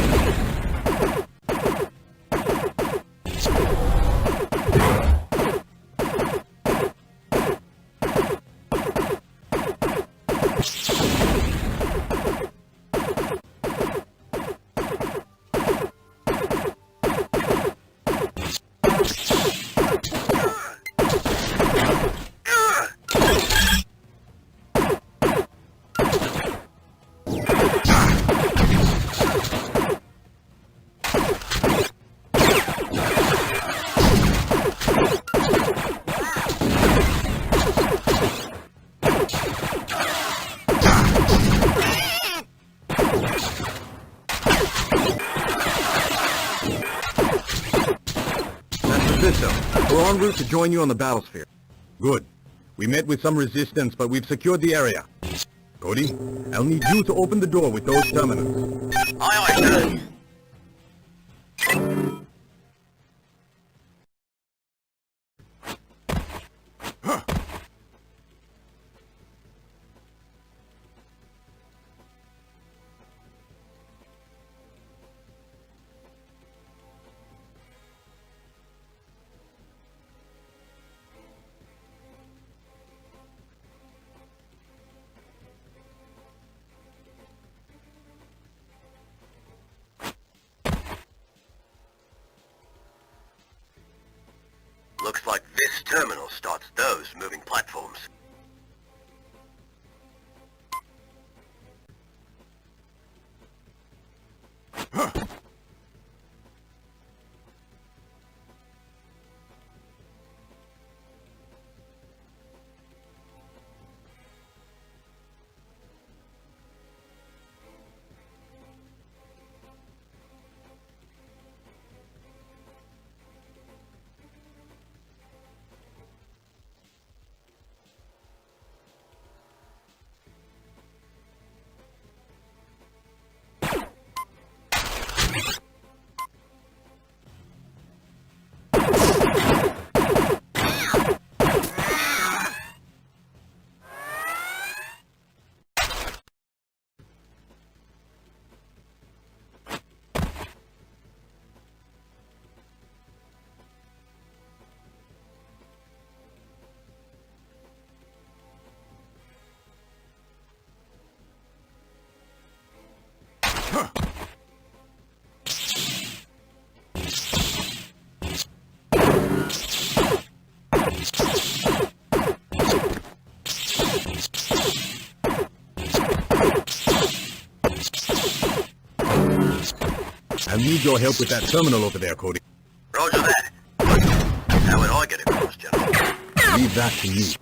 Speaker 2: We're en route to join you on the battlefield. Good. We met with some resistance, but we've secured the area. Cody, I'll need you to open the door with those terminals.
Speaker 4: Aye, aye, sir. Looks like this terminal starts those moving platforms.
Speaker 2: I need your help with that terminal over there, Cody.
Speaker 4: Roger that. But how would I get across, General?
Speaker 2: Leave that to me.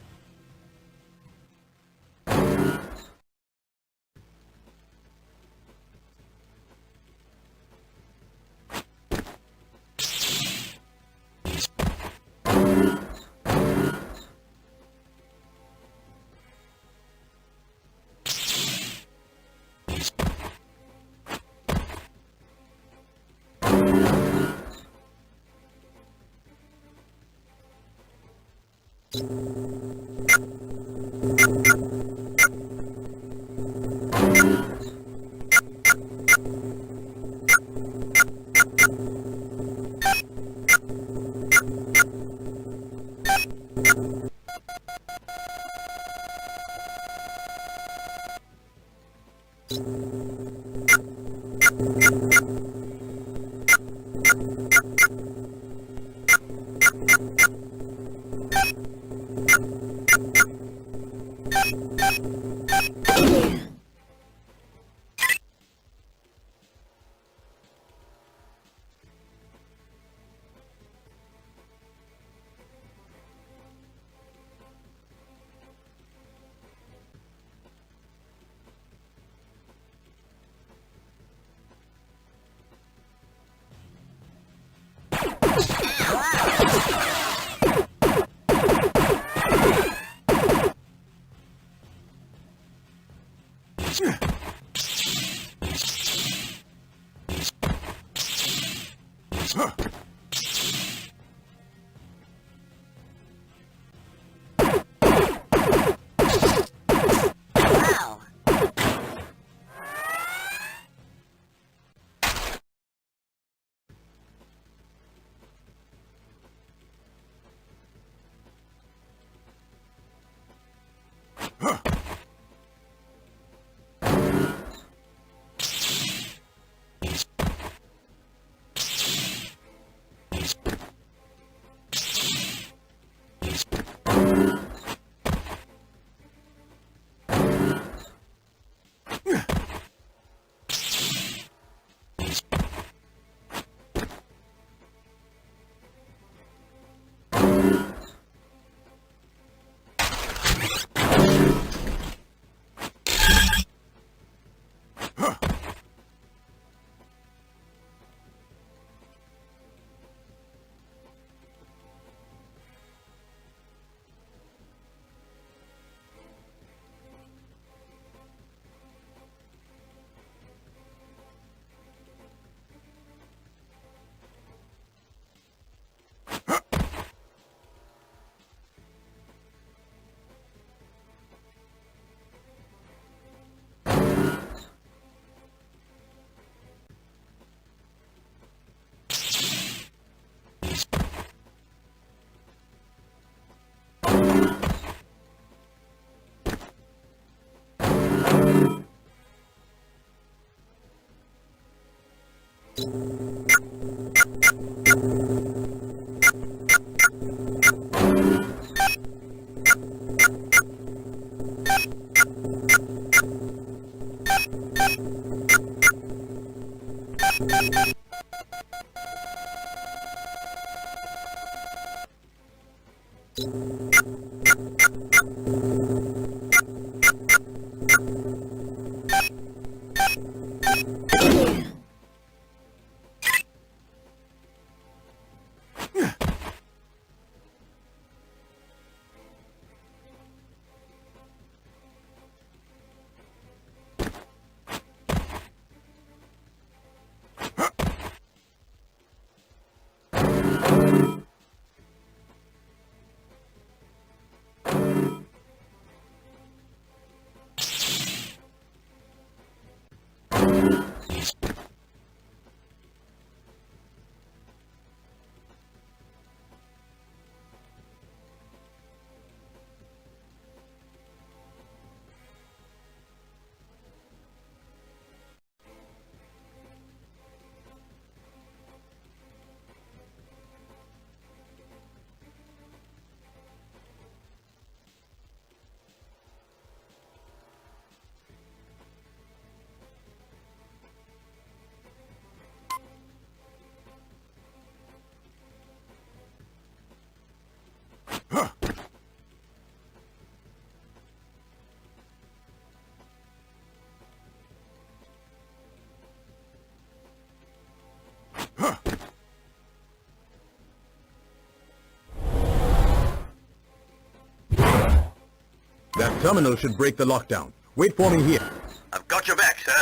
Speaker 8: That terminal should break the lockdown. Wait for me here.
Speaker 4: I've got your back, sir.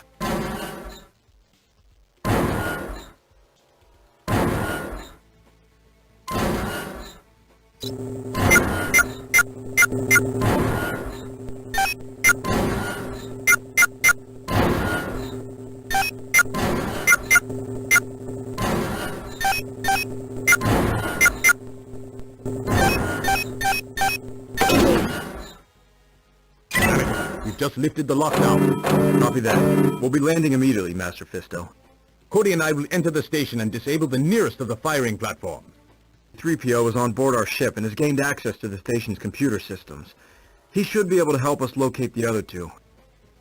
Speaker 8: We've just lifted the lockdown. Copy that. We'll be landing immediately, Master Fisto. Cody and I will enter the station and disable the nearest of the firing platforms. 3PO is on board our ship and has gained access to the station's computer systems. He should be able to help us locate the other two.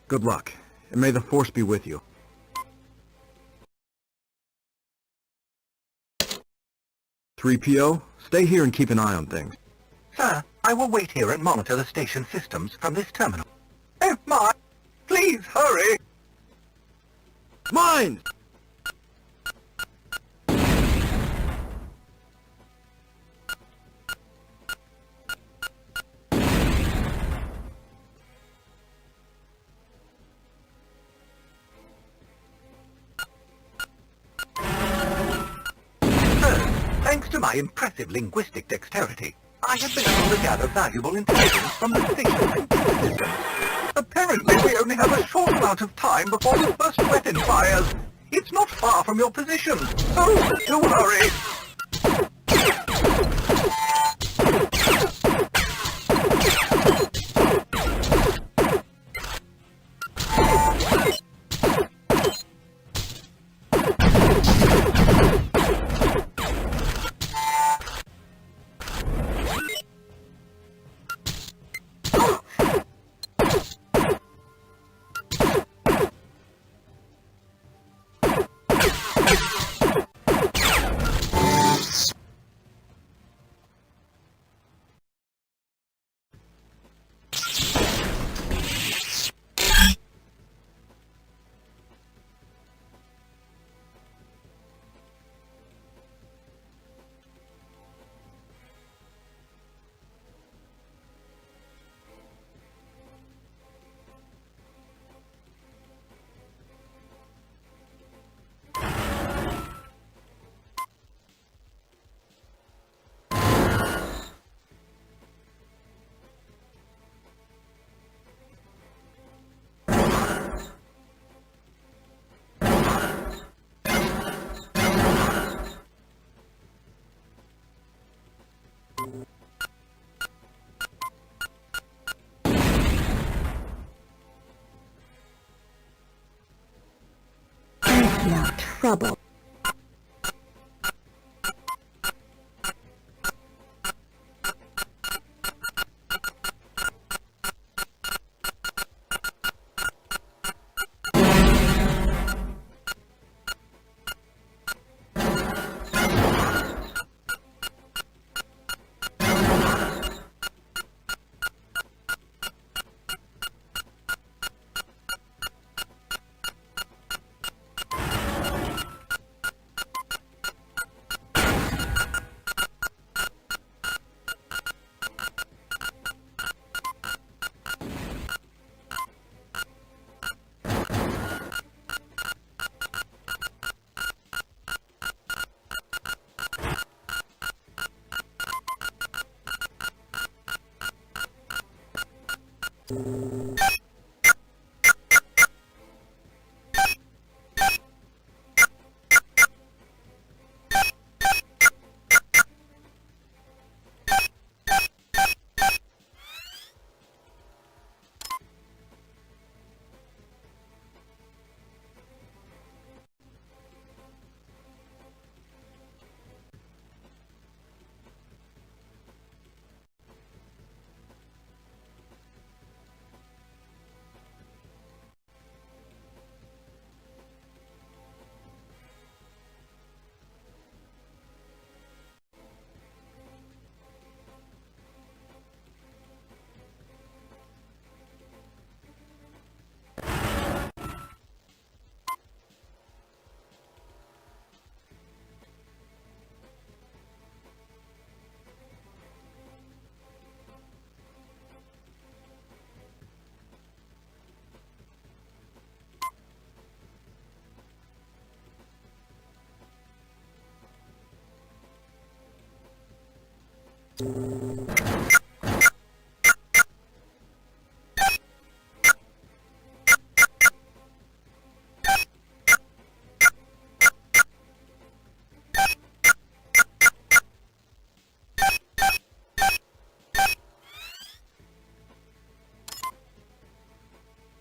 Speaker 8: Good luck, and may the Force be with you. 3PO, stay here and keep an eye on things.
Speaker 1: Sir, I will wait here and monitor the station systems from this terminal. Oh, my! Please, hurry!
Speaker 8: Mine!
Speaker 1: Thanks to my impressive linguistic dexterity, I have been able to gather valuable intelligence from the station's computer system. Apparently, we only have a short amount of time before the first weapon fires. It's not far from your position, so do hurry.
Speaker 9: No trouble.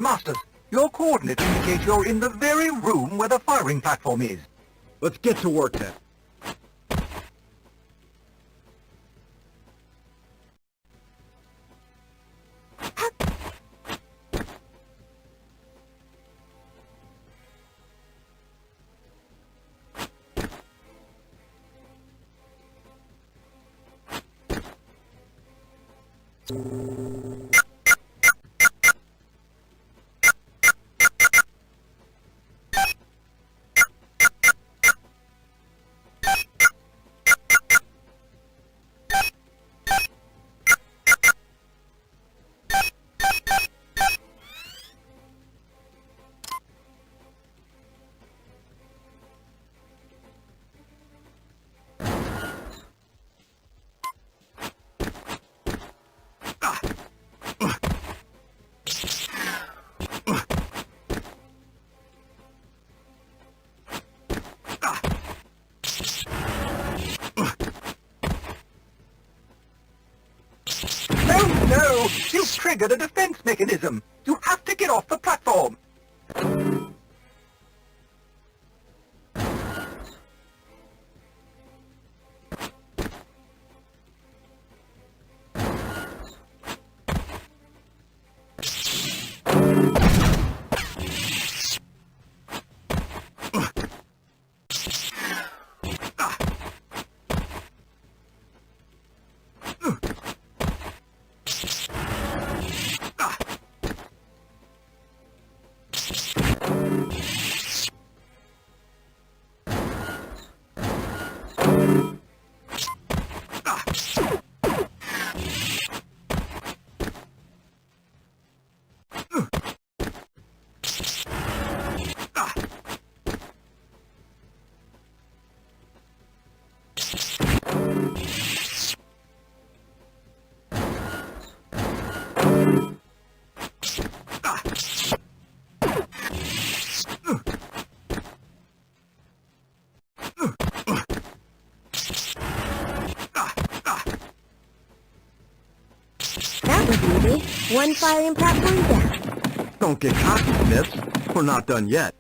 Speaker 1: Masters, your coordinates indicate you're in the very room where the firing platform is.
Speaker 2: Let's get to work then.
Speaker 1: No! You've triggered a defense mechanism! You have to get off the platform!
Speaker 9: One firing platform down.
Speaker 2: Don't get cocky, Smiths. We're not done yet.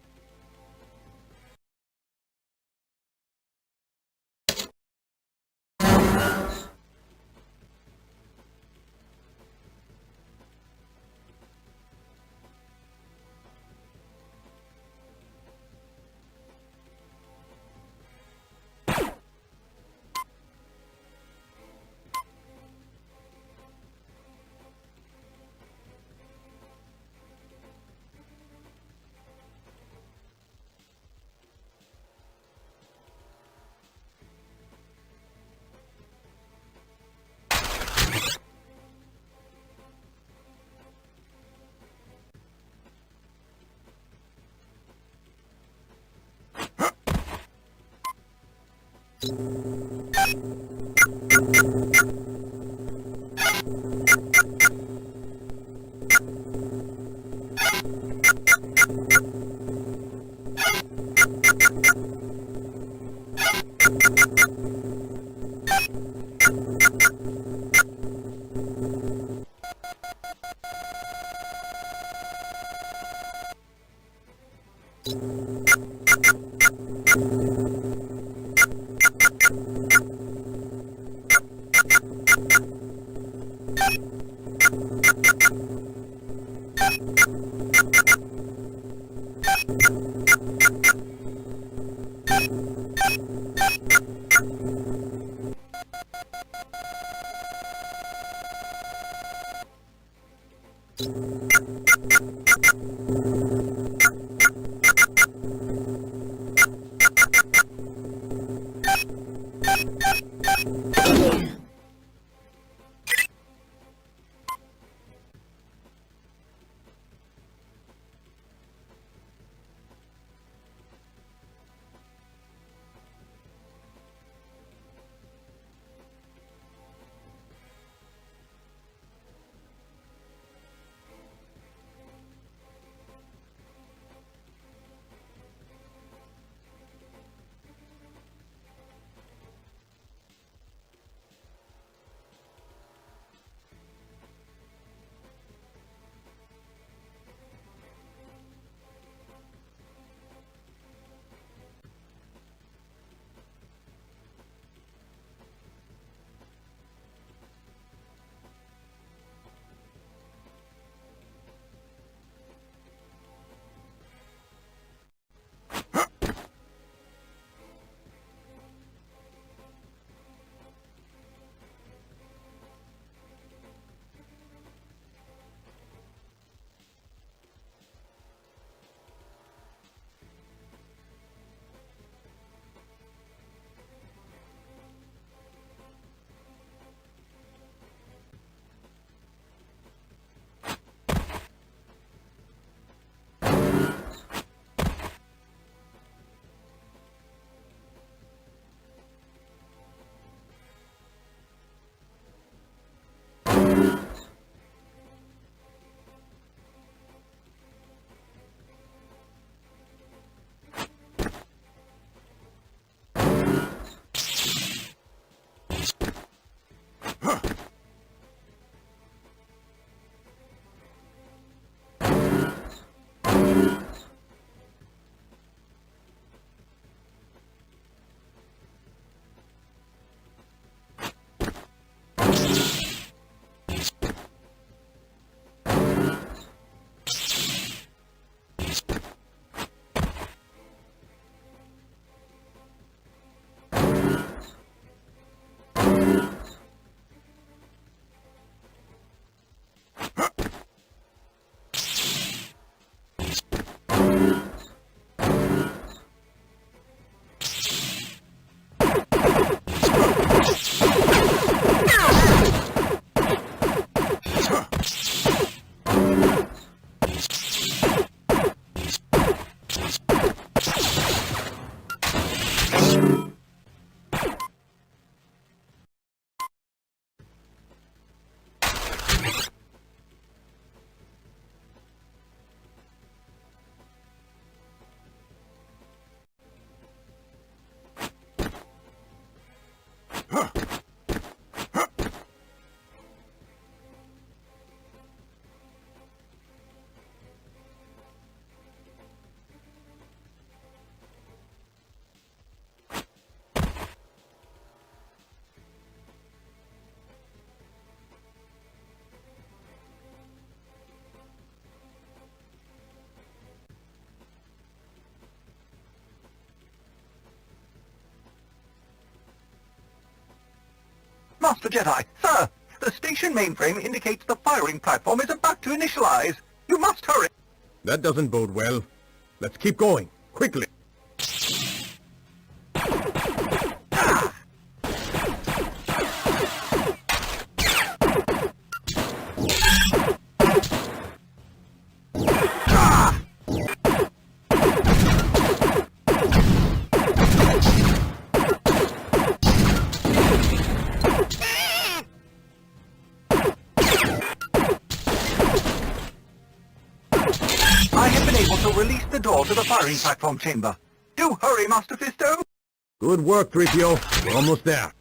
Speaker 1: Master Jedi, sir! The station mainframe indicates the firing platform is about to initialize. You must hurry!
Speaker 8: That doesn't bode well. Let's keep going, quickly.
Speaker 1: Release the door to the firing platform chamber. Do hurry, Master Fisto!
Speaker 8: Good work, 3PO. We're almost there.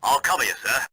Speaker 4: I'll cover you, sir.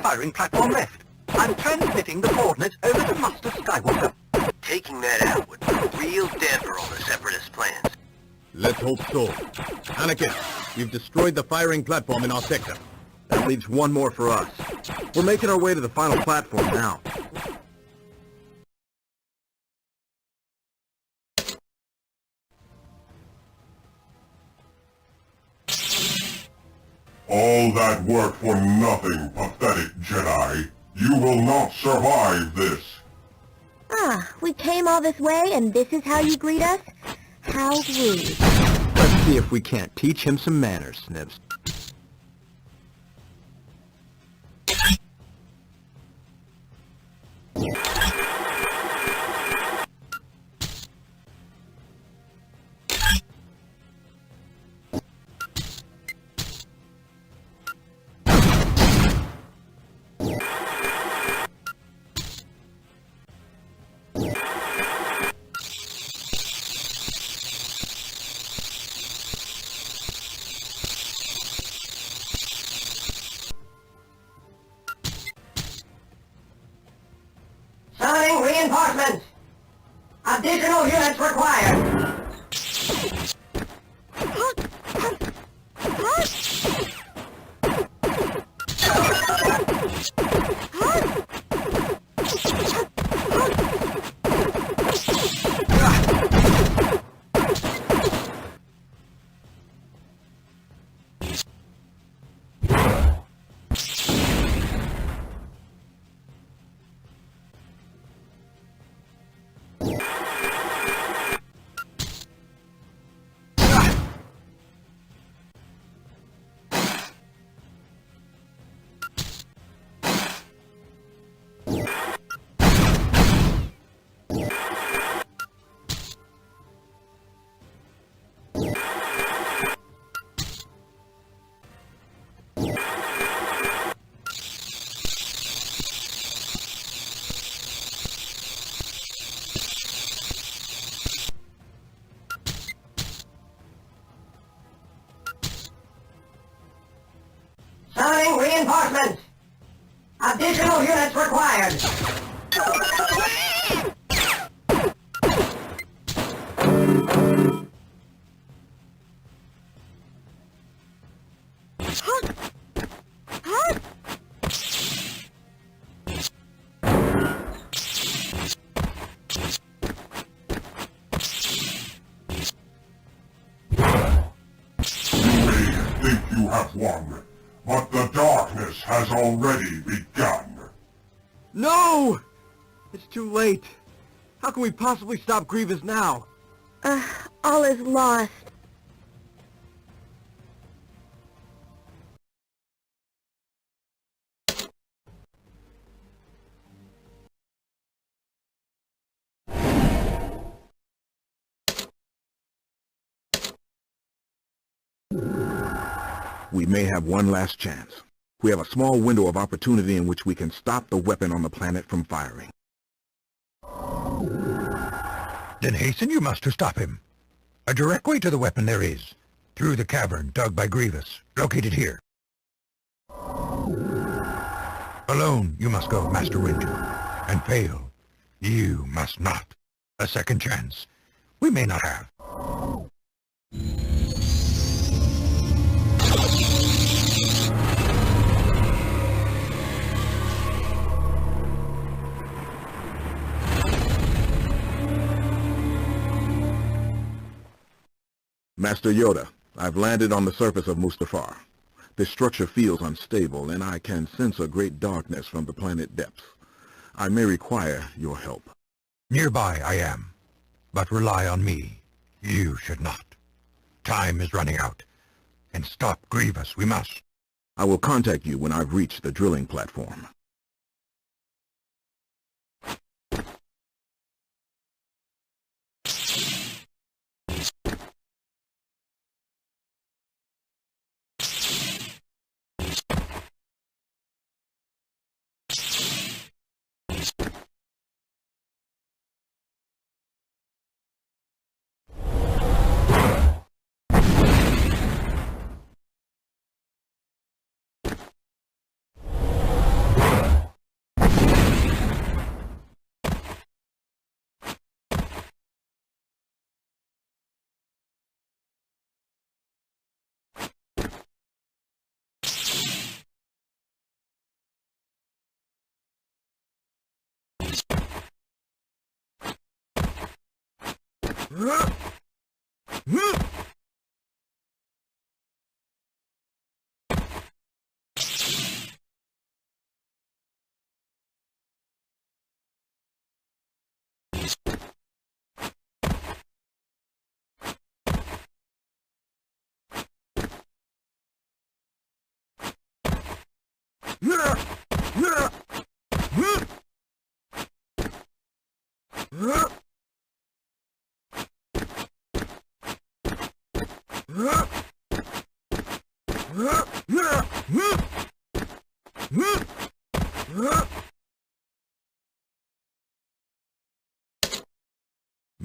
Speaker 1: Firing platform left. I'm transmitting the coordinates over to Master Skywalker.
Speaker 4: Taking that out would put a real damper on the Separatist plans.
Speaker 2: Let's hope so. Anakin, we've destroyed the firing platform in our sector. That leaves one more for us. We're making our way to the final platform now.
Speaker 5: All that work for nothing, pathetic Jedi. You will not survive this.
Speaker 9: Ah, we came all this way and this is how you greet us? How rude.
Speaker 2: Let's see if we can't teach him some manners, Snibs.
Speaker 10: Summoning reinforcements! Additional units required! Summoning reinforcements! Additional units required!
Speaker 5: You have won, but the darkness has already begun.
Speaker 2: No! It's too late. How can we possibly stop Grievous now?
Speaker 9: All is lost.
Speaker 8: We may have one last chance. We have a small window of opportunity in which we can stop the weapon on the planet from firing.
Speaker 1: Then hasten you must to stop him. A direct way to the weapon there is, through the cavern dug by Grievous, located here. Alone you must go, Master Windu, and fail. You must not. A second chance. We may not have.
Speaker 8: Master Yoda, I've landed on the surface of Mustafar. This structure feels unstable, and I can sense a great darkness from the planet depths. I may require your help.
Speaker 1: Nearby I am, but rely on me. You should not. Time is running out, and stop Grievous we must.
Speaker 8: I will contact you when I've reached the drilling platform.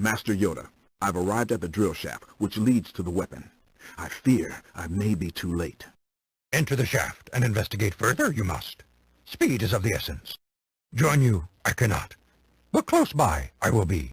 Speaker 8: Master Yoda, I've arrived at the drill shaft, which leads to the weapon. I fear I may be too late.
Speaker 1: Enter the shaft and investigate further you must. Speed is of the essence. Join you I cannot, but close by I will be.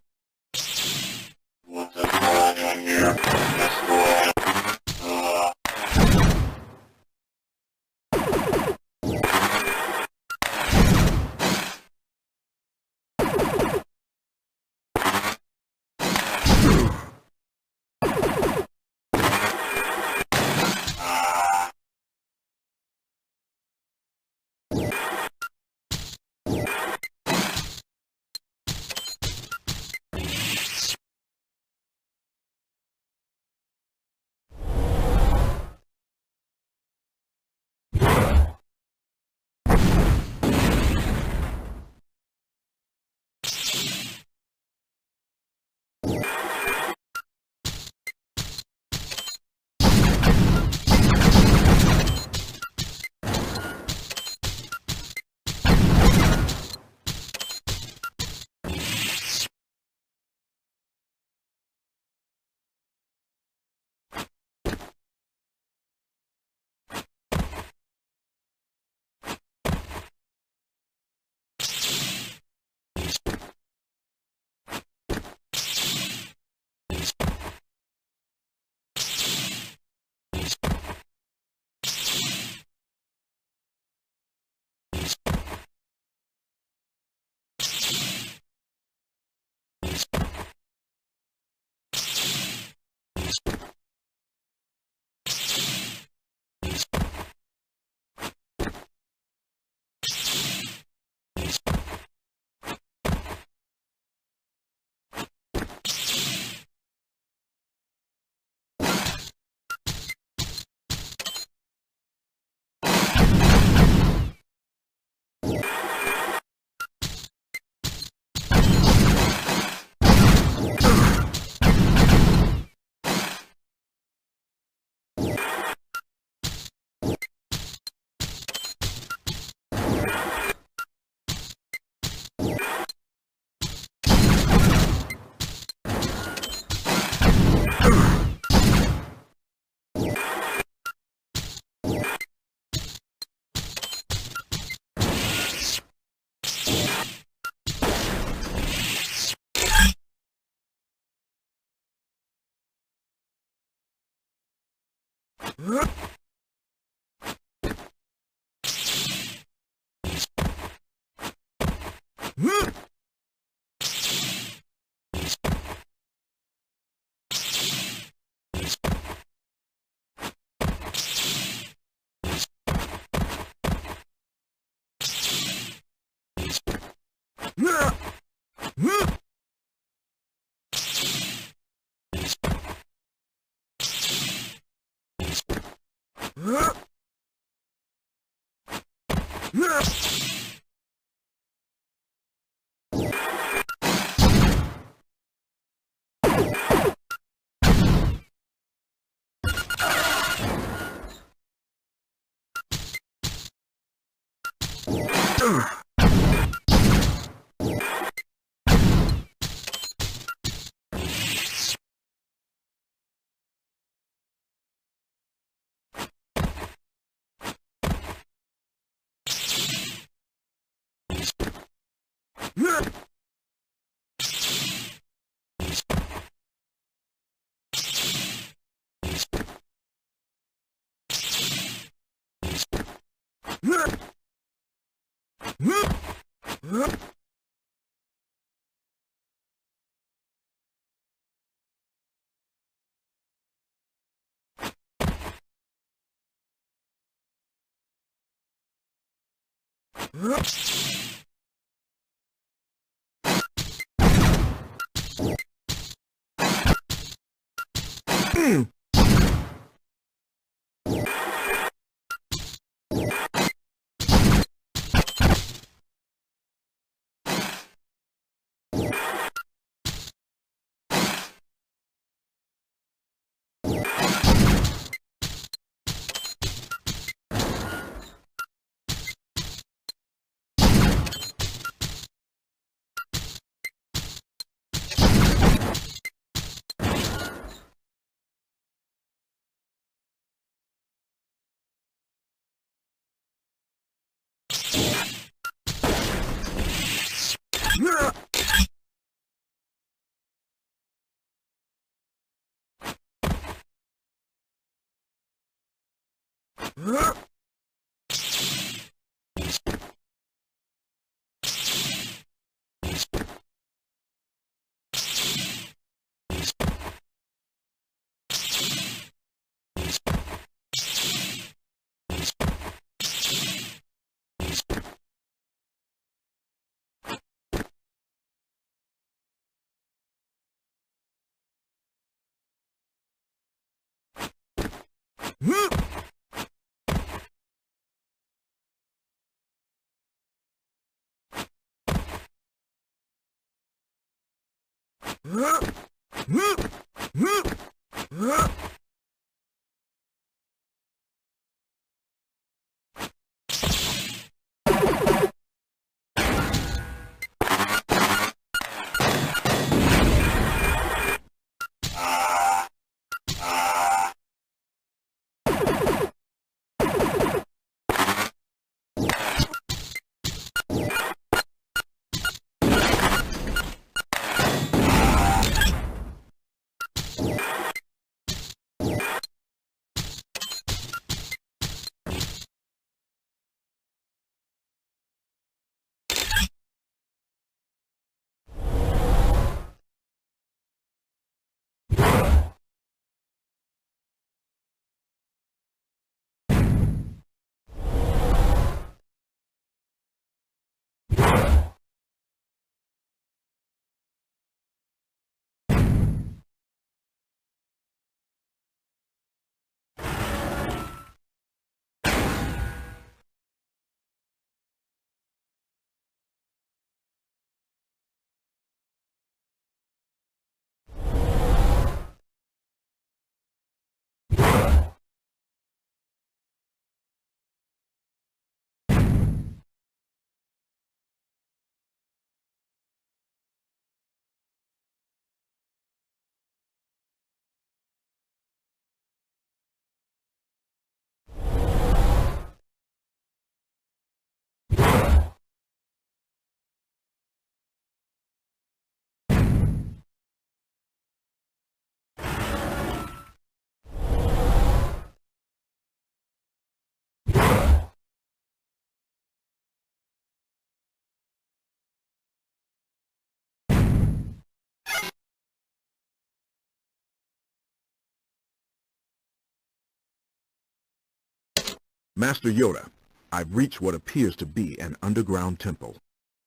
Speaker 8: Master Yoda, I've reached what appears to be an underground temple.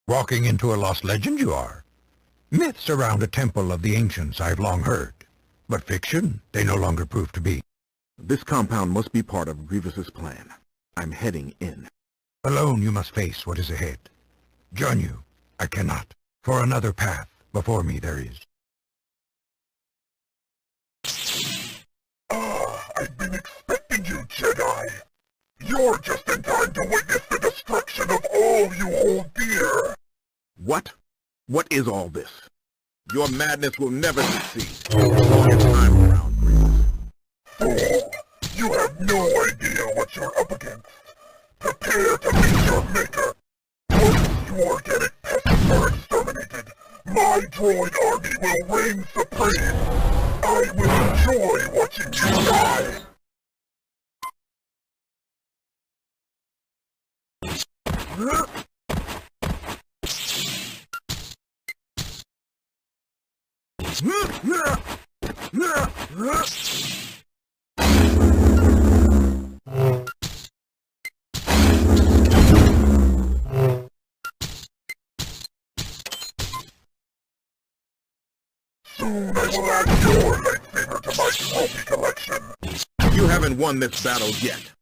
Speaker 1: Walking into a lost legend you are. Myths around a temple of the ancients I've long heard, but fiction they no longer prove to be.
Speaker 8: This compound must be part of Grievous's plan. I'm heading in.
Speaker 1: Alone you must face what is ahead. Join you, I cannot, for another path before me there is.
Speaker 5: I've been expecting you, Jedi. You're just in time to witness the destruction of all you hold dear.
Speaker 8: What? What is all this? Your madness will never succeed. As long as I'm around, Grievous.
Speaker 5: Fool! You have no idea what you're up against. Prepare to meet your maker. Once you organic pests are exterminated, my droid army will reign supreme. I will enjoy watching you die. Soon I will add your lightsaber to my trophy collection.
Speaker 8: You haven't won this battle yet.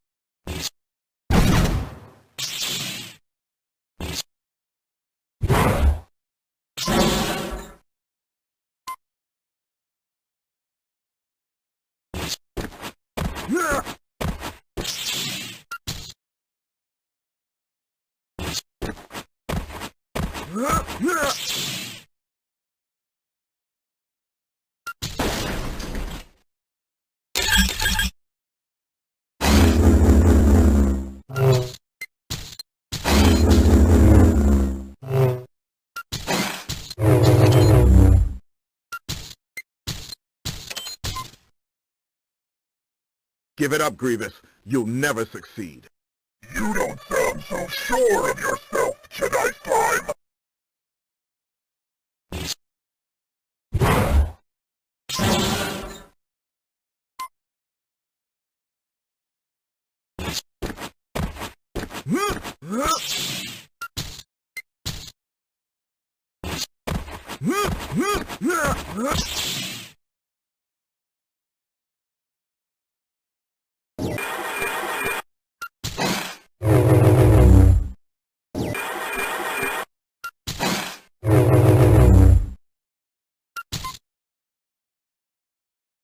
Speaker 8: Give it up, Grievous. You'll never succeed.
Speaker 5: You don't sound so sure of yourself, Jedi Slime.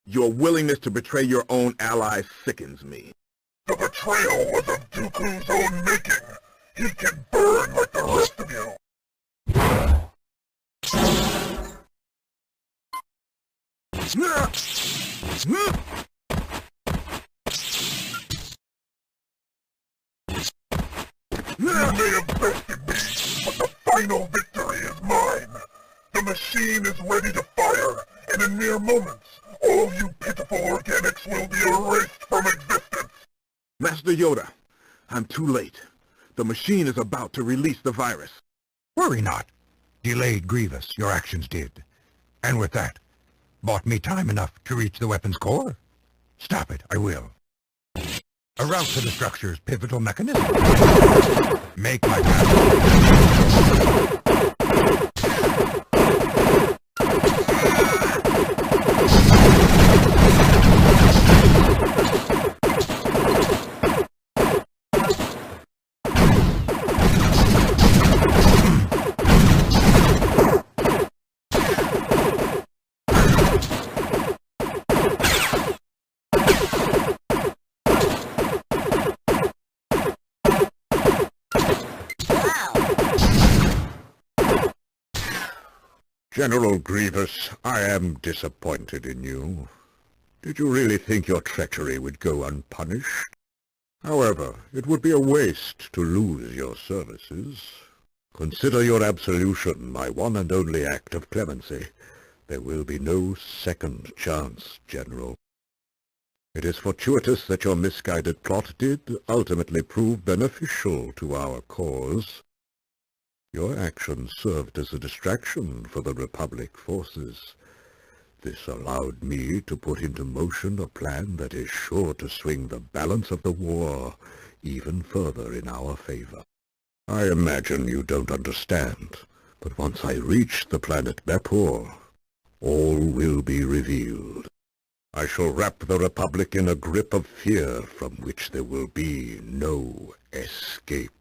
Speaker 8: Your willingness to betray your own allies sickens me.
Speaker 5: The betrayal was of Dooku's own making. He can burn like the rest of you. You may have bested me, but the final victory is mine. The machine is ready to fire, and in mere moments, all you pitiful organics will be erased from existence.
Speaker 8: Master Yoda, I'm too late. The machine is about to release the virus.
Speaker 1: Worry not. Delayed Grievous, your actions did. And with that, bought me time enough to reach the weapon's core. Stop it, I will. A route to the structure's pivotal mechanism. Make my path.
Speaker 7: General Grievous, I am disappointed in you. Did you really think your treachery would go unpunished? However, it would be a waste to lose your services. Consider your absolution my one and only act of clemency. There will be no second chance, General. It is fortuitous that your misguided plot did ultimately prove beneficial to our cause. Your actions served as a distraction for the Republic forces. This allowed me to put into motion a plan that is sure to swing the balance of the war even further in our favor. I imagine you don't understand, but once I reach the planet Bepor, all will be revealed. I shall wrap the Republic in a grip of fear from which there will be no escape.